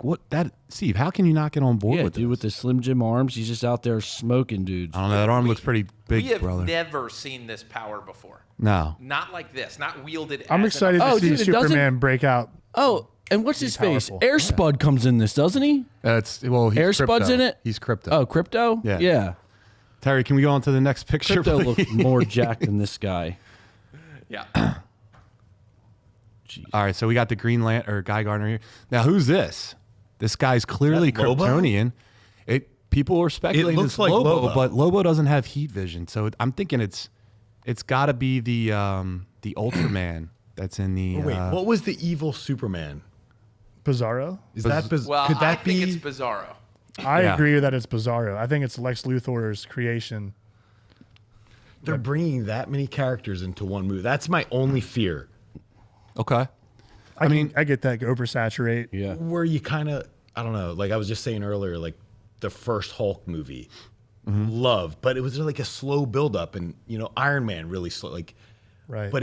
Speaker 2: Steve, how can you not get on board
Speaker 4: Yeah,
Speaker 2: with
Speaker 4: dude,
Speaker 2: this?
Speaker 4: with the Slim Jim arms, he's just out there smoking dudes.
Speaker 2: I don't know. That arm looks pretty big,
Speaker 5: We have
Speaker 2: brother.
Speaker 5: never seen this power before.
Speaker 2: No.
Speaker 5: Not like this. Not wielded.
Speaker 3: I'm
Speaker 5: as
Speaker 3: excited
Speaker 5: an-
Speaker 3: to
Speaker 4: Oh,
Speaker 3: see
Speaker 4: dude, it doesn't-
Speaker 3: Superman break out.
Speaker 4: Oh, and what's his face?
Speaker 3: powerful.
Speaker 4: Air Spud comes in this, doesn't he?
Speaker 2: He's
Speaker 4: Air Spud's
Speaker 2: crypto.
Speaker 4: in it?
Speaker 2: He's crypto.
Speaker 4: Oh, Crypto?
Speaker 2: Yeah.
Speaker 4: Yeah.
Speaker 2: Terry, can we go on to the next picture,
Speaker 4: Crypto
Speaker 2: please?
Speaker 4: looks more jacked than this guy.
Speaker 5: Yeah.
Speaker 2: All right, so we got the Green Lantern or Guy Gardner here. Now, who's this? This guy's clearly
Speaker 1: that Lobo?
Speaker 2: Kryptonian. People are speculating
Speaker 1: looks
Speaker 2: it's
Speaker 1: like
Speaker 2: Lobo,
Speaker 1: Lobo.
Speaker 2: but Lobo doesn't have heat vision, so I'm thinking it's got to be the Ultraman that's in the.
Speaker 1: Wait, what was the evil Superman?
Speaker 3: Bizarro.
Speaker 1: Is that
Speaker 5: Well,
Speaker 1: could
Speaker 5: I
Speaker 1: that
Speaker 5: think
Speaker 1: be?
Speaker 5: it's Bizarro.
Speaker 3: I
Speaker 2: Yeah.
Speaker 3: agree that it's Bizarro. I think it's Lex Luthor's creation.
Speaker 1: They're bringing that many characters into one movie. That's my only fear.
Speaker 2: Okay.
Speaker 3: I mean, I get that oversaturate.
Speaker 4: Yeah.
Speaker 1: Where you kind of, I don't know, like I was just saying earlier, like the first Hulk movie, loved, but it was like a slow buildup, and Iron Man really slow, like,
Speaker 3: Right.
Speaker 1: but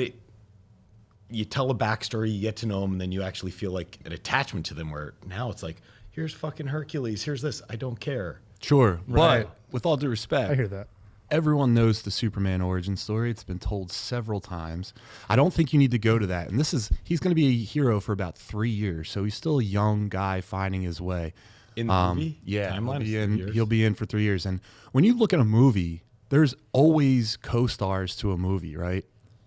Speaker 1: you tell a backstory, you get to know them, and then you actually feel like an attachment to them. Where now it's like, here's fucking Hercules, here's this, I don't care.
Speaker 2: Sure.
Speaker 3: Right.
Speaker 2: But with all due respect,
Speaker 3: I hear that.
Speaker 2: everyone knows the Superman origin story. It's been told several times. I don't think you need to go to that. And he's going to be a hero for about 3 years. So he's still a young guy finding his way.
Speaker 1: In the movie?
Speaker 2: Yeah,
Speaker 1: Timeline is 3 years?
Speaker 2: he'll be in for 3 years. And when you look at a movie, there's always co-stars to a movie, right?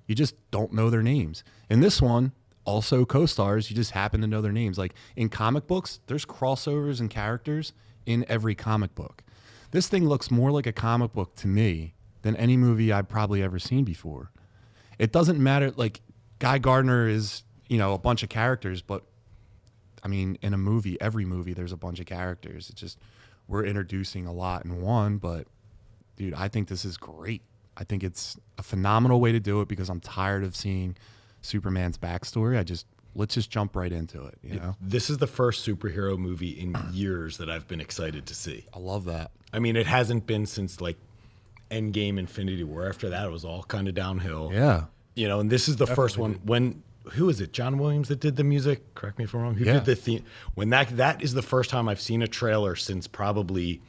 Speaker 2: You just don't know their names. In this one, also co-stars, you just happen to know their names. Like in comic books, there's crossovers and characters in every comic book. This thing looks more like a comic book to me than any movie I've probably ever seen before. It doesn't matter, like Guy Gardner is, a bunch of characters, but I mean, in a movie, every movie, there's a bunch of characters. It's just, we're introducing a lot in one, but dude, I think this is great. I think it's a phenomenal way to do it because I'm tired of seeing Superman's backstory. Let's just jump right into it,
Speaker 1: This is the first superhero movie in years that I've been excited to see.
Speaker 2: I love that.
Speaker 1: I mean, it hasn't been since like Endgame, Infinity War. After that, it was all kind of downhill.
Speaker 2: Yeah.
Speaker 1: You know, and this is the first one. Who is it? John Williams that did the music? Correct me if I'm wrong. Who did the theme? When that is the first time I've seen a trailer since probably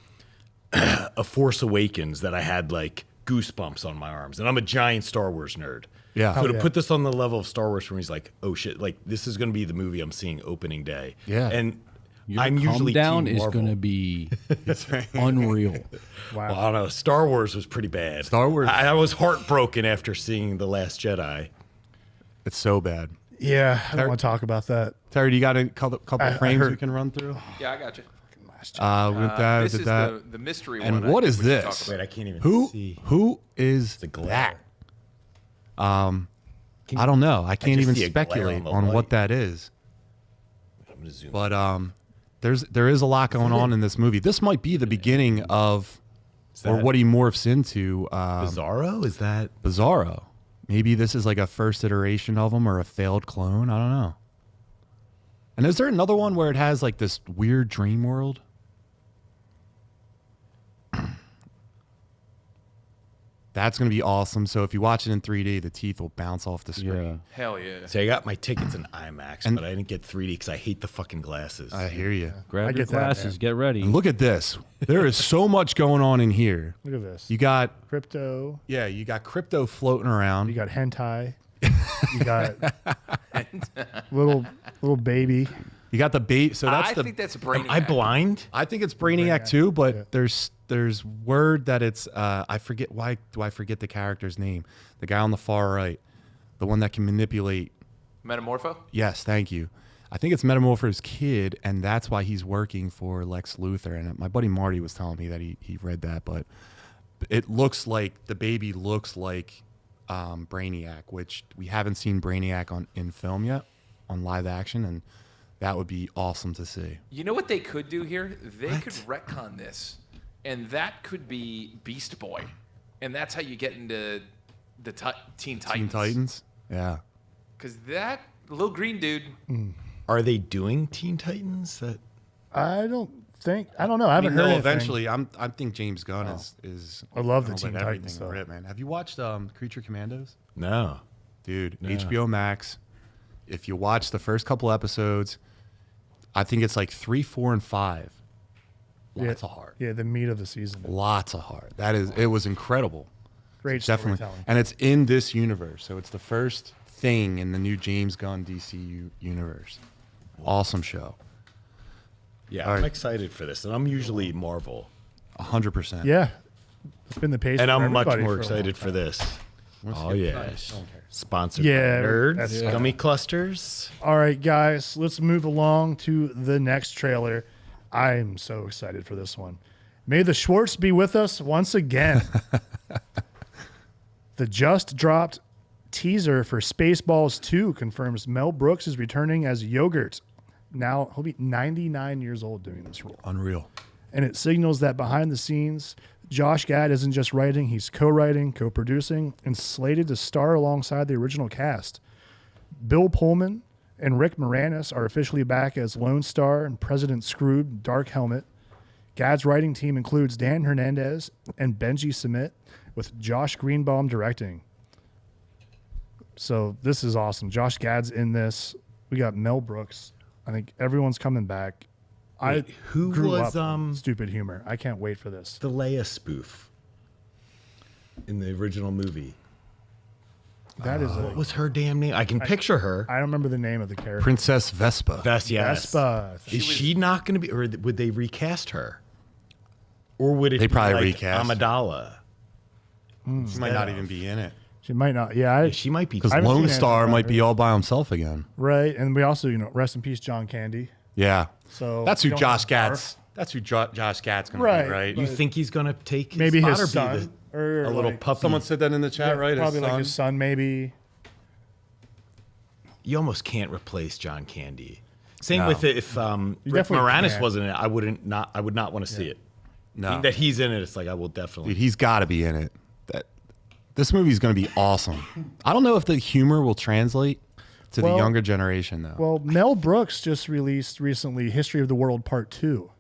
Speaker 1: A Force Awakens that I had like goosebumps on my arms. And I'm a giant Star Wars nerd.
Speaker 2: Yeah.
Speaker 1: So to put this on the level of Star Wars for me is like, oh shit, like this is going to be the movie I'm seeing opening day.
Speaker 2: Yeah.
Speaker 1: And
Speaker 4: Your
Speaker 1: I'm
Speaker 4: calm
Speaker 1: usually
Speaker 4: down
Speaker 1: Team
Speaker 4: is
Speaker 1: Marvel.
Speaker 4: going to be unreal.
Speaker 3: Wow.
Speaker 1: Well, I don't know. Star Wars was pretty bad.
Speaker 2: Star Wars-
Speaker 1: I was heartbroken after seeing The Last Jedi.
Speaker 2: It's so bad.
Speaker 3: Yeah, I don't want to talk about that.
Speaker 2: Terry, do you got a couple frames
Speaker 3: heard-
Speaker 2: we can run through?
Speaker 5: Yeah, I got you.
Speaker 2: With that,
Speaker 5: This
Speaker 2: with
Speaker 5: is
Speaker 2: that.
Speaker 5: the mystery
Speaker 2: And
Speaker 5: one.
Speaker 2: what
Speaker 5: I
Speaker 2: is
Speaker 5: think we should
Speaker 2: this?
Speaker 5: talk about.
Speaker 1: Wait, I can't even
Speaker 2: Who
Speaker 1: see.
Speaker 2: is
Speaker 1: The glare.
Speaker 2: that? I don't know. I can't
Speaker 1: just
Speaker 2: even
Speaker 1: see a glare
Speaker 2: speculate
Speaker 1: on the
Speaker 2: on what
Speaker 1: light.
Speaker 2: that is.
Speaker 1: I'm gonna zoom.
Speaker 2: But there is a lot going on in this movie. This might be the beginning of, or
Speaker 1: that-
Speaker 2: what he morphs into.
Speaker 1: Bizarro? Is that?
Speaker 2: Bizarro. Maybe this is like a first iteration of him or a failed clone. I don't know. And is there another one where it has like this weird dream world? That's going to be awesome. So if you watch it in 3D, the teeth will bounce off the screen.
Speaker 4: Yeah.
Speaker 5: Hell yeah.
Speaker 1: See, I got my tickets in IMAX, but I didn't get 3D because I hate the fucking glasses.
Speaker 2: I hear you.
Speaker 4: Grab
Speaker 3: I
Speaker 4: your
Speaker 3: get that,
Speaker 4: glasses.
Speaker 3: man.
Speaker 4: Get ready.
Speaker 2: And look at this. There is so much going on in here.
Speaker 3: Look at this.
Speaker 2: You got,
Speaker 3: Crypto.
Speaker 2: you got crypto floating around.
Speaker 3: You got hentai. You got little baby.
Speaker 2: You got the bait. So that's
Speaker 5: I
Speaker 2: the.
Speaker 5: think that's Brainiac.
Speaker 1: Am I blind?
Speaker 2: I think it's Brainiac too, but there's word that it's I forget, why do I forget the character's name? The guy on the far right, the one that can manipulate.
Speaker 5: Metamorpho?
Speaker 2: Yes, thank you. I think it's Metamorpho's kid, and that's why he's working for Lex Luthor. And my buddy Marty was telling me that he read that, but it looks like the baby looks like Brainiac, which we haven't seen Brainiac in film yet, on live action, and that would be awesome to see.
Speaker 5: You know what they could do here? They could retcon this, and that could be Beast Boy, and that's how you get into the Teen Titans.
Speaker 2: Teen Titans, yeah.
Speaker 5: Because that little green dude.
Speaker 1: Are they doing Teen Titans?
Speaker 3: I don't know. I haven't heard
Speaker 2: No,
Speaker 3: anything.
Speaker 2: eventually, I think James Gunn is.
Speaker 3: I love the
Speaker 2: gonna
Speaker 3: Teen
Speaker 2: let
Speaker 3: Titans,
Speaker 2: everything
Speaker 3: though.
Speaker 2: rip, man. Have you watched Creature Commandos?
Speaker 1: No.
Speaker 2: Dude, HBO Max. If you watch the first couple episodes, I think it's like 3, 4, and 5. Lots of heart.
Speaker 3: Yeah, the meat of the season.
Speaker 2: Lots of heart. It was incredible.
Speaker 3: Great
Speaker 2: Definitely.
Speaker 3: storytelling.
Speaker 2: And it's in this universe. So it's the first thing in the new James Gunn DC universe. Awesome show.
Speaker 1: Yeah,
Speaker 2: All
Speaker 1: I'm
Speaker 2: right.
Speaker 1: excited for this, and I'm usually Marvel,
Speaker 2: 100%.
Speaker 3: Yeah, it's been the pace.
Speaker 1: and
Speaker 3: for
Speaker 1: I'm much
Speaker 3: everybody
Speaker 1: more
Speaker 3: for a long
Speaker 1: excited for
Speaker 3: time.
Speaker 1: this. Oh yeah, sponsored
Speaker 3: Yeah,
Speaker 1: by Nerds,
Speaker 3: that's-
Speaker 1: Gummy Clusters.
Speaker 3: All right, guys, let's move along to the next trailer. I'm so excited for this one. May the Schwartz be with us once again. The just dropped teaser for Spaceballs 2 confirms Mel Brooks is returning as Yogurt. Now, he'll be 99 years old doing this role.
Speaker 2: Unreal.
Speaker 3: And it signals that behind the scenes, Josh Gad isn't just writing, he's co-writing, co-producing, and slated to star alongside the original cast. Bill Pullman and Rick Moranis are officially back as Lone Star and President Scrooge Dark Helmet. Gad's writing team includes Dan Hernandez and Benji Submit, with Josh Greenbaum directing. So this is awesome. Josh Gad's in this. We got Mel Brooks. I think everyone's coming back.
Speaker 1: Wait, who
Speaker 3: grew
Speaker 1: was,
Speaker 3: up on stupid humor. I can't wait for this.
Speaker 1: The Leia spoof in the original movie?
Speaker 3: That is
Speaker 1: What was her damn name? I can picture her.
Speaker 3: I don't remember the name of the character.
Speaker 2: Princess Vespa.
Speaker 1: Yes.
Speaker 3: Vespa.
Speaker 1: Is she not going to be, or would they recast her? Or would it
Speaker 2: They
Speaker 1: be
Speaker 2: probably
Speaker 1: like
Speaker 2: recast.
Speaker 1: Amidala?
Speaker 2: She might not even be in it.
Speaker 3: She might not. Yeah,
Speaker 1: Yeah, she might be.
Speaker 2: Because
Speaker 3: haven't
Speaker 2: Lone
Speaker 3: seen
Speaker 2: Star
Speaker 3: anything
Speaker 2: might
Speaker 3: about
Speaker 2: be
Speaker 3: her.
Speaker 2: all by himself again.
Speaker 3: right. And we also, rest in peace, John Candy.
Speaker 2: Yeah.
Speaker 3: So
Speaker 2: That's who
Speaker 3: don't
Speaker 2: Josh
Speaker 3: have
Speaker 2: Gad's. That's who Josh Gad's going
Speaker 3: Right.
Speaker 2: to be, right?
Speaker 1: You think he's going to take his
Speaker 3: Maybe
Speaker 1: spot
Speaker 3: his
Speaker 1: or be
Speaker 3: son, or
Speaker 1: a little
Speaker 3: like-
Speaker 1: puppy?
Speaker 2: Someone said that in the chat, right?
Speaker 3: Probably
Speaker 2: His
Speaker 3: like
Speaker 2: son?
Speaker 3: his son, maybe.
Speaker 1: You almost can't replace John Candy. Same
Speaker 2: No.
Speaker 1: with it, if Rick
Speaker 3: definitely
Speaker 1: Moranis
Speaker 3: can't.
Speaker 1: wasn't in it, I would not want to see it.
Speaker 2: No.
Speaker 1: That he's in it, it's like I will definitely.
Speaker 2: Dude, he's got to be in it. This movie's going to be awesome. I don't know if the humor will translate to the
Speaker 3: Well-
Speaker 2: younger generation, though.
Speaker 3: Well, Mel Brooks just released recently History of the World Part 2.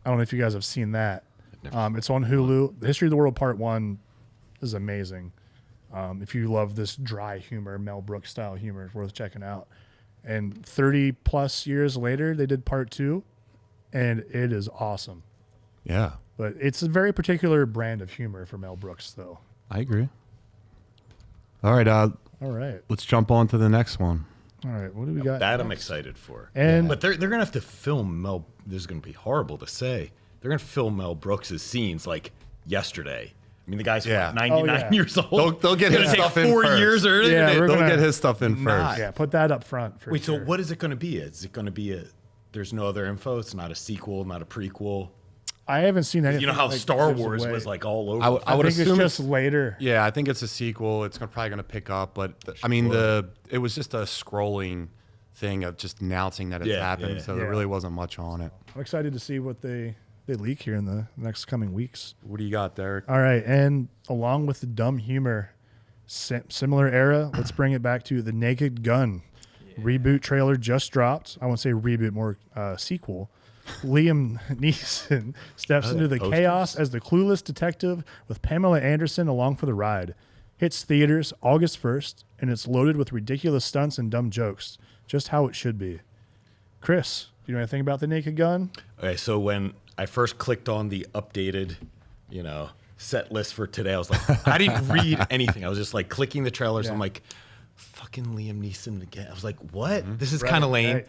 Speaker 3: I don't know if you guys have seen that. It's on Hulu. The History of the World Part 1 is amazing. If you love this dry humor, Mel Brooks style humor, it's worth checking out. And 30 plus years later, they did Part 2, and it is awesome.
Speaker 2: Yeah,
Speaker 3: But it's a very particular brand of humor for Mel Brooks, though.
Speaker 2: I agree. All right,
Speaker 3: All right.
Speaker 2: let's jump on to the next one.
Speaker 3: All right. What do we got?
Speaker 1: That I'm excited for.
Speaker 3: And
Speaker 1: But they're gonna have to film Mel. This is gonna be horrible to say. They're gonna film Mel Brooks' scenes like yesterday. I mean, the guy's
Speaker 2: Yeah.
Speaker 1: 99 years old.
Speaker 2: They'll get
Speaker 1: It's
Speaker 2: his
Speaker 1: gonna take
Speaker 2: stuff in
Speaker 1: 4
Speaker 2: first.
Speaker 1: years earlier.
Speaker 3: Yeah,
Speaker 1: than
Speaker 3: we're
Speaker 1: it-
Speaker 2: They'll
Speaker 3: gonna-
Speaker 2: get his stuff in first.
Speaker 3: yeah, put that up front. For
Speaker 1: Wait,
Speaker 3: sure.
Speaker 1: so what is it going to be? Is it going to be there's no other info? It's not a sequel, not a prequel?
Speaker 3: I haven't seen anything.
Speaker 1: You know how
Speaker 3: like
Speaker 1: Star
Speaker 3: gives
Speaker 1: Wars
Speaker 3: away.
Speaker 1: was like all over.
Speaker 2: I would
Speaker 3: I think it's
Speaker 2: assume
Speaker 3: just later.
Speaker 2: Yeah, I think it's a sequel. It's probably going to pick up, but I mean, it was just a scrolling thing of just announcing that it's
Speaker 1: Yeah,
Speaker 2: happened,
Speaker 1: yeah.
Speaker 2: so there really wasn't much on it.
Speaker 3: I'm excited to see what they leak here in the next coming weeks.
Speaker 2: What do you got, Derek?
Speaker 3: All right, and along with the dumb humor, similar era, let's bring it back to the Naked Gun. Reboot trailer just dropped. I won't say reboot, more sequel. Liam Neeson steps into the chaos as the clueless detective with Pamela Anderson along for the ride. Hits theaters August 1st, and it's loaded with ridiculous stunts and dumb jokes. Just how it should be. Chris, do you know anything about the Naked Gun?
Speaker 1: Okay, so when I first clicked on the updated, set list for today, I was like, I didn't read anything. I was just like clicking the trailers.
Speaker 3: Yeah.
Speaker 1: I'm like, fucking Liam Neeson again. I was like, what? This is kind of lame.
Speaker 3: right.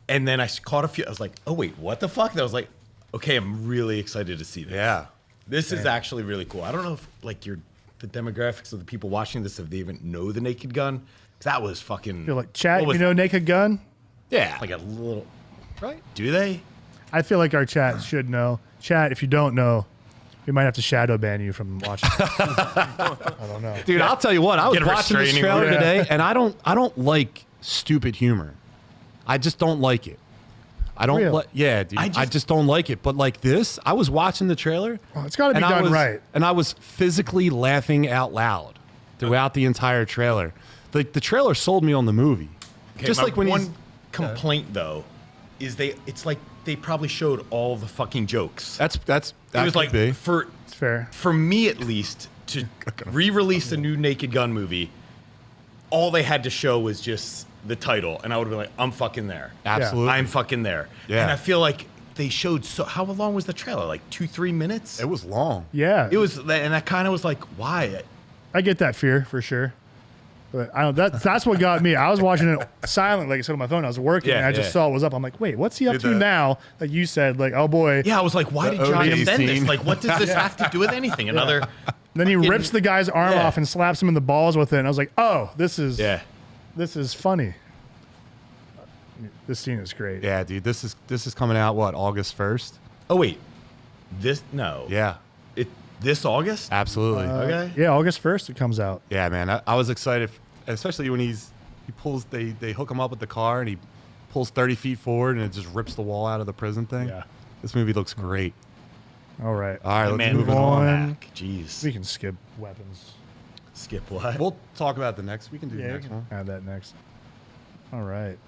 Speaker 1: And then I caught a few. I was like, oh wait, what the fuck? And I was like, okay, I'm really excited to see this.
Speaker 2: Yeah.
Speaker 1: This is actually really cool. I don't know if like the demographics of the people watching this, if they even know the Naked Gun. 'Cause that was fucking.
Speaker 3: You're like, chat,
Speaker 1: what was
Speaker 3: you know Naked Gun?
Speaker 2: Yeah.
Speaker 1: like a little.
Speaker 2: right?
Speaker 1: Do they?
Speaker 3: I feel like our chat should know. Chat, if you don't know, we might have to shadow ban you from watching. I don't know.
Speaker 2: Dude, I'll tell you what. I was
Speaker 1: Get a
Speaker 2: watching this
Speaker 1: restraining
Speaker 2: trailer
Speaker 3: order.
Speaker 2: today, and I don't like stupid humor. I just don't like it. I don't
Speaker 3: Real.
Speaker 2: like. Yeah, dude. I just don't like it. But like this, I was watching the trailer.
Speaker 3: Well, it's gotta be
Speaker 2: and I
Speaker 3: done
Speaker 2: was-
Speaker 3: right.
Speaker 2: And I was physically laughing out loud throughout the entire trailer. The trailer sold me on the movie.
Speaker 1: Okay,
Speaker 2: Just
Speaker 1: my
Speaker 2: like when
Speaker 1: one
Speaker 2: he's
Speaker 1: complaint though is it's like they probably showed all the fucking jokes.
Speaker 2: that
Speaker 1: it was
Speaker 2: could
Speaker 1: like
Speaker 2: be.
Speaker 3: It's fair.
Speaker 1: for me at least to re-release a new Naked Gun movie, all they had to show was just the title, and I would have been like, I'm fucking there.
Speaker 2: Absolutely.
Speaker 1: I'm fucking there.
Speaker 2: Yeah.
Speaker 1: And I feel like they showed how long was the trailer? Like 2-3 minutes?
Speaker 2: It was long.
Speaker 3: Yeah.
Speaker 1: It was, and that kind of was like, why?
Speaker 3: I get that fear for sure. But I don't, that's what got me. I was watching it silent, like I said on my phone. I was working,
Speaker 1: Yeah,
Speaker 3: and I just
Speaker 1: yeah.
Speaker 3: saw it was up. I'm like, wait, what's he up
Speaker 2: Dude,
Speaker 3: to
Speaker 2: the-
Speaker 3: now? Like you said, like, oh boy.
Speaker 1: Yeah, I was like, why did
Speaker 2: The
Speaker 1: John
Speaker 2: OD
Speaker 1: send this?
Speaker 2: scene.
Speaker 1: Like, what does this have to do with anything? Another.
Speaker 3: Then he rips the guy's arm
Speaker 1: Yeah.
Speaker 3: off and slaps him in the balls with it. And I was like, oh, this is funny. This scene is great.
Speaker 2: Yeah, dude. This is coming out what, August 1st?
Speaker 1: Oh wait, no.
Speaker 2: Yeah,
Speaker 1: This August.
Speaker 2: absolutely.
Speaker 1: Okay.
Speaker 3: Yeah, August 1st it comes out.
Speaker 2: Yeah, man. I was excited, especially when he pulls. They hook him up with the car and he pulls 30 feet forward and it just rips the wall out of the prison thing.
Speaker 3: Yeah.
Speaker 2: This movie looks great.
Speaker 3: All right.
Speaker 2: All right, let's
Speaker 1: Man,
Speaker 2: move
Speaker 3: move
Speaker 2: on.
Speaker 3: on.
Speaker 1: back. Jeez.
Speaker 3: We can skip weapons.
Speaker 1: Skip what?
Speaker 2: We'll talk about the next. We can do the
Speaker 3: Yeah,
Speaker 2: next one.
Speaker 3: add that next. All right.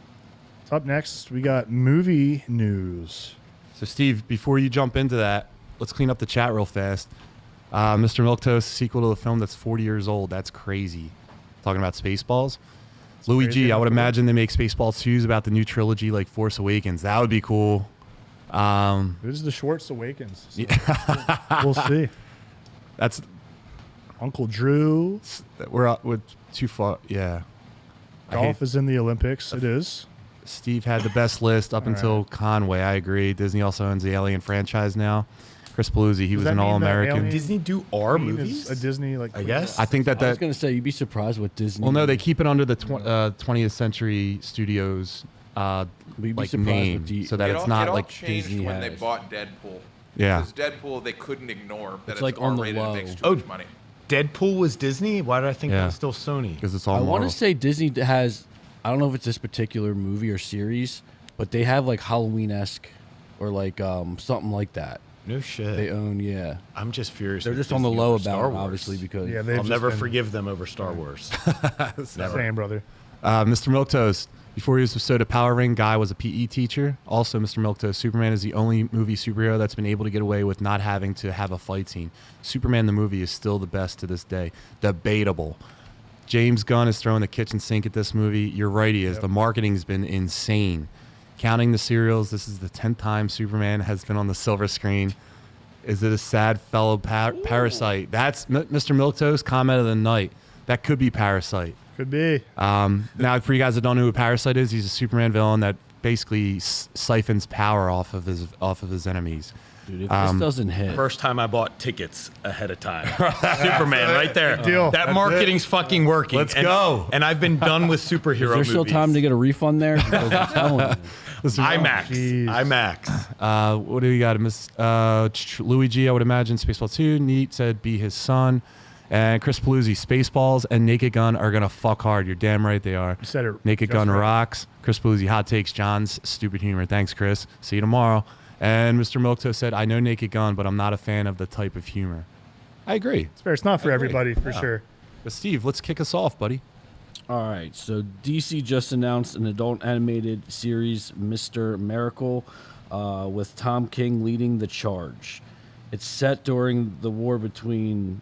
Speaker 3: Up next, we got movie news.
Speaker 2: So, Steve, before you jump into that, let's clean up the chat real fast. Mr. Milquetoast, sequel to a film that's 40 years old. That's crazy. Talking about Spaceballs. Louis
Speaker 3: crazy
Speaker 2: G, I would
Speaker 3: enough.
Speaker 2: imagine they make Spaceballs 2s about the new trilogy like Force Awakens. That would be cool.
Speaker 3: This is the Schwartz Awakens. So we'll see.
Speaker 2: That's
Speaker 3: Uncle Drew.
Speaker 2: we're too far. Yeah.
Speaker 3: Golf is in the Olympics. It is.
Speaker 2: Steve had the best list up until Conway. I agree. Disney also owns the Alien franchise now. Chris Paluzzi, he was
Speaker 3: that
Speaker 2: an
Speaker 3: mean that
Speaker 2: All-American.
Speaker 3: Alien-
Speaker 1: Disney do our
Speaker 3: Mean
Speaker 1: movies?
Speaker 3: is a Disney like
Speaker 1: I guess.
Speaker 2: I think that
Speaker 4: I was gonna say you'd be surprised what Disney.
Speaker 2: well, no, they keep it under the 20th Century Studios
Speaker 4: We'd be
Speaker 2: like
Speaker 4: surprised
Speaker 2: name,
Speaker 4: what the-
Speaker 2: so that
Speaker 5: It
Speaker 2: it's
Speaker 5: all-
Speaker 2: not
Speaker 5: it all
Speaker 2: like
Speaker 5: changed
Speaker 4: Disney
Speaker 5: when they
Speaker 4: has.
Speaker 5: bought Deadpool.
Speaker 2: Yeah.
Speaker 5: Because Deadpool they couldn't ignore that
Speaker 4: It's
Speaker 5: it's
Speaker 4: like on the
Speaker 5: R-rated and
Speaker 4: low.
Speaker 5: makes too
Speaker 1: Oh,
Speaker 5: much money.
Speaker 1: Deadpool was Disney? Why did I think
Speaker 2: Yeah.
Speaker 1: that was still Sony?
Speaker 2: because it's all
Speaker 4: I want
Speaker 2: Marvel.
Speaker 4: to say Disney has. I don't know if it's this particular movie or series, but they have like Halloween-esque or like something like that.
Speaker 1: No shit.
Speaker 4: They own, yeah.
Speaker 1: I'm just furious.
Speaker 4: They're
Speaker 1: with
Speaker 4: just on the
Speaker 1: Disney
Speaker 4: low
Speaker 1: over Star
Speaker 4: about it,
Speaker 1: Wars.
Speaker 4: obviously, because
Speaker 3: Yeah, they've
Speaker 1: I'll
Speaker 3: just
Speaker 1: never
Speaker 3: been-
Speaker 1: forgive them over Star Wars.
Speaker 3: Same, brother.
Speaker 2: Mr. Milquetoast, Before he was bestowed a power ring, Guy was a PE teacher. Also, Mr. Milktoast, Superman is the only movie superhero that's been able to get away with not having to have a fight scene. Superman the movie is still the best to this day. Debatable. James Gunn is throwing the kitchen sink at this movie. You're right, he is. The marketing's been insane. Counting the serials, this is the 10th time Superman has been on the silver screen. Is it a sad fellow Parasite? That's Mr. Milktoast comment of the night. That could be Parasite.
Speaker 3: Could be.
Speaker 2: Now, for you guys that don't know who Parasite is, he's a Superman villain that basically siphons power off of his enemies.
Speaker 4: Dude, if this doesn't hit.
Speaker 1: First time I bought tickets ahead of time. Superman, right there.
Speaker 3: Deal.
Speaker 1: That
Speaker 3: That's
Speaker 1: marketing's fucking working.
Speaker 2: Let's go.
Speaker 1: And I've been done with superhero
Speaker 4: Is there
Speaker 1: movies.
Speaker 4: still time to get a refund there? Because I'm telling you.
Speaker 1: IMAX.
Speaker 3: Jeez.
Speaker 1: IMAX.
Speaker 2: What do we got? Louis G, I would imagine. Spaceballs 2. Neat said be his son. And Chris Paluzzi, Spaceballs and Naked Gun are going to fuck hard. You're damn right they are.
Speaker 3: You said it
Speaker 2: Naked
Speaker 3: just
Speaker 2: Gun
Speaker 3: right.
Speaker 2: rocks. Chris Paluzzi, hot takes. John's stupid humor. Thanks, Chris. See you tomorrow. And Mr. Milktoast said, I know Naked Gun, but I'm not a fan of the type of humor. I agree.
Speaker 3: It's fair. It's not for everybody, for sure.
Speaker 2: But Steve, let's kick us off, buddy.
Speaker 4: All right, so DC just announced an adult animated series, Mr. Miracle, with Tom King leading the charge. It's set during the war between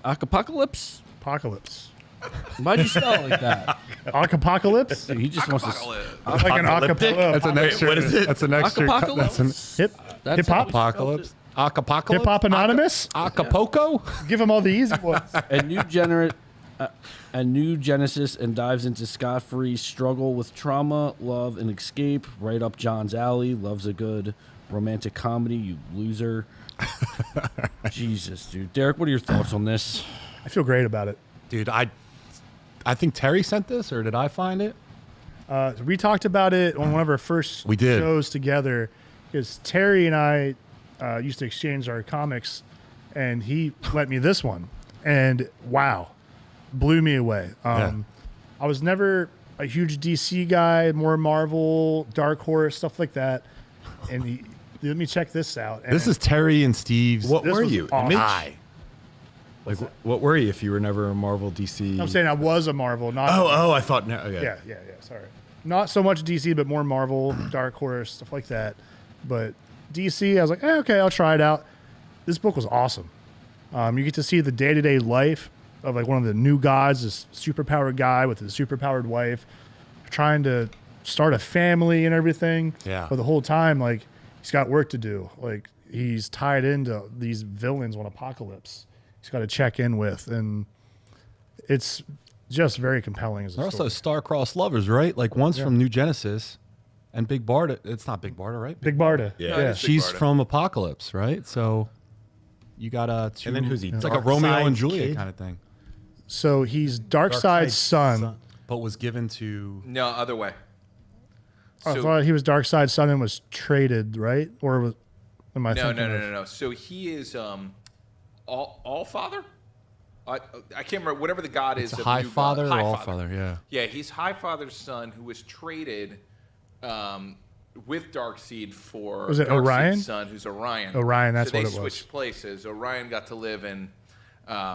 Speaker 4: Apocalypse?
Speaker 3: Apocalypse.
Speaker 4: Why'd you spell it like that?
Speaker 3: Apocalypse?
Speaker 4: Dude, he just wants to.
Speaker 3: Like an
Speaker 1: Apocalyptic?
Speaker 3: acapella.
Speaker 2: That's an extra.
Speaker 1: what is it?
Speaker 2: That's an extra.
Speaker 4: Apocalypse?
Speaker 2: That's an
Speaker 3: Hip hop?
Speaker 2: apocalypse. Acapocalypse.
Speaker 3: Hip Hop Anonymous?
Speaker 2: Acapulco.
Speaker 3: Give them all the easy ones.
Speaker 4: A new Genesis and dives into Scott-free struggle with trauma, love, and escape. Right up John's alley. Loves a good romantic comedy, you loser. Jesus, dude. Derek, what are your thoughts on this?
Speaker 3: I feel great about it.
Speaker 2: Dude, I think Terry sent this, or did I find it?
Speaker 3: We talked about it on one of our first
Speaker 2: We did.
Speaker 3: shows together because Terry and I used to exchange our comics, and he lent me this one, and wow, blew me away. I was never a huge DC guy, more Marvel, Dark Horse, stuff like that. And let me check this out. And
Speaker 2: This is Terry and Steve's.
Speaker 1: What
Speaker 3: This
Speaker 1: were
Speaker 3: was
Speaker 1: you?
Speaker 3: awesome.
Speaker 1: Image? Like, what were you if you were never a Marvel, DC?
Speaker 3: I'm saying I was a Marvel, not
Speaker 1: Oh, I thought. No, okay.
Speaker 3: yeah. Sorry, not so much DC, but more Marvel, Dark Horse, stuff like that. But DC, I was like, okay, I'll try it out. This book was awesome. You get to see the day-to-day life of like one of the new gods, this superpowered guy with his superpowered wife, trying to start a family and everything.
Speaker 2: Yeah.
Speaker 3: But the whole time, like, he's got work to do. Like, he's tied into these villains on Apocalypse. He's got to check in with, and it's just very compelling as a
Speaker 2: They're also
Speaker 3: story.
Speaker 2: star-crossed lovers, right? Like one's from New Genesis, and Big Barda. It's not Big Barda, right?
Speaker 3: Big Barda.
Speaker 1: Yeah.
Speaker 5: No, it's Big
Speaker 2: She's
Speaker 5: Barda.
Speaker 2: from Apocalypse, right? So you got two.
Speaker 1: And then who's he?
Speaker 2: It's like a Romeo and
Speaker 1: Darkseid's
Speaker 2: Juliet
Speaker 1: kid?
Speaker 2: kind of thing,
Speaker 3: So he's Darkseid's son.
Speaker 2: but was given to.
Speaker 5: No, other way.
Speaker 3: I
Speaker 5: So-
Speaker 3: thought he was Darkseid's son and was traded, right? Or was am I
Speaker 5: No,
Speaker 3: thinking of-
Speaker 5: no. So he is all father. I can't remember whatever the god is.
Speaker 2: It's a
Speaker 5: of
Speaker 2: High
Speaker 5: New God.
Speaker 2: Father or
Speaker 5: High
Speaker 2: All
Speaker 5: Father.
Speaker 2: Father, yeah.
Speaker 5: Yeah, he's High Father's son who was traded with Darkseid for
Speaker 3: Was it
Speaker 5: Darkseid's
Speaker 3: Orion?
Speaker 5: son, who's Orion.
Speaker 3: Orion, that's
Speaker 5: so
Speaker 3: what
Speaker 5: they
Speaker 3: it was.
Speaker 5: switched places. Orion got to live in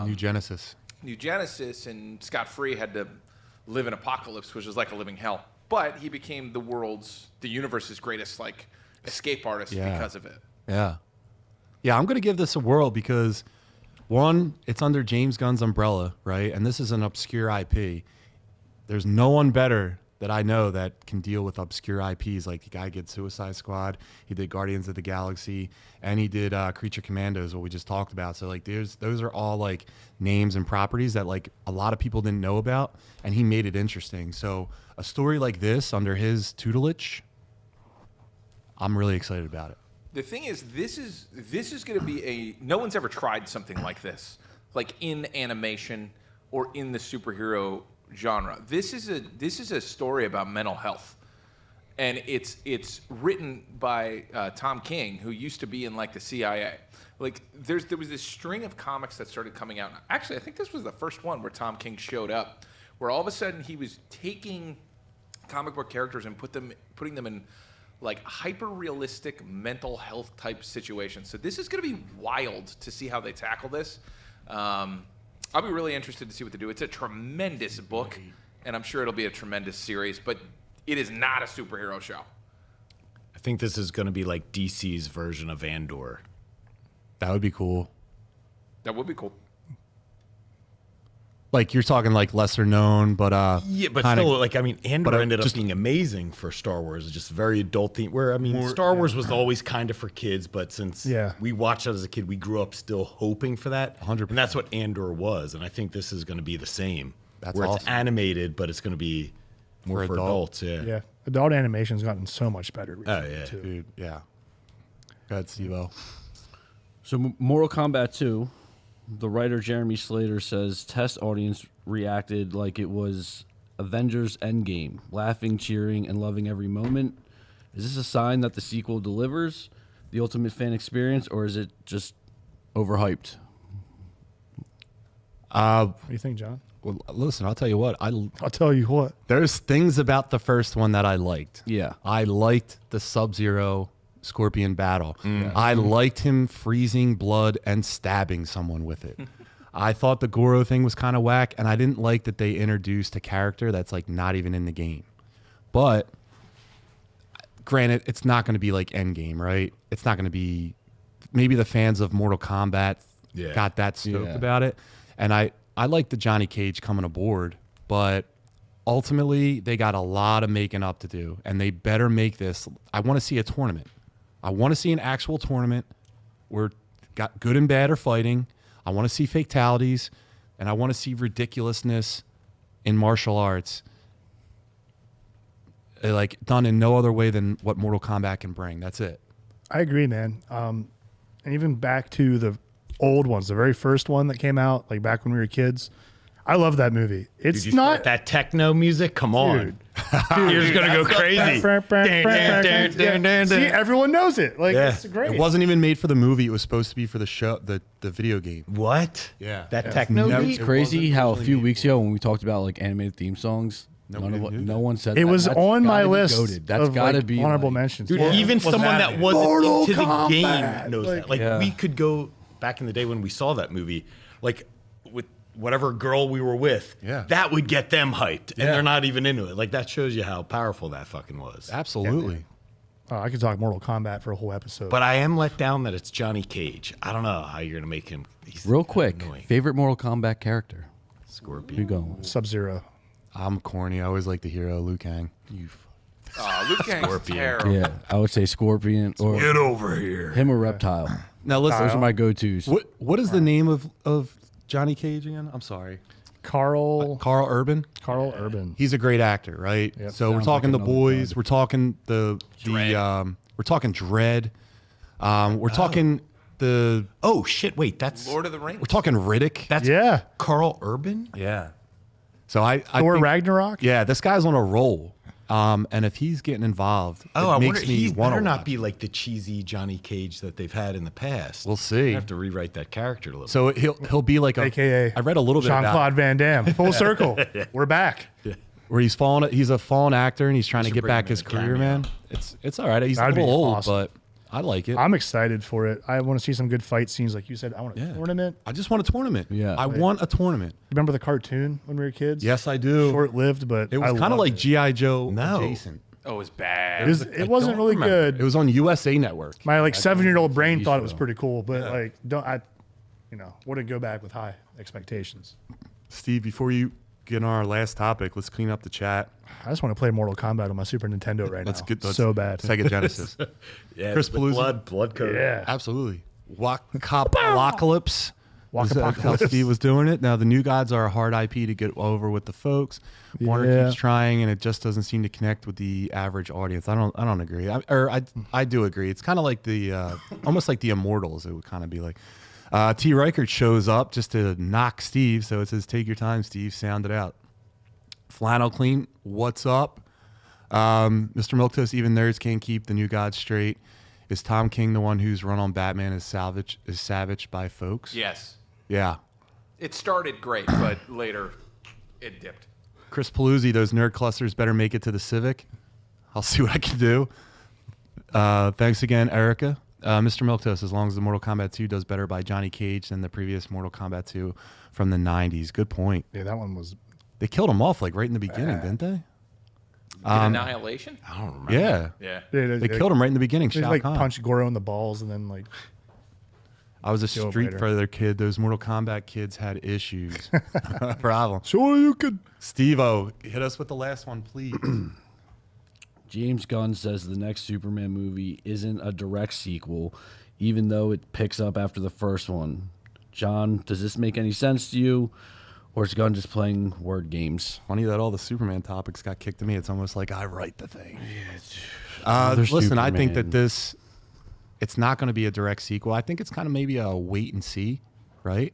Speaker 2: New Genesis.
Speaker 5: New Genesis, and Scott Free had to live in Apocalypse, which was like a living hell. But he became the universe's greatest like escape artist
Speaker 2: Yeah.
Speaker 5: because of it.
Speaker 2: Yeah. Yeah, I'm going to give this a whirl because, one, it's under James Gunn's umbrella, right? And this is an obscure IP. There's no one better that I know that can deal with obscure IPs. Like the guy did Suicide Squad, he did Guardians of the Galaxy, and he did Creature Commandos, what we just talked about. So like those are all like names and properties that like a lot of people didn't know about, and he made it interesting. So a story like this under his tutelage, I'm really excited about it.
Speaker 5: The thing is, this is going to be no one's ever tried something like this, like in animation or in the superhero genre. This is a story about mental health, and it's written by Tom King, who used to be in like the CIA. Like there was this string of comics that started coming out. Actually, I think this was the first one where Tom King showed up, where all of a sudden he was taking comic book characters and putting them in like hyper-realistic mental health type situations. So this is going to be wild to see how they tackle this. I'll be really interested to see what they do. It's a tremendous book, and I'm sure it'll be a tremendous series, but it is not a superhero show.
Speaker 1: I think this is going to be like DC's version of Andor.
Speaker 2: That would be cool.
Speaker 5: That would be cool.
Speaker 2: Like you're talking like lesser known, but
Speaker 1: Yeah, but
Speaker 2: kinda-
Speaker 1: still, like, I mean, Andor
Speaker 2: but,
Speaker 1: ended up
Speaker 2: just-
Speaker 1: being amazing for Star Wars. It's just very adult theme. Where, I mean, Star Wars was always kind of for kids, but since we watched it as a kid, we grew up still hoping for that.
Speaker 2: 100%.
Speaker 1: And that's what Andor was. And I think this is going to be the same.
Speaker 2: That's
Speaker 1: where it's
Speaker 2: awesome.
Speaker 1: animated, but it's going to be more for adults. Yeah.
Speaker 3: Yeah, adult animation's gotten so much better. Recently,
Speaker 1: yeah.
Speaker 3: too.
Speaker 2: dude, yeah. Go ahead, Steve-O.
Speaker 4: So Mortal Kombat 2, the writer Jeremy Slater says test audience reacted like it was Avengers Endgame, laughing, cheering, and loving every moment. Is this a sign that the sequel delivers the ultimate fan experience, or is it just overhyped?
Speaker 3: What do you think, John?
Speaker 2: Well, listen, I'll tell you what.
Speaker 3: I'll tell you what.
Speaker 2: There's things about the first one that I liked.
Speaker 4: Yeah.
Speaker 2: I liked the Sub-Zero Scorpion battle. I liked him freezing blood and stabbing someone with it. I thought the Goro thing was kind of whack, and I didn't like that they introduced a character that's like not even in the game. But granted, it's not going to be like Endgame, right? It's not going to be. Maybe the fans of Mortal Kombat got that stoked about it, and I like the Johnny Cage coming aboard, but ultimately they got a lot of making up to do, and they better make this. I want to see a tournament. I want to see an actual tournament where got good and bad are fighting. I want to see fatalities, and I want to see ridiculousness in martial arts, like done in no other way than what Mortal Kombat can bring. That's it.
Speaker 3: I agree, man. And even back to the old ones, the very first one that came out, like back when we were kids. I love that movie. It's
Speaker 1: Dude, you
Speaker 3: not
Speaker 1: start that techno music. Come on, you're just gonna go crazy.
Speaker 3: See, everyone knows it. Like it's great.
Speaker 2: It wasn't even made for the movie. It was supposed to be for the show, the video game.
Speaker 1: What?
Speaker 2: Yeah.
Speaker 1: That techno
Speaker 2: Never-
Speaker 1: beat?
Speaker 4: It's crazy
Speaker 2: wasn't
Speaker 4: how a
Speaker 2: really
Speaker 4: few
Speaker 2: made
Speaker 4: weeks ago when we talked about like animated theme songs, no one said
Speaker 3: It
Speaker 4: that.
Speaker 3: was
Speaker 4: That's
Speaker 3: on my
Speaker 4: gotta be
Speaker 3: list
Speaker 4: goated. That's
Speaker 3: of
Speaker 4: got to
Speaker 3: like,
Speaker 4: be
Speaker 3: honorable
Speaker 4: like,
Speaker 3: mentions.
Speaker 1: Dude,
Speaker 3: Well,
Speaker 1: even
Speaker 3: what's
Speaker 1: someone
Speaker 3: that?
Speaker 1: that wasn't
Speaker 3: Mortal
Speaker 1: into the
Speaker 3: Kombat.
Speaker 1: game knows that. Like,
Speaker 4: Yeah.
Speaker 1: we could go back in the day when we saw that movie, like with whatever girl we were with, that would get them hyped, and they're not even into it. Like, that shows you how powerful that fucking was.
Speaker 2: Absolutely.
Speaker 3: Oh, I could talk Mortal Kombat for a whole episode.
Speaker 1: But I am let down that it's Johnny Cage. I don't know how you're gonna make him. He's
Speaker 4: Real quick,
Speaker 1: annoying.
Speaker 4: favorite Mortal Kombat character?
Speaker 1: Scorpion.
Speaker 4: Who you going?
Speaker 3: Sub-Zero.
Speaker 2: I'm corny. I always like the hero, Liu Kang.
Speaker 5: Luke Cage is
Speaker 1: Scorpion.
Speaker 5: terrible.
Speaker 4: Yeah, I would say Scorpion or
Speaker 1: Get over here.
Speaker 4: him or Reptile.
Speaker 2: Now listen,
Speaker 4: Those are my go-tos.
Speaker 2: what is the name of Johnny Cage again? I'm sorry.
Speaker 3: Carl
Speaker 2: Carl
Speaker 3: Urban.
Speaker 2: He's a great actor, right?
Speaker 3: Yep.
Speaker 2: So we're
Speaker 4: Sounds
Speaker 2: talking
Speaker 4: like
Speaker 2: the
Speaker 4: another
Speaker 2: boys.
Speaker 4: bud.
Speaker 2: We're talking we're talking Dread. We're talking the.
Speaker 1: Oh shit! Wait, that's
Speaker 5: Lord of the Rings.
Speaker 2: We're talking Riddick.
Speaker 1: that's
Speaker 3: Yeah.
Speaker 1: Carl Urban.
Speaker 2: Yeah. So I
Speaker 3: Thor
Speaker 2: think,
Speaker 3: Ragnarok.
Speaker 2: yeah, this guy's on a roll. And if he's getting involved,
Speaker 1: Oh,
Speaker 2: it
Speaker 1: I
Speaker 2: makes
Speaker 1: wonder.
Speaker 2: me
Speaker 1: He
Speaker 2: want
Speaker 1: better
Speaker 2: to
Speaker 1: not be like the cheesy Johnny Cage that they've had in the past.
Speaker 2: We'll see.
Speaker 1: I have to rewrite that character a little.
Speaker 2: So he'll be like a.
Speaker 3: AKA
Speaker 2: I read a little bit about
Speaker 3: Jean-Claude Van Damme. Full circle. We're back.
Speaker 2: where he's fallen. He's a fallen actor and he's trying to
Speaker 1: should
Speaker 2: get
Speaker 1: bring
Speaker 2: back
Speaker 1: him
Speaker 2: his
Speaker 1: in a
Speaker 2: career,
Speaker 1: cameo.
Speaker 2: man. It's all right. He's
Speaker 3: That'd
Speaker 2: a little
Speaker 3: be
Speaker 2: old,
Speaker 3: awesome.
Speaker 2: but I like it.
Speaker 3: I'm excited for it. I want to see some good fight scenes, like you said. I want a tournament.
Speaker 2: I just want a tournament.
Speaker 4: Yeah.
Speaker 2: I want a tournament.
Speaker 3: Remember the cartoon when we were kids?
Speaker 2: Yes, I do.
Speaker 3: Short-lived, but
Speaker 2: It was
Speaker 3: I
Speaker 2: kind of
Speaker 3: loved
Speaker 2: like
Speaker 3: it.
Speaker 2: G.I. Joe
Speaker 1: No.
Speaker 2: adjacent.
Speaker 5: Oh, it was bad.
Speaker 3: It wasn't really good.
Speaker 2: It was on USA Network.
Speaker 3: My like 7-year-old brain
Speaker 4: TV
Speaker 3: thought it was
Speaker 4: show.
Speaker 3: pretty cool, but like wouldn't go back with high expectations.
Speaker 2: Steve, before you get on our last topic, let's clean up the chat.
Speaker 3: I just want to play Mortal Kombat on my Super Nintendo right
Speaker 2: Let's
Speaker 3: now.
Speaker 2: get
Speaker 3: So bad.
Speaker 2: Sega Genesis.
Speaker 1: yeah,
Speaker 2: Chris
Speaker 1: with
Speaker 2: Palooza.
Speaker 1: blood code.
Speaker 3: Yeah.
Speaker 2: Absolutely. Wakapocalypse. How
Speaker 3: Wakapocalypse.
Speaker 2: Steve was doing it. Now the new gods are a hard IP to get over with the folks. Warner
Speaker 3: Yeah.
Speaker 2: keeps trying, and it just doesn't seem to connect with the average audience. I don't agree. I do agree. It's kind of like the almost like the Immortals. It would kind of be like T. Reichert shows up just to knock Steve. So it says, "Take your time, Steve. Sound it out." Flannel Clean, what's up? Mr. Milktoast, even nerds can't keep the new gods straight. Is Tom King the one whose run on Batman is savaged by folks?
Speaker 5: Yes.
Speaker 2: Yeah.
Speaker 5: It started great, but later it dipped.
Speaker 2: Chris Palooza, those nerd clusters better make it to the Civic. I'll see what I can do. Thanks again, Erica. Mr. Milktoast, as long as the Mortal Kombat 2 does better by Johnny Cage than the previous Mortal Kombat 2 from the 90s. Good point.
Speaker 3: Yeah, that one was
Speaker 2: They killed him off like right in the beginning, didn't they?
Speaker 5: Annihilation?
Speaker 1: I don't remember.
Speaker 2: Yeah.
Speaker 5: Yeah.
Speaker 2: They killed him right in the beginning.
Speaker 3: They
Speaker 2: Shao
Speaker 3: like
Speaker 2: Kahn.
Speaker 3: punch Goro in the balls and then like.
Speaker 2: I was a
Speaker 3: Kill him
Speaker 2: Street
Speaker 3: later.
Speaker 2: Fighter kid. Those Mortal Kombat kids had issues. Problem.
Speaker 3: So you could.
Speaker 2: Steve-O, hit us with the last one, please.
Speaker 4: James Gunn says the next Superman movie isn't a direct sequel, even though it picks up after the first one. John, does this make any sense to you? Or is Gunn just playing word games?
Speaker 2: Funny that all the Superman topics got kicked to me. It's almost like I write the thing.
Speaker 4: Another
Speaker 2: Listen, I think that
Speaker 4: Superman.
Speaker 2: it's not going to be a direct sequel. I think it's kind of maybe a wait and see, right?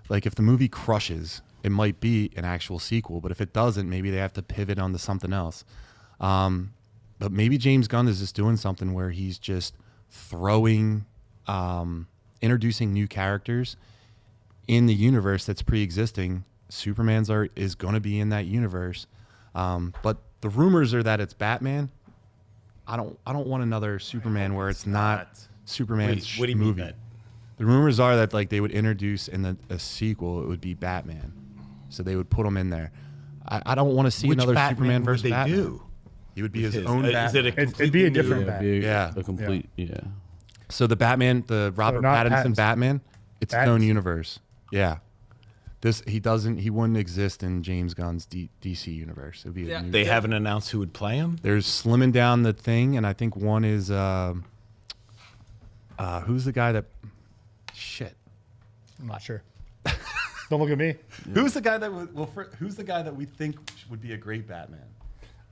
Speaker 2: Like if the movie crushes, it might be an actual sequel. But if it doesn't, maybe they have to pivot onto something else. But maybe James Gunn is just doing something where he's just throwing, introducing new characters in the universe that's pre-existing. Superman's is going to be in that universe, but the rumors are that it's Batman. I don't want another Superman where it's not Superman's
Speaker 1: Wait, what do you mean
Speaker 2: movie.
Speaker 1: that?
Speaker 2: The rumors are that like they would introduce in a sequel, it would be Batman, so they would put him in there. I don't want to see
Speaker 1: Which
Speaker 2: another
Speaker 1: Batman
Speaker 2: Superman
Speaker 1: would
Speaker 2: versus
Speaker 1: they
Speaker 2: Batman.
Speaker 1: do?
Speaker 2: He would be his
Speaker 1: Is
Speaker 2: own
Speaker 1: it
Speaker 2: Batman.
Speaker 1: a
Speaker 3: It'd be a
Speaker 1: completely
Speaker 3: different
Speaker 1: new-
Speaker 3: Batman.
Speaker 2: Yeah.
Speaker 4: A complete, yeah.
Speaker 2: So the Batman, the Robert
Speaker 3: not
Speaker 2: Pattinson
Speaker 3: Pattinson.
Speaker 2: Batman, it's its own
Speaker 3: Pattinson.
Speaker 2: universe. Yeah. He wouldn't exist in James Gunn's DC universe. It'd be a new,
Speaker 1: They haven't announced who would play him.
Speaker 2: there's slimming down the thing, and I think one is who's the guy that shit.
Speaker 3: I'm not sure. Don't look at me.
Speaker 2: Who's the guy that who's the guy that we think would be a great Batman?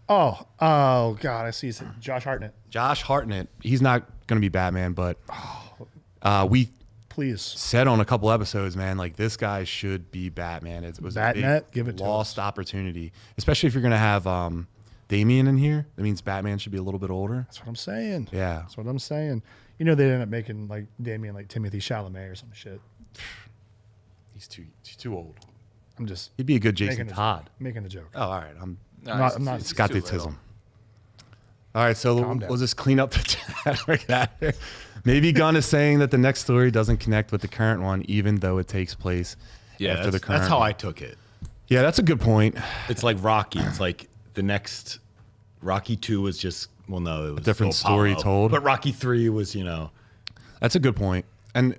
Speaker 3: Oh God, I see. Josh Hartnett.
Speaker 2: Josh Hartnett. He's not going to be Batman, but we
Speaker 3: Please.
Speaker 2: said on a couple episodes, man, like this guy should be Batman. It was a
Speaker 3: Batnet,
Speaker 2: big
Speaker 3: give it to
Speaker 2: lost opportunity, especially if you're going to have Damian in here. That means Batman should be a little bit older.
Speaker 3: That's what I'm saying.
Speaker 2: Yeah.
Speaker 3: That's what I'm saying. You know, they ended up making like Damien like Timothy Chalamet or some shit.
Speaker 2: He's too old.
Speaker 3: I'm just
Speaker 2: He'd be a good Jason
Speaker 3: making
Speaker 2: Todd.
Speaker 3: making a joke.
Speaker 2: Oh, all right. I'm
Speaker 5: No,
Speaker 3: I'm not-
Speaker 5: it's
Speaker 2: Scott
Speaker 5: too
Speaker 2: Tism.
Speaker 5: little.
Speaker 2: All right, so
Speaker 3: Calm down.
Speaker 2: we'll just clean up the chat. Maybe Gunn is saying that the next story doesn't connect with the current one, even though it takes place after the current
Speaker 1: that's how
Speaker 2: one.
Speaker 1: I took it.
Speaker 2: Yeah, that's a good point.
Speaker 1: It's like Rocky. It's like the next Rocky 2 was just it was
Speaker 2: different
Speaker 1: still
Speaker 2: story
Speaker 1: Apollo.
Speaker 2: told.
Speaker 1: But Rocky 3 was
Speaker 2: That's a good point. And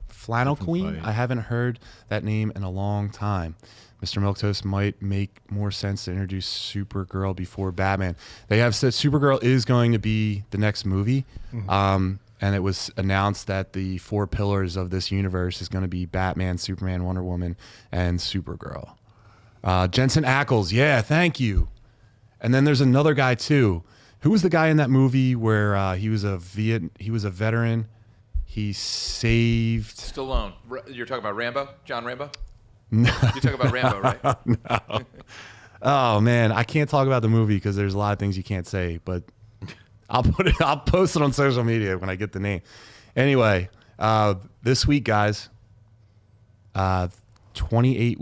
Speaker 2: Flannel Queen,
Speaker 1: fight.
Speaker 2: I haven't heard that name in a long time. Mr. Milquetoast might make more sense to introduce Supergirl before Batman. They have said Supergirl is going to be the next movie. And it was announced that the 4 pillars of this universe is going to be Batman, Superman, Wonder Woman, and Supergirl. Jensen Ackles, yeah, thank you. And then there's another guy too. Who was the guy in that movie where he was a veteran? He saved.
Speaker 5: Stallone. You're talking about Rambo? John Rambo? No. You're talking about Rambo, right?
Speaker 2: Oh man, I can't talk about the movie because there's a lot of things you can't say. But I'll post it on social media when I get the name. Anyway, this week, guys, 28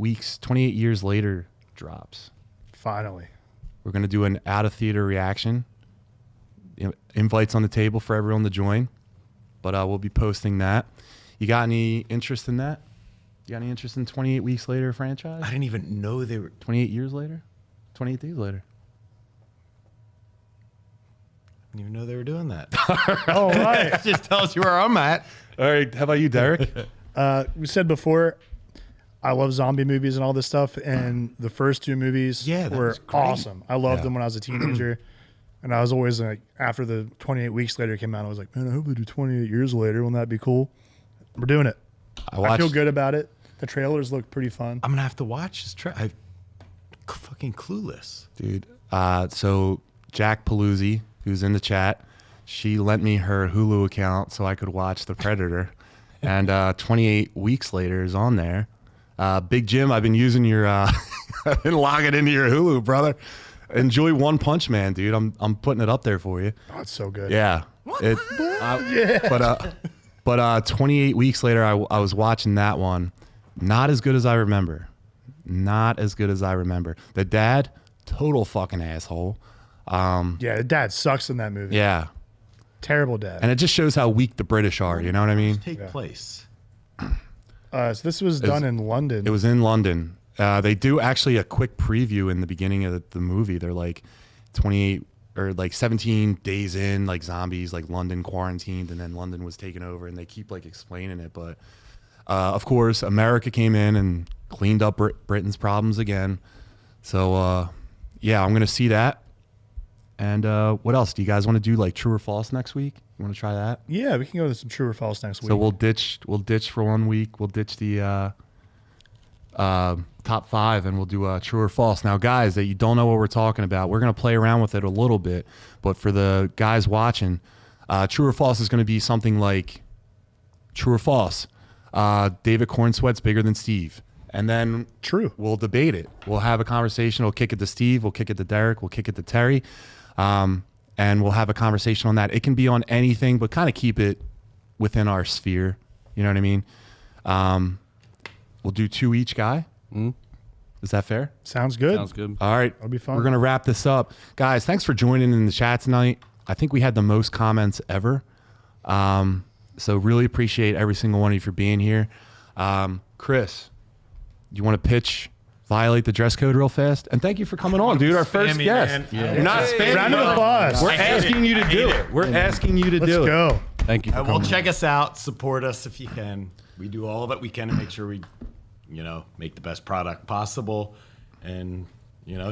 Speaker 2: years later drops.
Speaker 3: Finally.
Speaker 2: We're gonna do an out of theater reaction. Invites on the table for everyone to join, but we'll be posting that. You got any interest in that? You got any interest in 28 weeks later franchise?
Speaker 1: I didn't even know they were.
Speaker 2: 28 years later? 28 days later.
Speaker 1: I didn't even know they were doing that.
Speaker 3: All right.
Speaker 1: That just tells you where I'm at.
Speaker 2: All right, how about you, Derek?
Speaker 3: We said before, I love zombie movies and all this stuff, and the first 2 movies
Speaker 1: Yeah, that
Speaker 3: were
Speaker 1: was great.
Speaker 3: awesome. I loved
Speaker 2: Yeah.
Speaker 3: them when I was a teenager, and I was always like, after the 28 weeks later came out, I was like, man, I hope they do 28 years later. Wouldn't that be cool? We're doing it. I feel good about it. The trailers look pretty fun.
Speaker 1: I'm gonna have to watch this. I'm fucking clueless.
Speaker 2: Dude. So Jack Paluzzi, who's in the chat, she lent me her Hulu account so I could watch The Predator. And 28 weeks later is on there. Big Jim, I've been using your I've been logging into your Hulu, brother. Enjoy One Punch Man, dude. I'm putting it up there for you.
Speaker 3: Oh, it's so good.
Speaker 2: Yeah. But 28 weeks later I was watching that one. Not as good as I remember. Not as good as I remember. The dad, total fucking asshole.
Speaker 3: Yeah, the dad sucks in that movie.
Speaker 2: Yeah.
Speaker 3: Terrible dad.
Speaker 2: And it just shows how weak the British are, you know what I mean?
Speaker 1: Take place.
Speaker 3: So this was done in London.
Speaker 2: It was in London. They do actually a quick preview in the beginning of the movie. They're like 28 or like 17 days in, like zombies, like London quarantined, and then London was taken over, and they keep like explaining it. But of course, America came in and cleaned up Britain's problems again. So yeah, I'm gonna see that. And what else? Do you guys want to do like true or false next week? You want to try that?
Speaker 3: Yeah, we can go to some true or false next week.
Speaker 2: So we'll ditch for 1 week. We'll ditch the top 5 and we'll do true or false. Now, guys, that you don't know what we're talking about, we're gonna play around with it a little bit. But for the guys watching, true or false is gonna be something like true or false. David Cornsweat's bigger than Steve. And then
Speaker 3: true.
Speaker 2: We'll debate it. We'll have a conversation. We'll kick it to Steve. We'll kick it to Derek. We'll kick it to Terry. And we'll have a conversation on that. It can be on anything, but kind of keep it within our sphere. You know what I mean? We'll do 2 each guy. Is that fair?
Speaker 3: Sounds good.
Speaker 4: Sounds good.
Speaker 2: All right.
Speaker 3: That'll be fun.
Speaker 2: We're going to wrap this up. Guys, thanks for joining in the chat tonight. I think we had the most comments ever. So really appreciate every single one of you for being here. Chris, you want to pitch Violate the Dress Code real fast? And thank you for coming on, dude. Our first guest. You're not spamming.
Speaker 3: Round of applause.
Speaker 2: We're asking you to do it. We're asking you to
Speaker 3: Let's
Speaker 2: do it.
Speaker 3: go.
Speaker 4: Thank you for
Speaker 1: Well,
Speaker 4: coming.
Speaker 1: check us out. Support us if you can. We do all that we can to make sure we, make the best product possible, and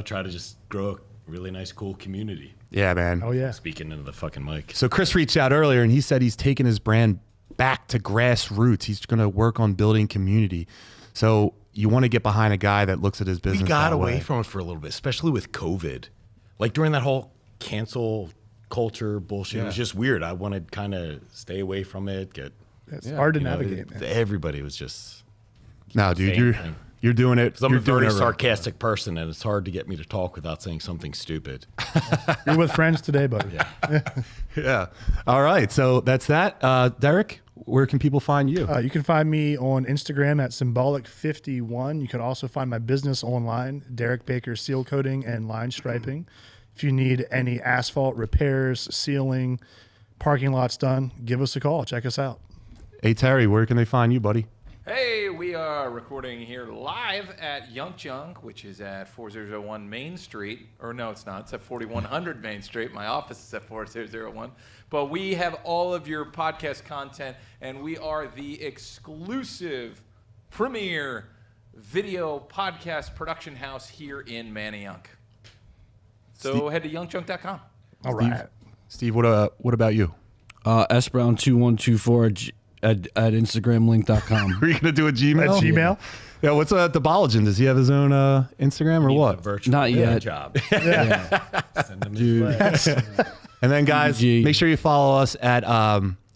Speaker 1: try to just grow a really nice, cool community.
Speaker 2: Yeah, man.
Speaker 3: Oh yeah.
Speaker 1: Speaking into the fucking mic.
Speaker 2: So Chris reached out earlier and he said he's taking his brand back to grassroots. He's going to work on building community. So you want to get behind a guy that looks at his business.
Speaker 1: We got
Speaker 2: that
Speaker 1: away
Speaker 2: way.
Speaker 1: from it for a little bit, especially with COVID. Like during that whole cancel culture bullshit, it was just weird. I wanted to kind of stay away from it.
Speaker 3: It's hard to navigate, man.
Speaker 1: Everybody was just.
Speaker 2: No, dude,
Speaker 1: Same
Speaker 2: you're
Speaker 1: thing.
Speaker 2: You're doing it.
Speaker 1: 'Cause I'm
Speaker 2: You're
Speaker 1: a very
Speaker 2: doing it right.
Speaker 1: sarcastic person, and it's hard to get me to talk without saying something stupid.
Speaker 3: You're with friends today, buddy.
Speaker 2: Yeah. All right. So that's that. Derek, where can people find you?
Speaker 3: You can find me on Instagram at symbolic51. You can also find my business online, Derek Baker Seal Coating and Line Striping. If you need any asphalt repairs, sealing, parking lots done, give us a call. Check us out.
Speaker 2: Hey, Terry, where can they find you, buddy?
Speaker 5: Hey, we are recording here live at Yunk Junk, which is at 4001 Main Street. Or no, it's not. It's at 4100 Main Street. My office is at 4001. But we have all of your podcast content, and we are the exclusive premier video podcast production house here in Manayunk. So head to yunkjunk.com.
Speaker 3: All right.
Speaker 2: Steve, what about you?
Speaker 4: sbrown2124 at instagramlink.com.
Speaker 2: Are you going to do a Gmail?
Speaker 3: At Gmail?
Speaker 2: Yeah, what's the Bologen? Does he have his own Instagram or
Speaker 1: Needs a
Speaker 2: what?
Speaker 1: virtual
Speaker 4: Not yet.
Speaker 1: job.
Speaker 4: Yeah.
Speaker 1: Send him
Speaker 4: Dude.
Speaker 1: his flag.
Speaker 2: And then, guys,
Speaker 4: GG.
Speaker 2: make sure you follow us at,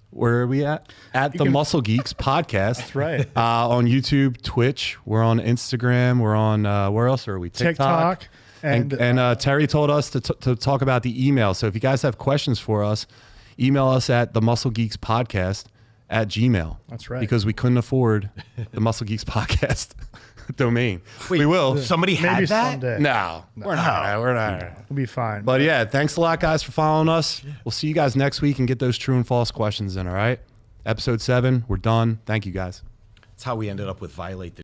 Speaker 2: where are we at? At the Muscle Geeks Podcast.
Speaker 3: That's right.
Speaker 2: On YouTube, Twitch. We're on Instagram. We're on, where else are we?
Speaker 3: TikTok.
Speaker 2: And Terry told us to talk about the email. So if you guys have questions for us, email us at the Muscle Geeks Podcast at Gmail.
Speaker 3: That's right.
Speaker 2: Because we couldn't afford the Muscle Geeks Podcast domain. We will.
Speaker 1: Somebody
Speaker 3: Maybe
Speaker 1: had that?
Speaker 3: someday.
Speaker 2: No, we're not. We're not.
Speaker 3: We'll be fine.
Speaker 2: But yeah, thanks a lot, guys, for following us. We'll see you guys next week and get those true and false questions in, all right? Episode 7, we're done. Thank you, guys.
Speaker 1: That's how we ended up with Violate the